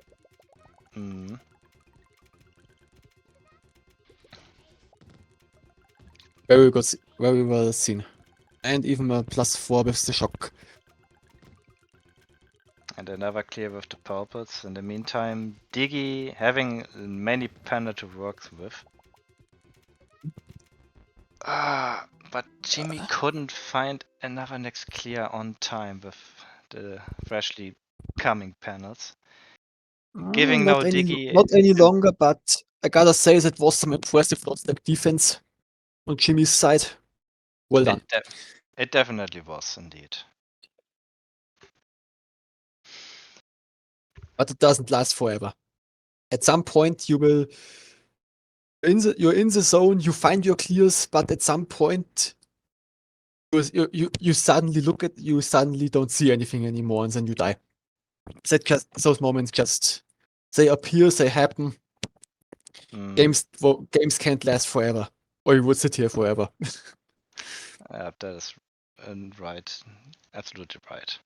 Speaker 1: Mm.
Speaker 2: Very good, very well seen. And even a +4 with the shock.
Speaker 1: And another clear with the purples. In the meantime, Diggy having many panel to work with. But Jimmy couldn't find another next clear on time with the freshly coming panels. Giving no Diggy.
Speaker 2: Not any longer, but I gotta say that was some impressive step defense on Jimmy's side. Well done.
Speaker 1: It definitely was indeed.
Speaker 2: But it doesn't last forever. At some point you will you're in the zone, you find your clears, but at some point you suddenly you suddenly don't see anything anymore and then you die. Those moments just they appear, they happen. Games can't last forever. Or you would sit here forever.
Speaker 1: That is right. Absolutely right.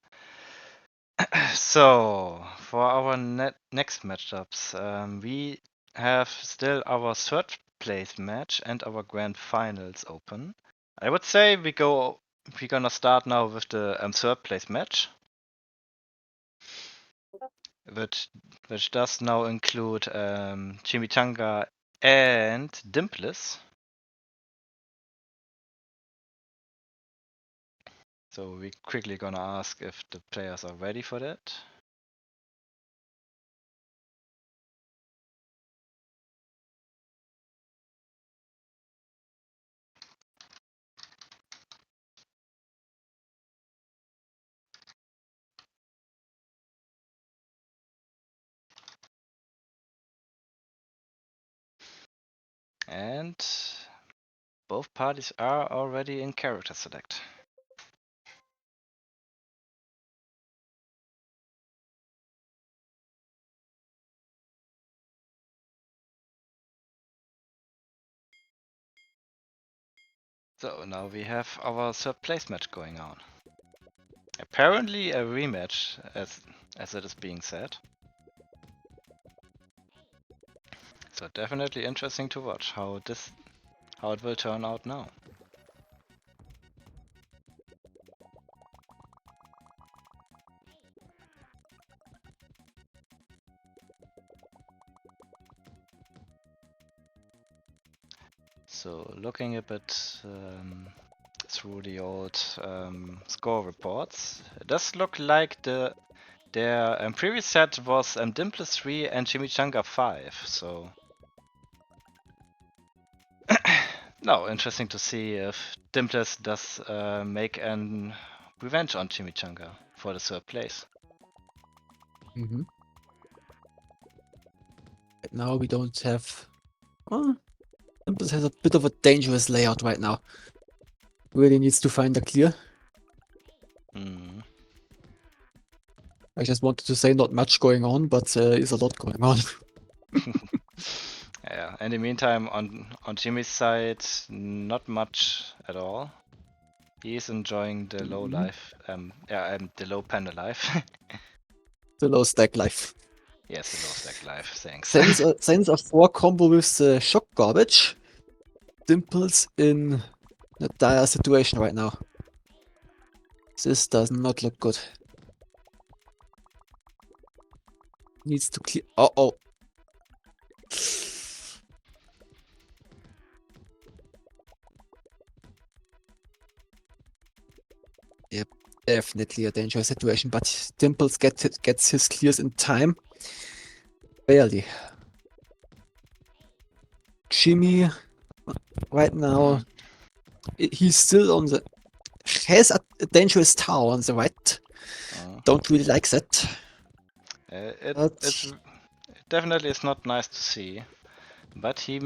Speaker 1: So, for our next matchups, we have still our third place match and our grand finals open. I would say we're gonna start now with the third place match, which does now include Chimichanga and Dimples. So we quickly gonna ask if the players are ready for that. And both parties are already in character select. So now we have our third place match going on. Apparently a rematch, as it is being said. So definitely interesting to watch how it will turn out now. So looking a bit through the old score reports, it does look like their previous set was Dimples 3 and Chimichanga 5. So no, interesting to see if Dimples does make an revenge on Chimichanga for the third place.
Speaker 2: Right now we don't have. Dimples has a bit of a dangerous layout right now. Really needs to find a clear. I just wanted to say not much going on, but there is a lot going on.
Speaker 1: Yeah, in the meantime, on Jimmy's side, not much at all. He's enjoying the low life, the low panel life.
Speaker 2: The low stack life.
Speaker 1: Yes, the low stack life, thanks.
Speaker 2: Sends a 4 combo with the shock garbage. Dimples in a dire situation right now. This does not look good. Needs to clear. Uh-oh. Yep, definitely a dangerous situation, but Dimples gets his clears in time. Barely. Jimmy, right now, he's still on the... has a dangerous tower on the right. Don't really like that.
Speaker 1: It's definitely is not nice to see, but he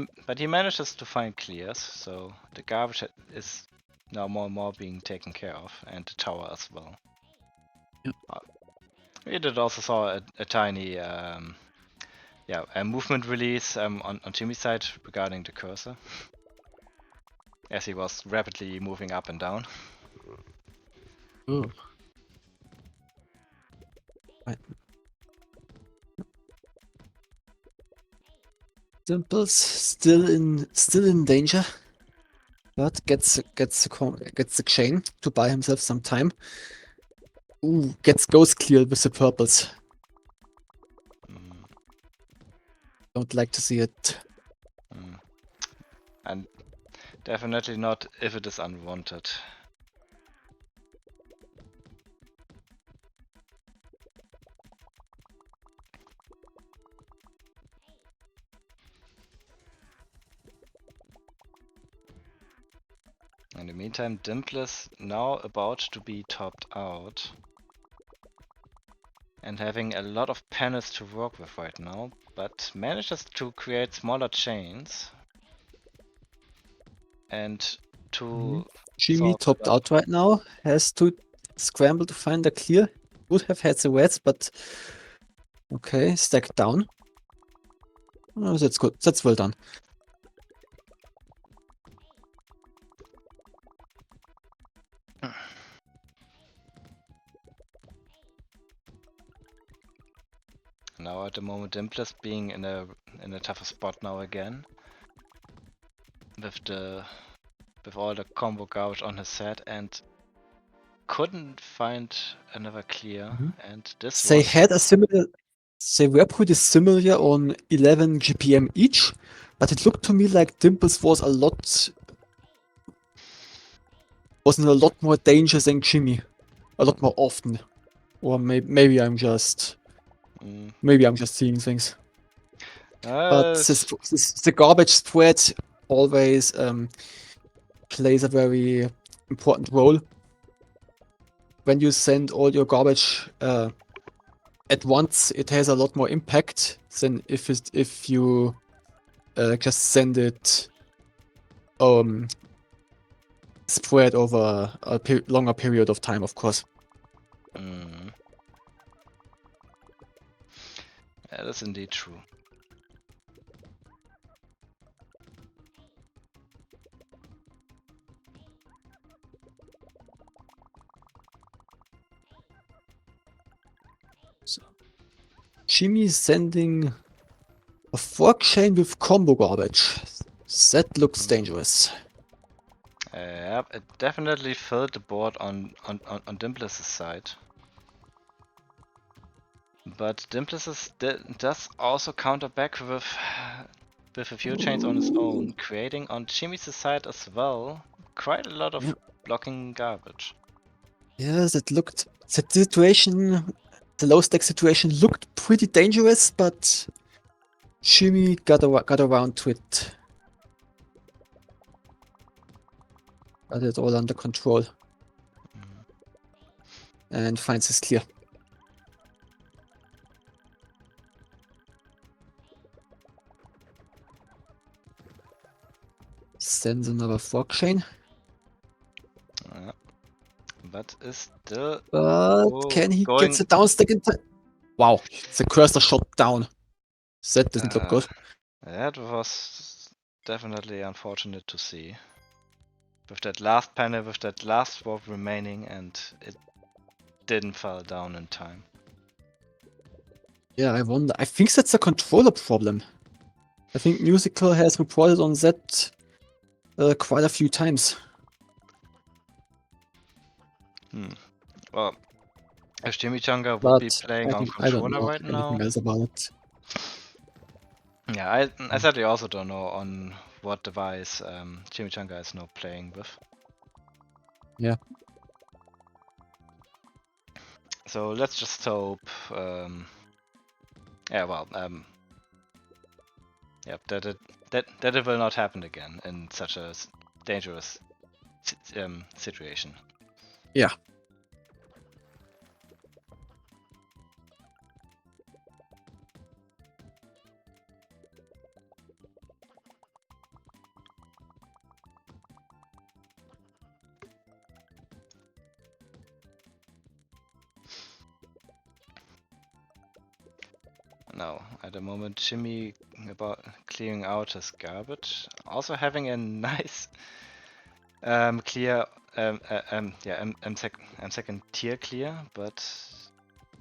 Speaker 1: manages to find clears, so the garbage is now more and more being taken care of, and the tower as well.
Speaker 2: Yep.
Speaker 1: We did also saw a tiny a movement release on Jimmy's side regarding the cursor, as he was rapidly moving up and down.
Speaker 2: Oh. Right. Dimples still in danger, but gets the chain to buy himself some time. Ooh, gets ghost cleared with the purples.
Speaker 1: Mm,
Speaker 2: Don't like to see it.
Speaker 1: and definitely not if it is unwanted. In the meantime, Dimple is now about to be topped out and having a lot of panels to work with right now, but manages to create smaller chains and to
Speaker 2: Jimmy
Speaker 1: solve
Speaker 2: topped out right now. Has to scramble to find a clear. Would have had the reds, but okay, stacked down. Oh, that's good. That's well done.
Speaker 1: Now at the moment Dimple is being in a tougher spot now again. With all the combo gouge on his set, and couldn't find another clear, and this
Speaker 2: They
Speaker 1: was
Speaker 2: had a similar. They were pretty similar on 11 GPM each, but it looked to me like Dimples was in a lot more danger than Jimmy, a lot more often. Or maybe I'm just seeing things. But the garbage spread always plays a very important role. When you send all your garbage at once, it has a lot more impact than if you just send it spread over a longer period of time, of course.
Speaker 1: That is indeed true.
Speaker 2: So, Jimmy is sending a fork chain with combo garbage. That looks dangerous.
Speaker 1: Yep, it definitely filled the board on Dimples' side. But Dimples does also counter back with a few chains on his own, creating on Jimmy's side as well quite a lot of blocking garbage.
Speaker 2: Yeah, the situation, the low stack situation looked pretty dangerous, but Jimmy got around to it. Got it all under control. And finds his clear. Sends another fork chain.
Speaker 1: But is still
Speaker 2: Can he get the down stack in time? Wow, the cursor shot down. That doesn't look good.
Speaker 1: That was definitely unfortunate to see. With that last panel, with that last swap remaining, and it didn't fall down in time.
Speaker 2: Yeah, I wonder. I think that's a controller problem. I think Musical has reported on that quite a few times.
Speaker 1: Well, if Chimichanga would be playing on controller
Speaker 2: I don't know
Speaker 1: right
Speaker 2: anything
Speaker 1: now,
Speaker 2: else about it.
Speaker 1: yeah, I sadly also don't know on what device Chimichanga is now playing with.
Speaker 2: Yeah.
Speaker 1: So let's just hope. Yeah, well, yep, that it will not happen again in such a dangerous situation.
Speaker 2: Yeah.
Speaker 1: No, at the moment, Jimmy about clearing out his garbage. Also having a nice clear, second tier clear, but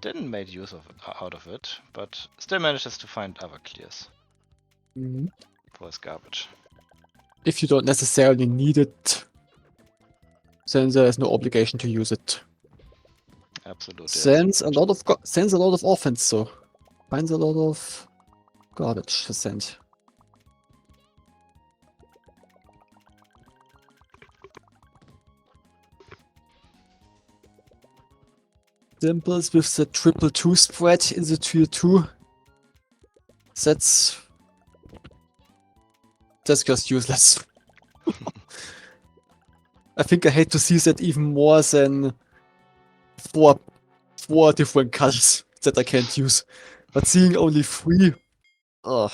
Speaker 1: didn't make use of out of it. But still manages to find other clears
Speaker 2: Mhm.
Speaker 1: for his garbage.
Speaker 2: If you don't necessarily need it, then there is no obligation to use it.
Speaker 1: Absolutely.
Speaker 2: Sends a lot of offense, so finds a lot of garbage to send. Dimples with the 2-2 spread in the tier 2. That's just useless. I think I hate to see that even more than four different colors that I can't use. But seeing only 3, ugh.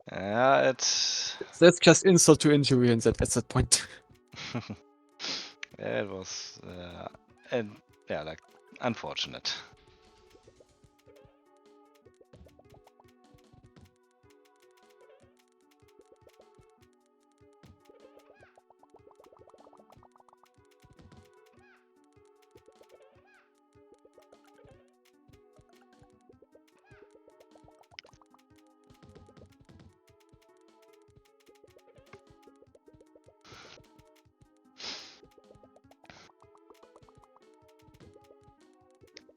Speaker 1: Yeah, it's
Speaker 2: That's just insult to injury at that point.
Speaker 1: it was and yeah, like unfortunate.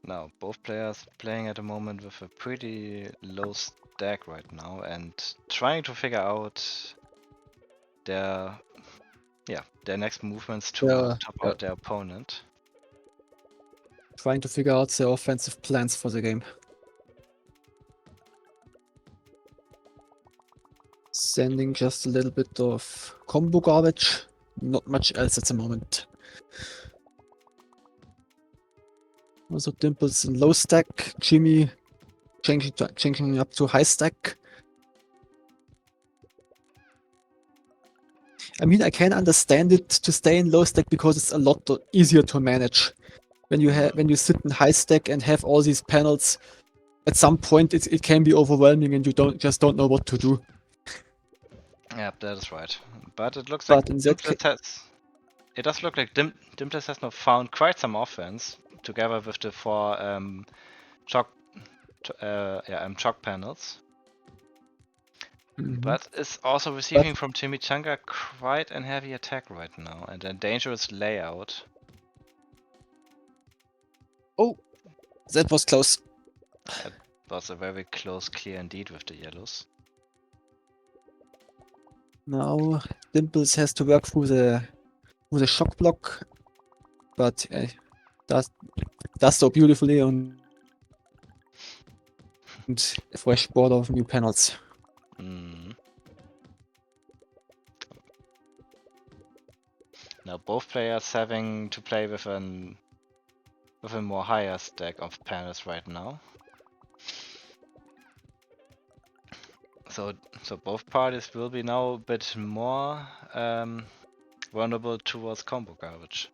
Speaker 1: Now, both players playing at the moment with a pretty low stack right now and trying to figure out their next movements to top out their opponent.
Speaker 2: Trying to figure out their offensive plans for the game. Sending just a little bit of combo garbage. Not much else at the moment. Also Dimples in low stack. Jimmy changing up to high stack. I mean, I can understand it to stay in low stack because it's a lot easier to manage. When you sit in high stack and have all these panels, at some point it can be overwhelming and you don't know what to do.
Speaker 1: Yep, that is right. But it looks
Speaker 2: But
Speaker 1: like
Speaker 2: in that
Speaker 1: it does look like Dimples has now found quite some offense together with the 4 chalk panels. But is also receiving from Chimichanga quite a heavy attack right now and a dangerous layout.
Speaker 2: Oh, that was close.
Speaker 1: That was a very close clear indeed with the yellows.
Speaker 2: Now Dimples has to work through the shock block, but does so beautifully and a fresh border of new panels.
Speaker 1: Now both players having to play with a more higher stack of panels right now. So both parties will be now a bit more vulnerable towards combo garbage.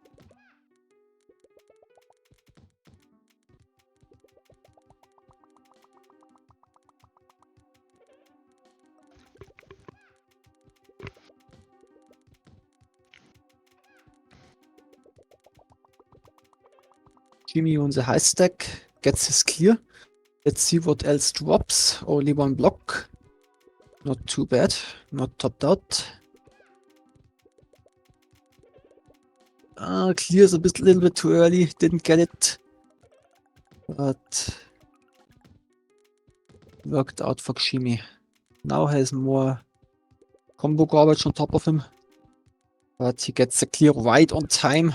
Speaker 2: Jimmy on the high stack gets his clear. Let's see what else drops. Only one block. Not too bad. Not topped out. Clears a little bit too early. Didn't get it. But worked out for Jimmy. Now has more combo garbage on top of him. But he gets the clear right on time.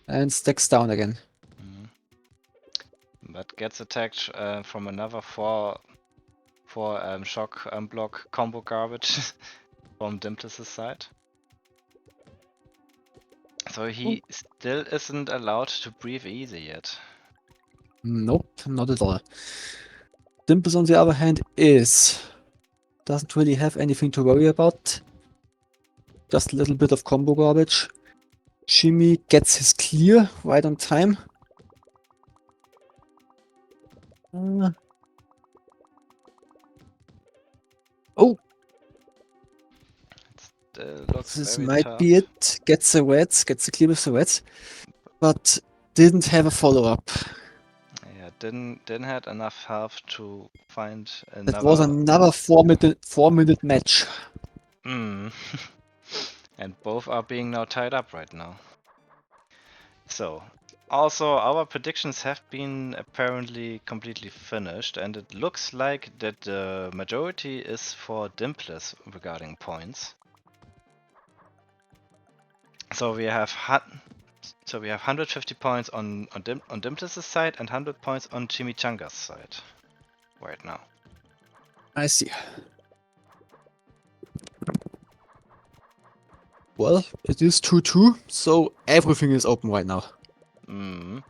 Speaker 2: And stacks down again.
Speaker 1: But gets attacked from another 4 shock block combo garbage from Dimples' side. So he still isn't allowed to breathe easy yet.
Speaker 2: Nope, not at all. Dimples, on the other hand, doesn't really have anything to worry about. Just a little bit of combo garbage. Jimmy gets his clear right on time. Oh,
Speaker 1: Looks
Speaker 2: this
Speaker 1: very
Speaker 2: might
Speaker 1: tough.
Speaker 2: be it. Gets the reds, gets the clear with the reds, but didn't have a follow-up.
Speaker 1: Yeah, didn't had enough health to find
Speaker 2: That was
Speaker 1: another.
Speaker 2: another 4-minute match.
Speaker 1: Mm. And both are being now tied up right now. So, also our predictions have been apparently completely finished, and it looks like that the majority is for Dimpless regarding points. So we have 150 points on Dimpless's side and 100 points on Chimichanga's side right now.
Speaker 2: I see. Well, it is 2-2, so everything is open right now.
Speaker 1: And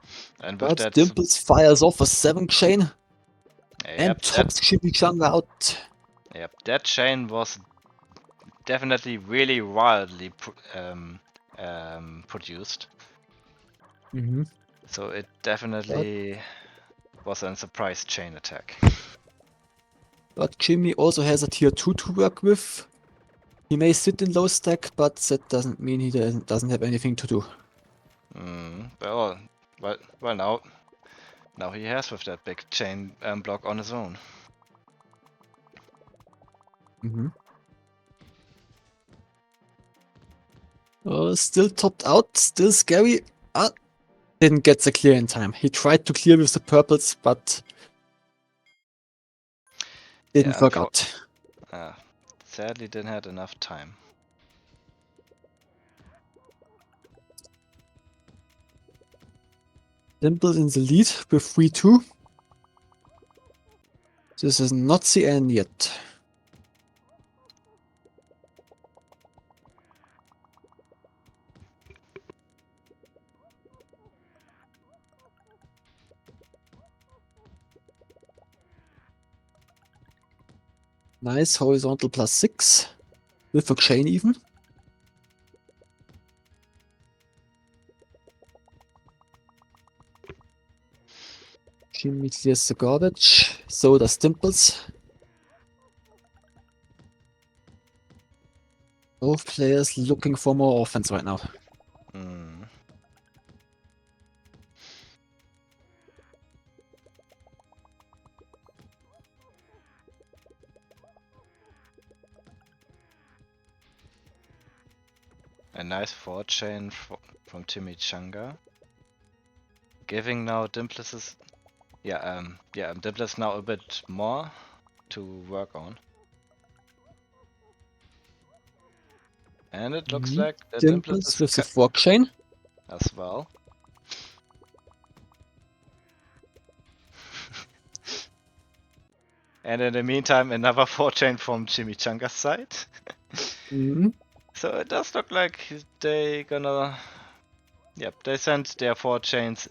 Speaker 1: with
Speaker 2: But
Speaker 1: that,
Speaker 2: Dimples fires off a 7 chain and
Speaker 1: yep,
Speaker 2: tops Chimichanga out.
Speaker 1: that chain was definitely really wildly produced.
Speaker 2: Mm-hmm.
Speaker 1: So it definitely was a surprise chain attack.
Speaker 2: But Jimmy also has a tier 2 to work with. He may sit in low stack, but that doesn't mean he doesn't have anything to do.
Speaker 1: Well, now he has with that big chain block on his own.
Speaker 2: Mm-hmm. Still topped out, still scary. Didn't get the clear in time. He tried to clear with the purples, but didn't work out.
Speaker 1: Sadly, didn't have enough time.
Speaker 2: Dimple in the lead with 3-2. This is not the end yet. Nice horizontal +6 with a chain even. Jimmy clears the garbage, so does Dimples. Both players looking for more offense right now.
Speaker 1: A nice forward chain from Chimichanga. Giving now Dimpless's Dimpless now a bit more to work on. And it looks like the Dimpless
Speaker 2: Dimples
Speaker 1: is
Speaker 2: with the fork chain.
Speaker 1: as well. And in the meantime, another 4 chain from Chimichanga's side. So it does look like they gonna. Yep, they sent their 4 chains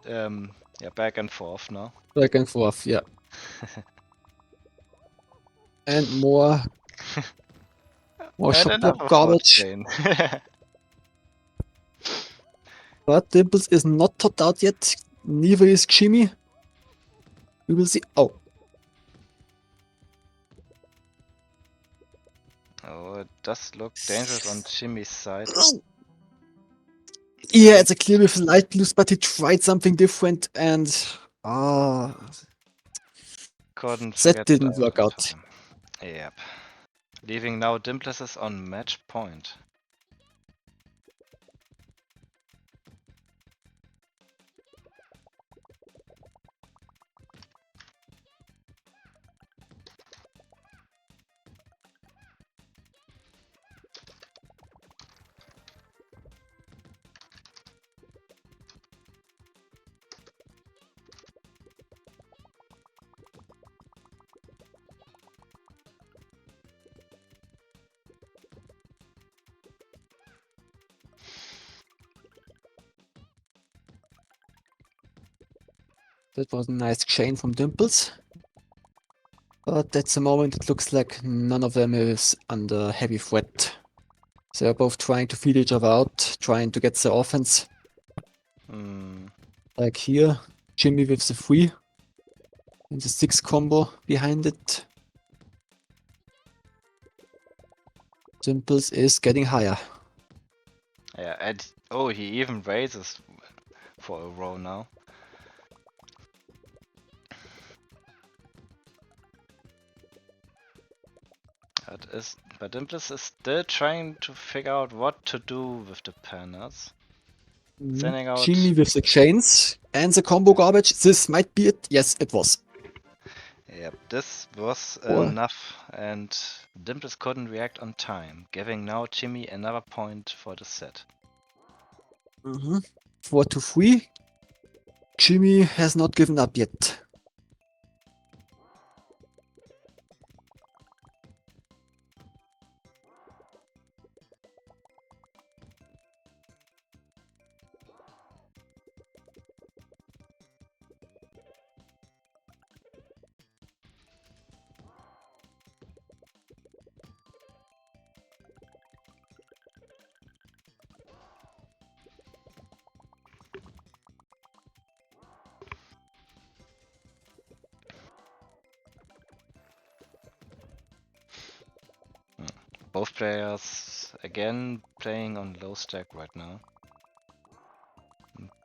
Speaker 1: back and forth now.
Speaker 2: Back and forth, yeah. And more
Speaker 1: And
Speaker 2: shop
Speaker 1: another
Speaker 2: block
Speaker 1: 4
Speaker 2: garbage.
Speaker 1: chain.
Speaker 2: But Dimples is not topped out yet. Neither is Jimmy. We will see. Oh.
Speaker 1: Oh, it does look dangerous on Jimmy's side.
Speaker 2: Yeah, it's a clear with light blues, but he tried something different and
Speaker 1: Couldn't
Speaker 2: that
Speaker 1: get
Speaker 2: didn't
Speaker 1: that
Speaker 2: work
Speaker 1: in
Speaker 2: out.
Speaker 1: time. Yep. Leaving now Dimplesses on match point.
Speaker 2: That was a nice chain from Dimples. But at the moment it looks like none of them is under heavy threat. They're both trying to feed each other out, trying to get the offense.
Speaker 1: Hmm.
Speaker 2: Like here, Jimmy with the 3 and the 6 combo behind it. Dimples is getting higher.
Speaker 1: Yeah, and oh, he even raises for a row now. But Dimples is still trying to figure out what to do with the panels. Sending out.
Speaker 2: Jimmy with the chains and the combo garbage. This might be it. Yes, it was.
Speaker 1: Yep, this was
Speaker 2: Or-
Speaker 1: enough, and Dimples couldn't react on time, giving now Jimmy another point for the set.
Speaker 2: 4 to 3. Jimmy has not given up yet.
Speaker 1: Both players again playing on low stack right now,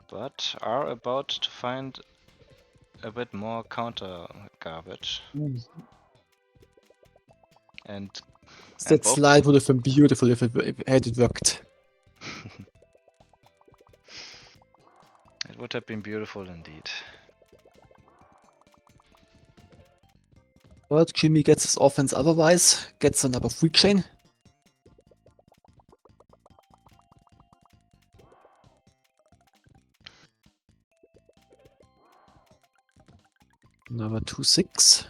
Speaker 1: but are about to find a bit more counter garbage. And
Speaker 2: That
Speaker 1: both
Speaker 2: slide would have been beautiful if it had it worked.
Speaker 1: it would have been beautiful indeed.
Speaker 2: But Jimmy gets his offense otherwise. Gets another 3 chain. Another 2-6.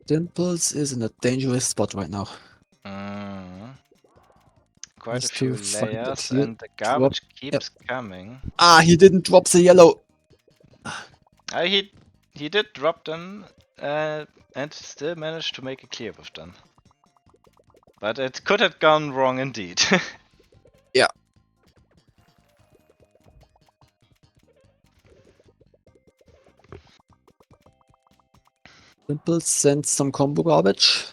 Speaker 2: Dimples is in a dangerous spot right now.
Speaker 1: Quite
Speaker 2: Has
Speaker 1: a few
Speaker 2: to find it
Speaker 1: layers,
Speaker 2: here.
Speaker 1: and the garbage keeps coming.
Speaker 2: Ah, he didn't drop the yellow.
Speaker 1: He did drop them, and still managed to make a clear with them. But it could have gone wrong indeed.
Speaker 2: Yeah. Dimples sends some combo garbage.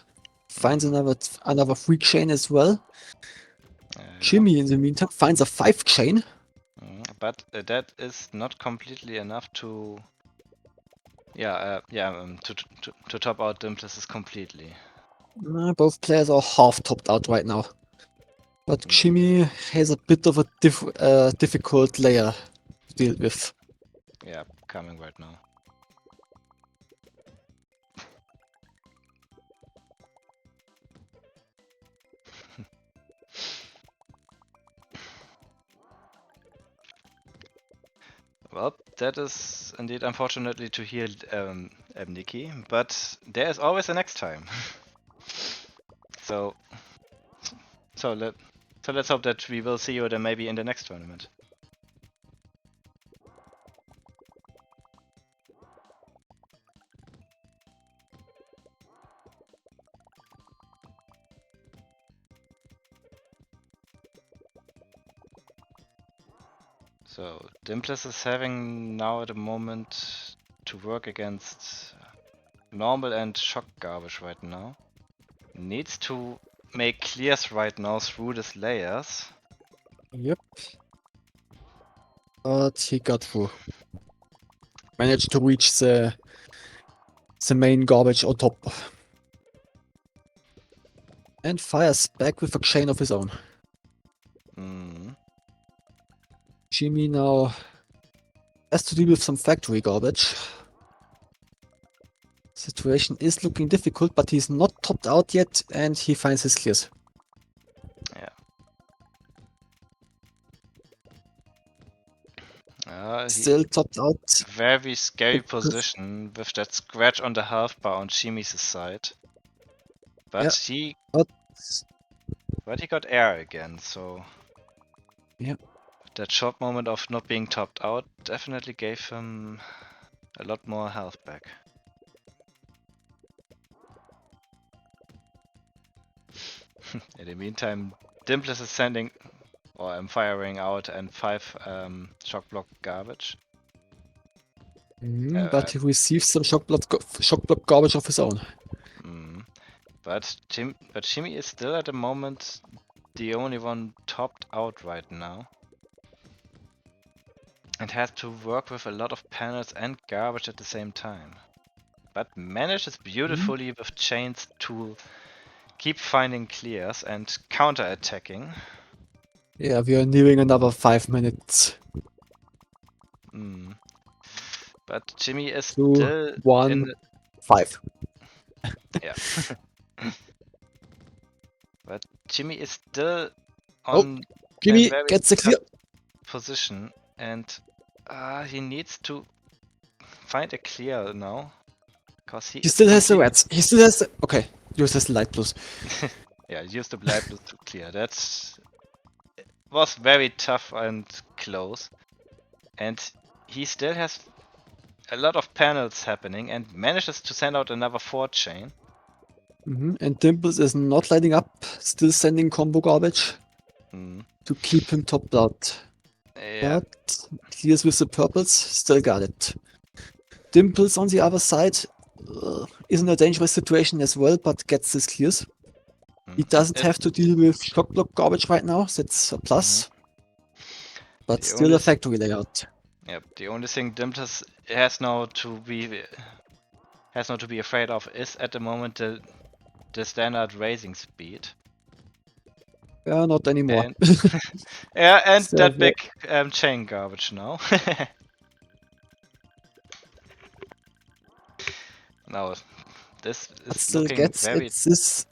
Speaker 2: Finds another 3 chain as well. Jimmy, in the meantime, finds a 5 chain.
Speaker 1: But that is not completely enough to. To top out Dimples completely.
Speaker 2: Both players are half topped out right now. But Jimmy has a bit of a difficult layer to deal with.
Speaker 1: Yeah, coming right now. Well, that is indeed unfortunately to hear, Nikki, but there is always a next time. so let's hope that we will see you then maybe in the next tournament. So Dimples is having now at the moment to work against normal and shock garbage right now. Needs to make clears right now through these layers.
Speaker 2: Yep. But he got through. Managed to reach the main garbage on top. And fires back with a chain of his own. Jimmy now has to deal with some factory garbage. Situation is looking difficult, but he's not topped out yet, and he finds his clears. Still topped out.
Speaker 1: Very scary position with that scratch on the health bar on Jimmy's side. But he got air again, so that short moment of not being topped out definitely gave him a lot more health back. In the meantime, Dimples is sending, or I'm firing out and 5 shock block garbage.
Speaker 2: But he receives some shock block garbage of his own.
Speaker 1: But Jimmy is still at the moment the only one topped out right now. And has to work with a lot of panels and garbage at the same time. But manages beautifully with chains to keep finding clears and counter-attacking.
Speaker 2: Yeah, we are nearing another 5 minutes.
Speaker 1: But Jimmy is
Speaker 2: 2,
Speaker 1: still
Speaker 2: 1,
Speaker 1: in the...
Speaker 2: 5.
Speaker 1: Yeah. But Jimmy is still on
Speaker 2: Jimmy
Speaker 1: a very
Speaker 2: gets the clear.
Speaker 1: position, and he needs to find a clear now. Because
Speaker 2: He still has the reds. He still has the... Okay, uses the light blues.
Speaker 1: Yeah, use the light blue to clear. That was very tough and close. And he still has a lot of panels happening and manages to send out another 4 chain.
Speaker 2: And Dimples is not lighting up, still sending combo garbage to keep him topped out.
Speaker 1: Yeah.
Speaker 2: But clears with the purples, still got it. Dimples on the other side is in a dangerous situation as well, but gets his clears. He doesn't have to deal with shock block garbage right now, that's a plus. But
Speaker 1: The
Speaker 2: still a factory layout.
Speaker 1: Yep, the only thing Dimples has now to be afraid of is at the moment the standard raising speed.
Speaker 2: Yeah, not anymore.
Speaker 1: Yeah, and
Speaker 2: So
Speaker 1: that big chain garbage now. Now, this is
Speaker 2: still
Speaker 1: looking
Speaker 2: gets
Speaker 1: very...
Speaker 2: it's this.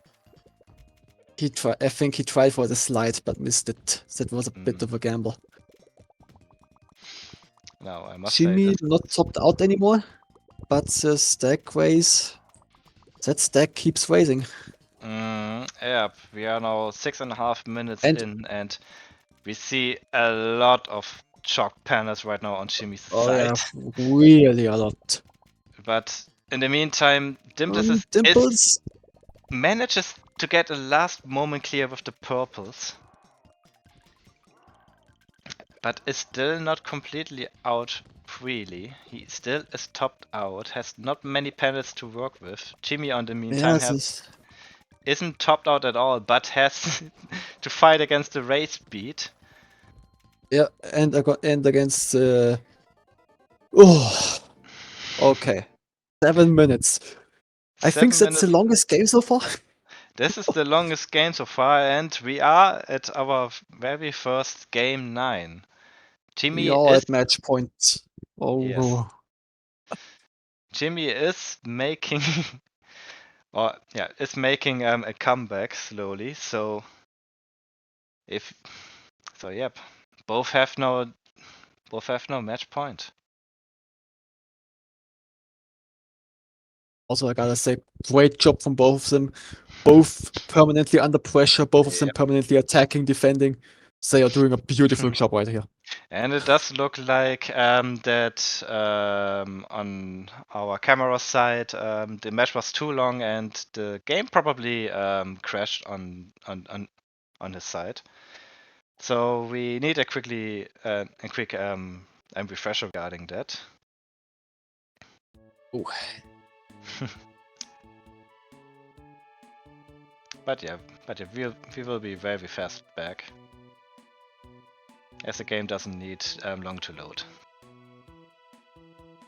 Speaker 2: I think he tried for the slide but missed it. That was a bit of a gamble.
Speaker 1: No, I must
Speaker 2: Jimmy
Speaker 1: say
Speaker 2: not topped out anymore, but the stack raise. That stack keeps raising.
Speaker 1: Yeah, we are now 6.5 minutes
Speaker 2: And-
Speaker 1: in, and we see a lot of chalk panels right now on Jimmy's
Speaker 2: Oh
Speaker 1: side.
Speaker 2: yeah, really a lot.
Speaker 1: But in the meantime, Dimples manages to get a last moment clear with the purples. But is still not completely out freely. He still is topped out, has not many panels to work with. Jimmy on the meantime isn't topped out at all, but has to fight against the race speed.
Speaker 2: Yeah, and against oh, okay, 7 minutes. I think that's the longest game so far.
Speaker 1: This is the longest game so far, and we are at our very first game 9. Jimmy is
Speaker 2: at match point. Oh,
Speaker 1: yes. Jimmy is making is making a comeback slowly. So yep, both have no match point.
Speaker 2: Also, I gotta say, great job from both of them. Both permanently under pressure, both of them permanently attacking, defending. They are doing a beautiful job right here.
Speaker 1: And it does look like that on our camera side, the match was too long and the game probably crashed on his side. So we need a quick refresher regarding that.
Speaker 2: Ooh.
Speaker 1: But yeah, we will be very fast back, as the game doesn't need long to load.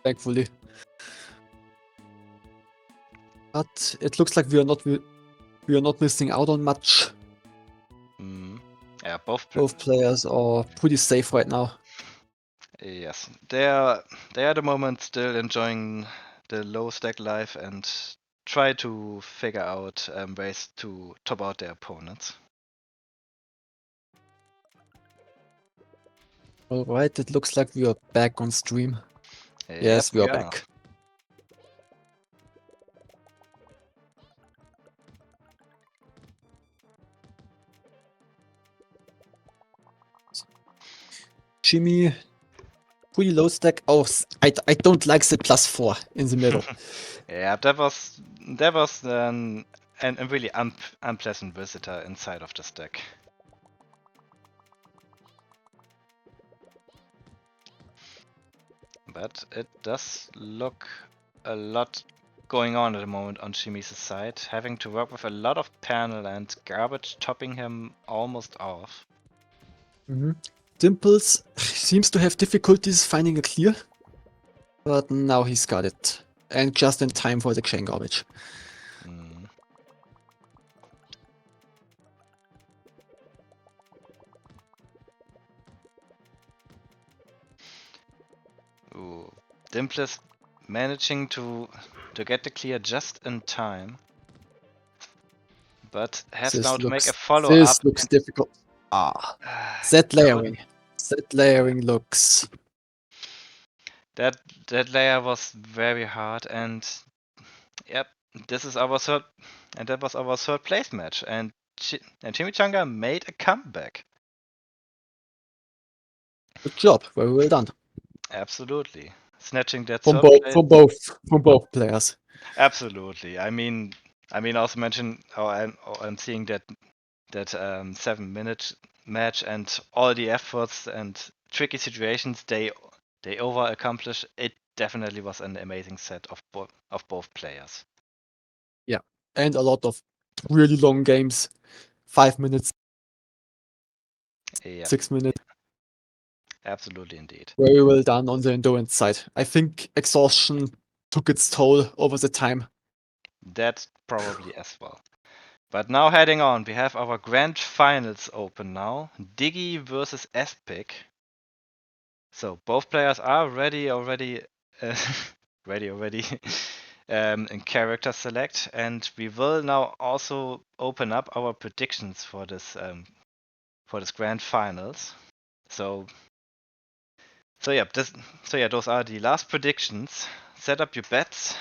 Speaker 2: Thankfully. But it looks like we are not missing out on much.
Speaker 1: Yeah,
Speaker 2: both players are pretty safe right now.
Speaker 1: Yes, they are at the moment still enjoying the low stack life and try to figure out ways to top out their opponents.
Speaker 2: Alright, it looks like we are back on stream. Yes, we are back. Jimmy, pretty low stack. Oh, I don't like the +4 in the middle.
Speaker 1: Yeah, that was and a really unpleasant visitor inside of this deck. But it does look a lot going on at the moment on Shimi's side, having to work with a lot of panel and garbage topping him almost off.
Speaker 2: Dimples seems to have difficulties finding a clear, but now he's got it. And just in time for the chain garbage.
Speaker 1: Mm. Ooh. Dimples managing to get the clear just in time, but has now to make a follow-up.
Speaker 2: This looks difficult. Set layering. Set layering looks.
Speaker 1: That layer was very hard, and yep, this is our third, and that was our third place match, and Chimichanga made a comeback.
Speaker 2: Good job. Very well done.
Speaker 1: Absolutely, snatching that
Speaker 2: From
Speaker 1: third place.
Speaker 2: from both players.
Speaker 1: Absolutely. I mean, also mention. I'm seeing that 7-minute match and all the efforts and tricky situations they over accomplish. It definitely was an amazing set of both players.
Speaker 2: Yeah, and a lot of really long games. 5 minutes,
Speaker 1: Yeah,
Speaker 2: 6 minutes.
Speaker 1: absolutely indeed.
Speaker 2: Very well done on the endurance side. I think exhaustion took its toll over the time.
Speaker 1: That probably as well. But now heading on, we have our grand finals open now. Diggy versus Espic. So both players are ready already. Ready already. In character select, and we will now also open up our predictions for this grand finals. So yeah, those are the last predictions. Set up your bets,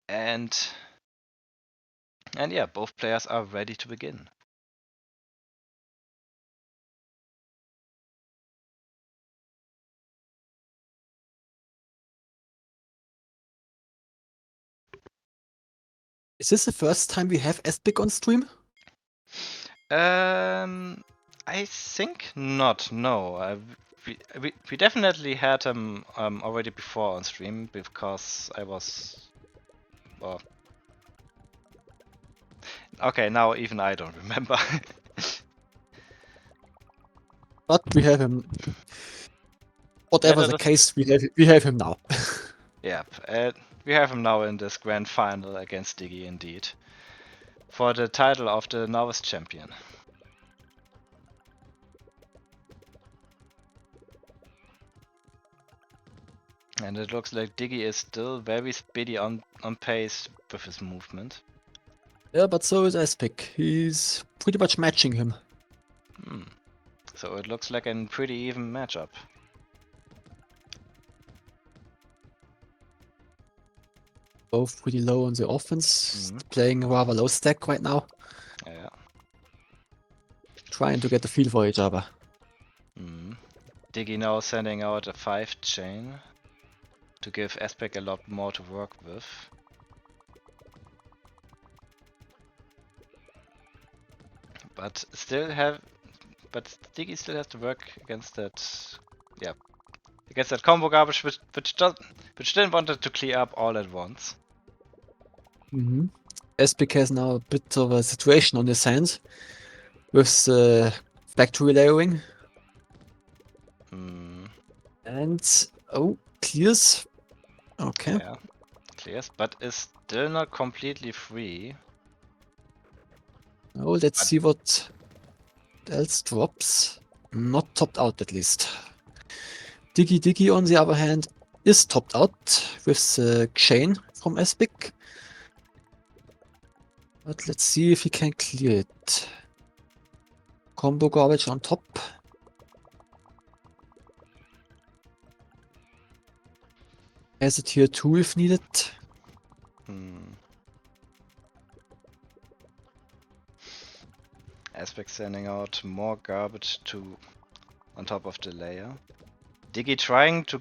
Speaker 1: and yeah, both players are ready to begin.
Speaker 2: Is this the first time we have Espic on stream?
Speaker 1: I think not. No, we definitely had him already before on stream because I was well. Okay, now even I don't remember.
Speaker 2: But we have him. Whatever the case, we have him now.
Speaker 1: Yep, we have him now in this grand final against Diggy indeed. For the title of the Novice champion. And it looks like Diggy is still very speedy on pace with his movement.
Speaker 2: Yeah, but so is Espic. He's pretty much matching him.
Speaker 1: So it looks like a pretty even matchup.
Speaker 2: Both pretty low on the offense, playing a rather low stack right now.
Speaker 1: Yeah.
Speaker 2: Trying to get a feel for each other.
Speaker 1: Diggy now sending out a 5 chain to give Espic a lot more to work with. But Diggy still has to work against that, yeah, against that combo garbage, which didn't want it to clear up all at once.
Speaker 2: Espic has now a bit of a situation on his hands with the factory layering. And clears. Okay.
Speaker 1: Yeah, clears, but is still not completely free.
Speaker 2: Oh, let's see what else drops. Not topped out at least. Diggy on the other hand is topped out with the chain from Espic. But let's see if he can clear it. Combo garbage on top. Has a tier 2 if needed.
Speaker 1: Espic sending out more garbage on top of the layer. Diggy trying to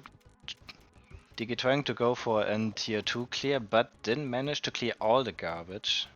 Speaker 1: go for a tier 2 clear, but didn't manage to clear all the garbage.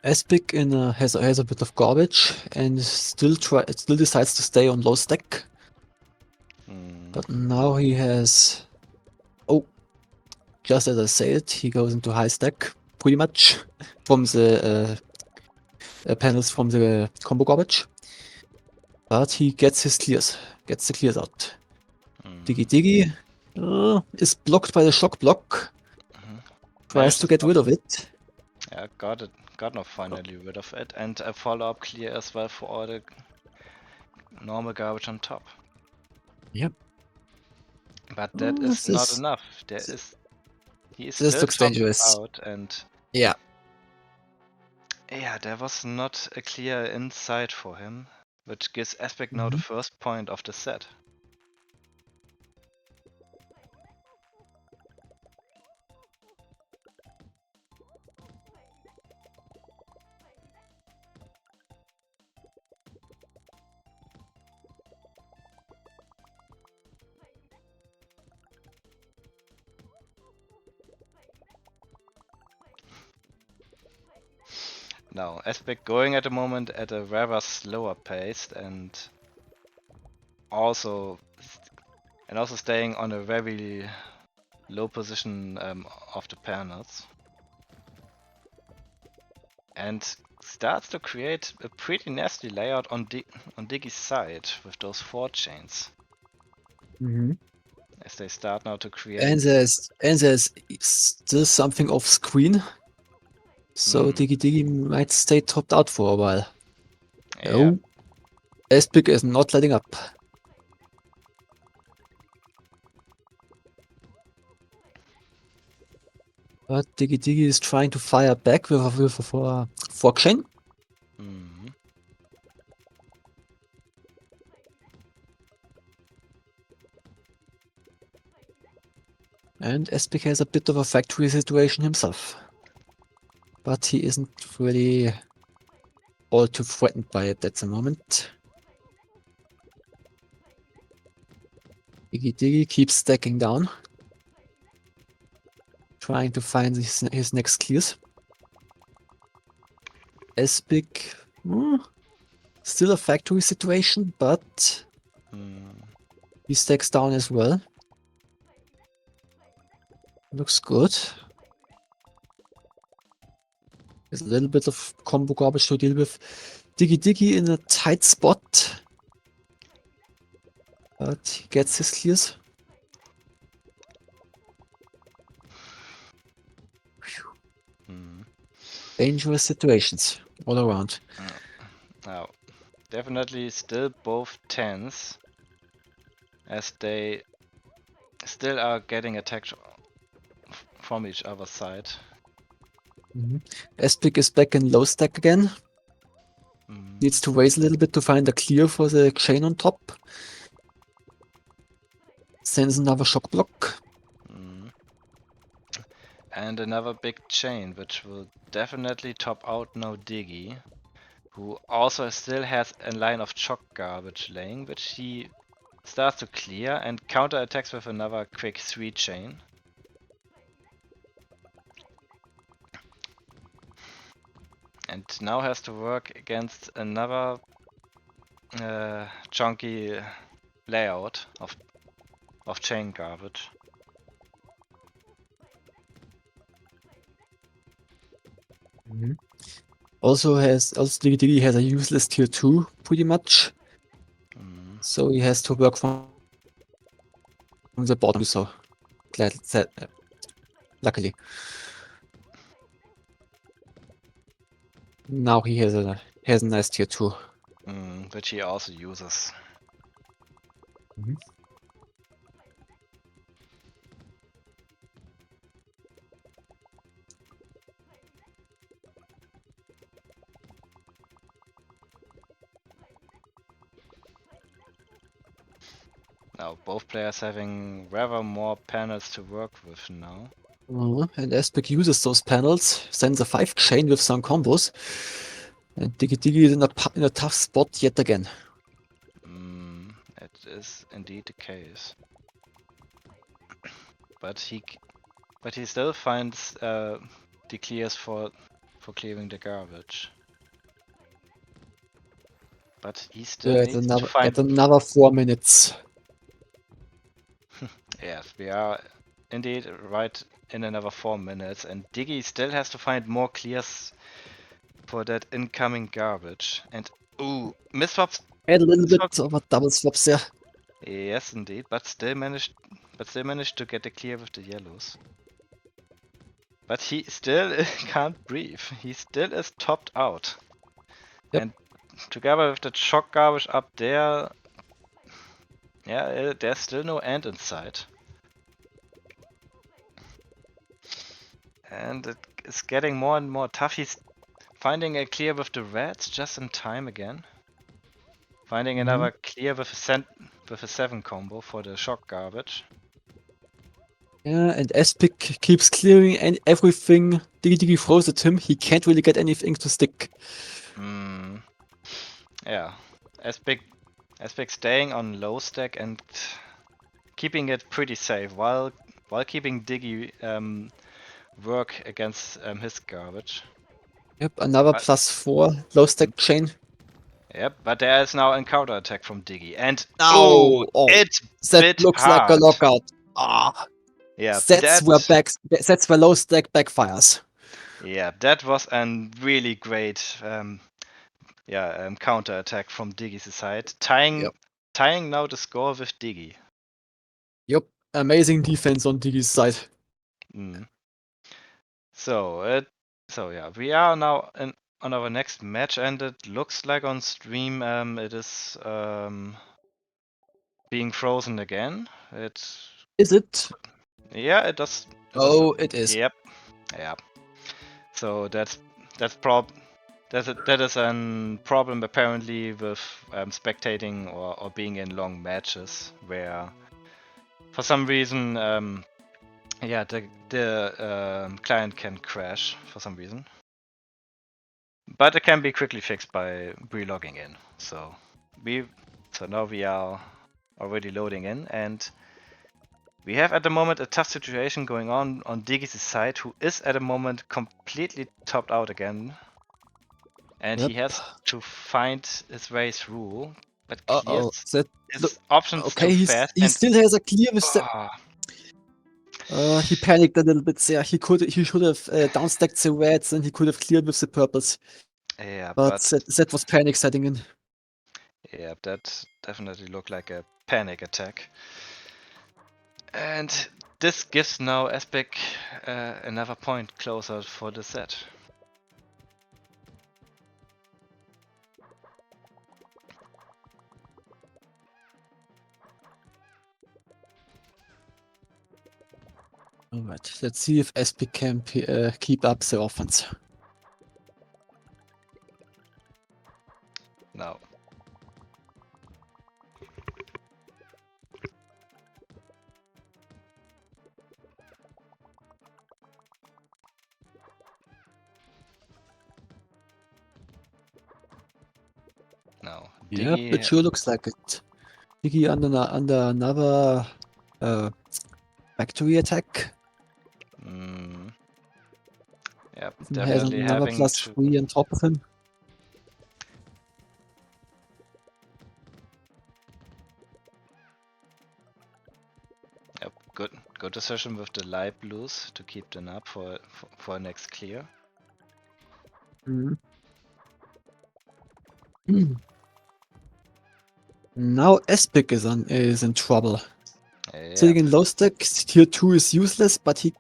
Speaker 2: Aspic has a bit of garbage and still decides to stay on low stack. But now he has... Oh, just as I said, he goes into high stack, pretty much, from the panels from the combo garbage. But he gets the clears out. Diggy is blocked by the shock block. Tries to get rid of it.
Speaker 1: Yeah, got it. Got no finally rid of it. And a follow-up clear as well for all the normal garbage on top.
Speaker 2: Yep.
Speaker 1: But that is not enough. He is
Speaker 2: This
Speaker 1: still
Speaker 2: looks
Speaker 1: top
Speaker 2: dangerous.
Speaker 1: out, and
Speaker 2: Yeah.
Speaker 1: yeah, there was not a clear inside for him, which gives Aspect now the first point of the set. Now, Aspect going at the moment at a rather slower pace and also staying on a very low position of the panels. And starts to create a pretty nasty layout on Diggy's side with those 4 chains. As they start now to create.
Speaker 2: And there's still something off screen. So Diggy might stay topped out for a while.
Speaker 1: Yeah.
Speaker 2: Oh, Aspic is not letting up. But Diggy is trying to fire back with a fork chain. And Aspic has a bit of a factory situation himself. But he isn't really all too threatened by it at the moment. Diggy keeps stacking down, trying to find his next clears. Aspic, still a factory situation, but he stacks down as well. Looks good. There's a little bit of combo garbage to deal with. Diggy in a tight spot. But he gets his clears. Dangerous situations all around.
Speaker 1: Now, definitely still both tense, as they still are getting attacked from each other's side.
Speaker 2: Aspic is back in low stack again. Needs to wait a little bit to find a clear for the chain on top. Sends another shock block.
Speaker 1: And another big chain, which will definitely top out now Diggy, who also still has a line of shock garbage laying, which he starts to clear and counter attacks with another quick 3 chain. And now has to work against another chunky layout of chain garbage.
Speaker 2: Also Diggy has a useless tier 2 pretty much. So he has to work from the bottom, so luckily. Now he has a nice tier 2.
Speaker 1: Which he also uses. Now both players having rather more panels to work with now.
Speaker 2: And Aspic uses those panels, sends a 5 chain with some combos. And Diggy is in a tough spot yet again.
Speaker 1: It is indeed the case. But he still finds the clears for for clearing the garbage. But he still
Speaker 2: At
Speaker 1: needs to find.
Speaker 2: another 4 minutes.
Speaker 1: Yes, we are indeed right in another 4 minutes, and Diggy still has to find more clears for that incoming garbage. And ooh, misswaps.
Speaker 2: And a little bit
Speaker 1: Misswaps.
Speaker 2: of a double swaps there.
Speaker 1: Yes, indeed, but still managed to get the clear with the yellows. But he still can't breathe. He still is topped out.
Speaker 2: Yep.
Speaker 1: And together with the shock garbage up there, yeah, there's still no end in sight. And it's getting more and more tough. He's finding a clear with the reds just in time again. Finding another clear with a 7 combo for the shock garbage.
Speaker 2: Yeah, and Espic keeps clearing and everything Diggy throws at him. He can't really get anything to stick.
Speaker 1: Yeah. Aspic staying on low stack and keeping it pretty safe while keeping Diggy work against his garbage.
Speaker 2: Yep, another
Speaker 1: But-
Speaker 2: +4 low stack chain.
Speaker 1: Yep, but there is now a counter attack from Diggy, and
Speaker 2: Oh,
Speaker 1: it
Speaker 2: that
Speaker 1: bit
Speaker 2: looks
Speaker 1: hard.
Speaker 2: like a lockout. Ah,
Speaker 1: Yeah,
Speaker 2: that's where low stack backfires.
Speaker 1: Yeah, that was a really great counter attack from Diggy's side, tying now the score with Diggy.
Speaker 2: Yep, amazing defense on Diggy's side.
Speaker 1: So yeah, we are now on our next match, and it looks like on stream it is being frozen again.
Speaker 2: Is it?
Speaker 1: Yeah, it does.
Speaker 2: It is.
Speaker 1: Yep. Yeah. So that is a problem apparently with spectating or being in long matches where for some reason the client can crash for some reason. But it can be quickly fixed by re-logging in. So now we are already loading in, and we have at the moment a tough situation going on Diggy's side, who is at the moment completely topped out again. And he has to find his way through, but clears his options too fast.
Speaker 2: He still has a clear with he panicked a little bit there. He should have downstacked the reds and he could have cleared with the purples.
Speaker 1: Yeah,
Speaker 2: but that was panic setting in.
Speaker 1: Yeah, that definitely looked like a panic attack. And this gives now Aspic another point closer for the set.
Speaker 2: Alright, let's see if Aspic can keep up the offense.
Speaker 1: No. No.
Speaker 2: Yep, it sure looks like it. Diggy under another factory attack.
Speaker 1: Yep,
Speaker 2: Has
Speaker 1: definitely
Speaker 2: another
Speaker 1: having
Speaker 2: +3 on top of him.
Speaker 1: Yep, good decision with the light blues to keep them up for next clear.
Speaker 2: Now Aspic is in trouble.
Speaker 1: Yeah.
Speaker 2: Sitting in low stack, tier 2 is useless, but he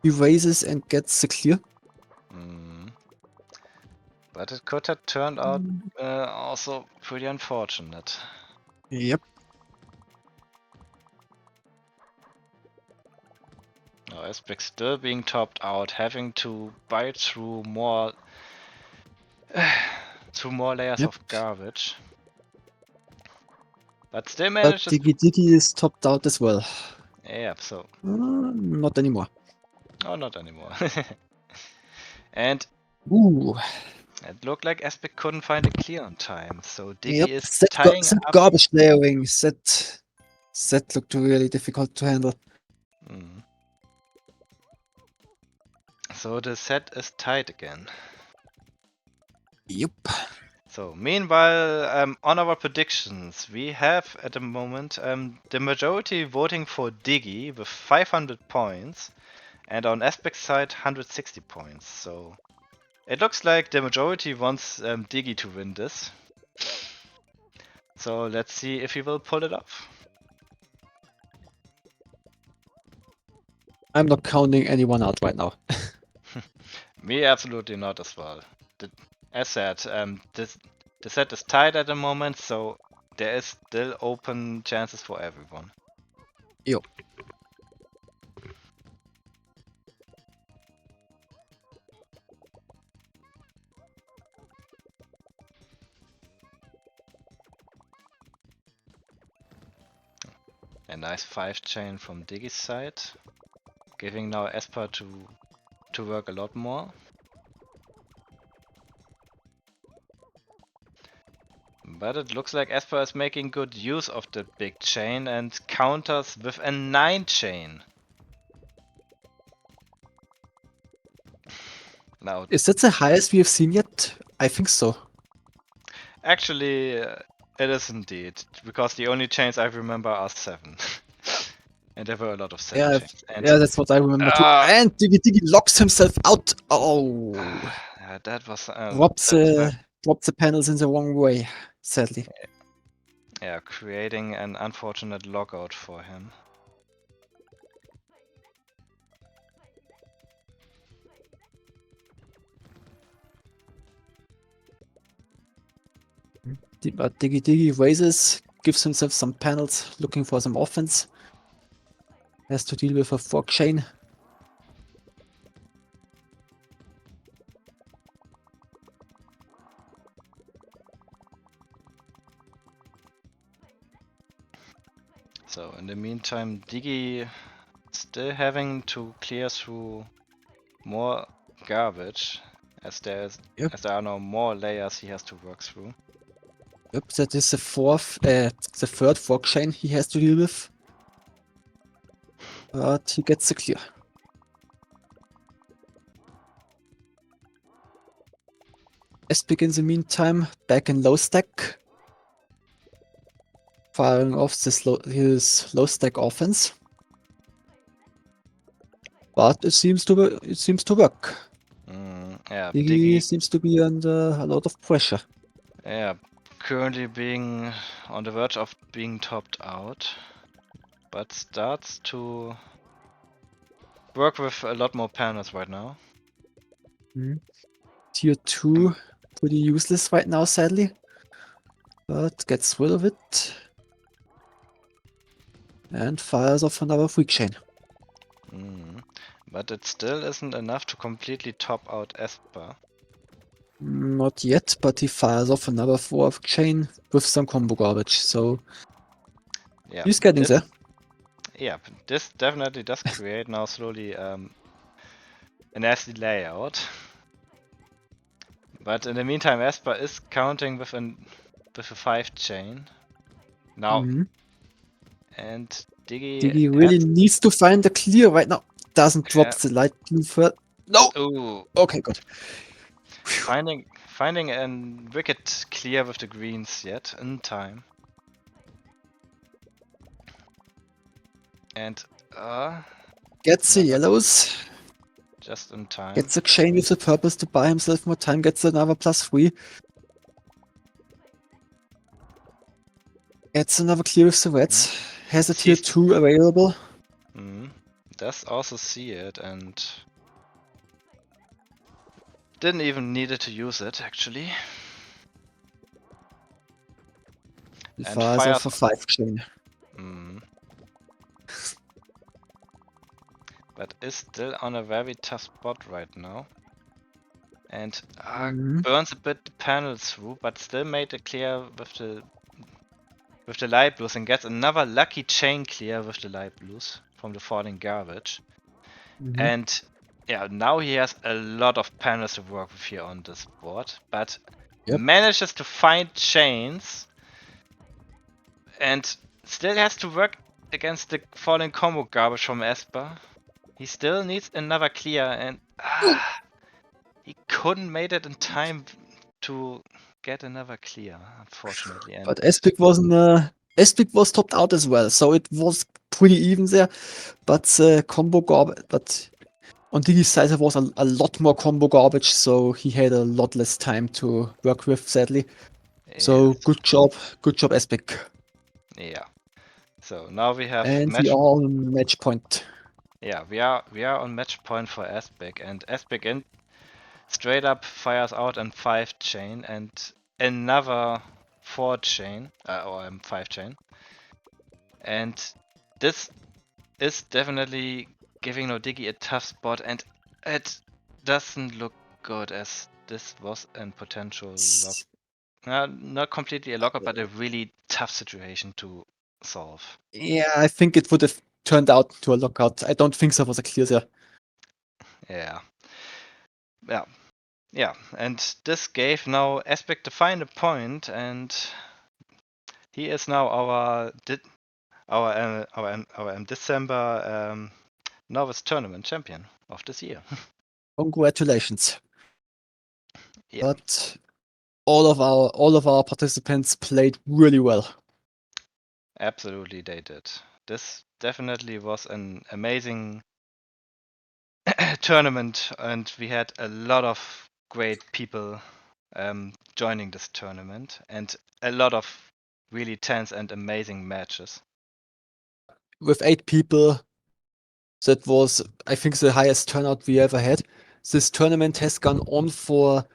Speaker 2: raises and gets the clear.
Speaker 1: But it could have turned out also pretty unfortunate.
Speaker 2: Yep.
Speaker 1: Now Aspic still being topped out, having to bite through more layers of garbage. But still manages.
Speaker 2: But Diggy is topped out as well.
Speaker 1: Yeah, so.
Speaker 2: Not anymore.
Speaker 1: Oh, not anymore. And it looked like Aspic couldn't find a clear on time, so Diggy is tying up.
Speaker 2: Garbage layering. That looked really difficult to handle.
Speaker 1: So the set is tight again.
Speaker 2: Yep.
Speaker 1: So meanwhile, on our predictions, we have at the moment the majority voting for Diggy with 500 points, and on Aspect's side 160 points. So it looks like the majority wants Diggy to win this. So let's see if he will pull it off.
Speaker 2: I'm not counting anyone out right now.
Speaker 1: Me absolutely not as well. As said, the set is tight at the moment, so there is still open chances for everyone.
Speaker 2: Yo.
Speaker 1: A nice 5 chain from Diggy's side, giving now Esper to work a lot more. But it looks like Esper is making good use of the big chain and counters with a 9 chain. Now,
Speaker 2: Is that the highest we have seen yet? I think so.
Speaker 1: actually, it is indeed, because the only chains I remember are 7. And there were a lot of 7
Speaker 2: Yeah,
Speaker 1: chains. And
Speaker 2: yeah, that's what I remember too. And Diggy locks himself out. Oh,
Speaker 1: yeah, that was
Speaker 2: drops the panels in the wrong way. Sadly.
Speaker 1: yeah, creating an unfortunate lockout for him.
Speaker 2: But Diggy raises, gives himself some panels, looking for some offense. Has to deal with a fork chain.
Speaker 1: So in the meantime, Diggy still having to clear through more garbage, as there are now more layers he has to work through.
Speaker 2: Yep, that is the third fork chain he has to deal with. But he gets the clear. Espik in the meantime, back in low stack. Firing off his low stack offense. But it seems to work.
Speaker 1: Yeah,
Speaker 2: Diggy seems to be under a lot of pressure.
Speaker 1: Yeah, currently being on the verge of being topped out, but starts to work with a lot more panels right now.
Speaker 2: Tier 2, pretty useless right now, sadly. But gets rid of it. And fires off another freak chain.
Speaker 1: But it still isn't enough to completely top out Esper.
Speaker 2: Not yet, but he fires off another fourth chain with some combo garbage, so
Speaker 1: yeah,
Speaker 2: he's getting there.
Speaker 1: Yeah, this definitely does create now slowly a nasty layout. But in the meantime, Esper is counting with a 5 chain. Now, and
Speaker 2: Diggy really needs to find the clear right now. Doesn't drop the light blue first. No!
Speaker 1: Ooh.
Speaker 2: Okay, good.
Speaker 1: Finding a wicked clear with the greens yet in time. And
Speaker 2: gets the yellows.
Speaker 1: Just in time.
Speaker 2: Gets a chain with the purpose to buy himself more time. Gets another +3. Gets another clear with the reds. Has a tier 2 available.
Speaker 1: Does also see it and didn't even need it to use it actually.
Speaker 2: He fires off a 5 chain.
Speaker 1: But is still on a very tough spot right now. And burns a bit the panel through, but still made it clear with the light blues and gets another lucky chain clear with the light blues from the falling garbage. And yeah, now he has a lot of panels to work with here on this board, but manages to find chains and still has to work against the falling combo garbage from Esper. He still needs another clear and He couldn't made it in time to get another clear, unfortunately. And
Speaker 2: But Espik was topped out as well, so it was pretty even there. But combo garbage. But on Digi's side, there was a lot more combo garbage, so he had a lot less time to work with, sadly. So
Speaker 1: yes,
Speaker 2: good job, Espik.
Speaker 1: yeah. So now we have
Speaker 2: And we
Speaker 1: match.
Speaker 2: are on match point.
Speaker 1: Yeah, we are on match point for Aspik, and Aspik in straight up fires out an 5 chain and another 4 chain or 5 chain, and this is definitely giving Nodigi a tough spot, and it doesn't look good as this was a potential lock. Not completely a lockup, but a really tough situation to solve.
Speaker 2: Yeah, I think it would have turned out to a lockout. I don't think there was a clear there.
Speaker 1: Yeah. Yeah. Yeah, and this gave now Aspect the final point, and he is now our December Novice tournament champion of this year.
Speaker 2: Congratulations.
Speaker 1: Yeah,
Speaker 2: But all of our participants played really well.
Speaker 1: absolutely they did. This definitely was an amazing tournament, and we had a lot of great people joining this tournament, and a lot of really tense and amazing matches.
Speaker 2: With 8 people, that was, I think, the highest turnout we ever had. This tournament has gone on for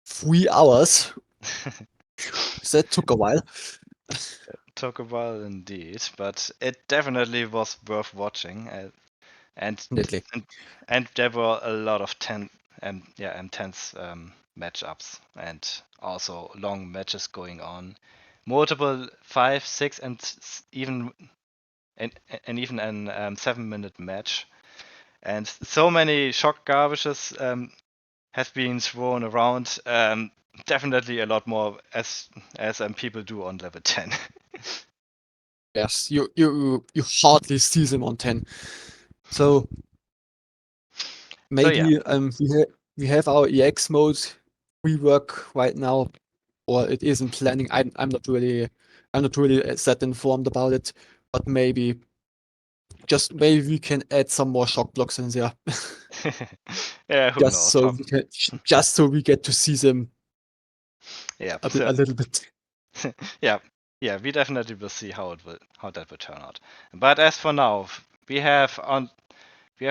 Speaker 2: 3 hours. That took a while.
Speaker 1: Took a while indeed, but it definitely was worth watching, and
Speaker 2: Definitely.
Speaker 1: and there were a lot of intense matchups, and also long matches going on, multiple 5, 6, even even an 7-minute match, and so many shock garbages has been thrown around. Definitely a lot more as people do on level 10.
Speaker 2: Yes, you hardly see them on 10. So
Speaker 1: So yeah.
Speaker 2: maybe we have our EX mode rework right now, or it is in planning. I'm not really that informed about it, but maybe we can add some more shock blocks in there.
Speaker 1: Yeah, who knows?
Speaker 2: Just so we get to see them
Speaker 1: Yeah,
Speaker 2: a little bit.
Speaker 1: yeah, yeah. We definitely will see how that will turn out. But as for now, we have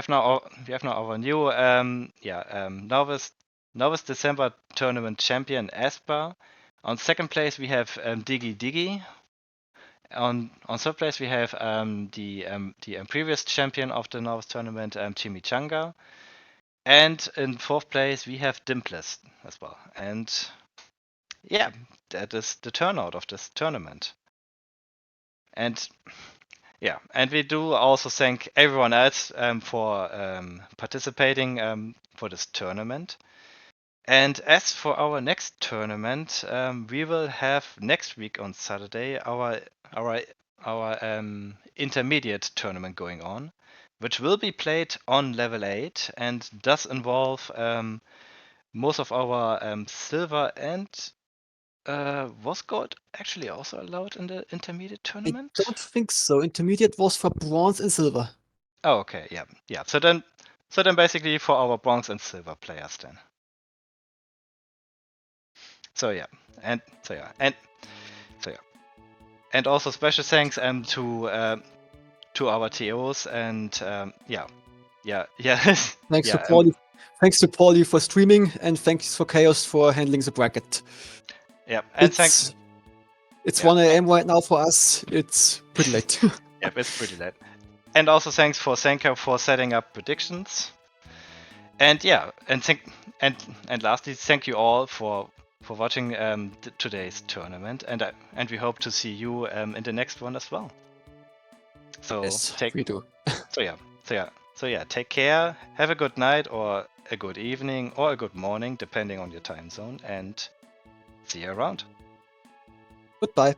Speaker 1: now our new Novice December tournament champion Esper. On second place we have Digi. On third place we have the previous champion of the Novice tournament, Chimichanga. And in fourth place we have Dimpless as well. And yeah, that is the turnout of this tournament. And yeah, and we do also thank everyone else for participating for this tournament. And as for our next tournament, we will have next week on Saturday our intermediate tournament going on, which will be played on level 8 and does involve most of our silver and was gold actually also allowed in the intermediate
Speaker 2: I
Speaker 1: tournament?
Speaker 2: don't think so. Intermediate was for bronze and silver.
Speaker 1: Oh, okay, yeah, yeah. So then basically for our bronze and silver players then. So yeah, and so yeah, and also special thanks to our TOs and yeah, yes,
Speaker 2: Thanks to
Speaker 1: yeah,
Speaker 2: Paulie. Thanks to Paulie for streaming, and thanks for Chaos for handling the bracket.
Speaker 1: yeah, and thanks.
Speaker 2: It's
Speaker 1: Yeah.
Speaker 2: 1 a.m. right now for us. It's pretty late.
Speaker 1: Yep, it's pretty late. And also thanks for Senko for setting up predictions. And yeah, and lastly, thank you all for watching today's tournament, and we hope to see you in the next one as well. So
Speaker 2: Yes, we do.
Speaker 1: so yeah, take care, have a good night or a good evening or a good morning, depending on your time zone, and see you around.
Speaker 2: Goodbye.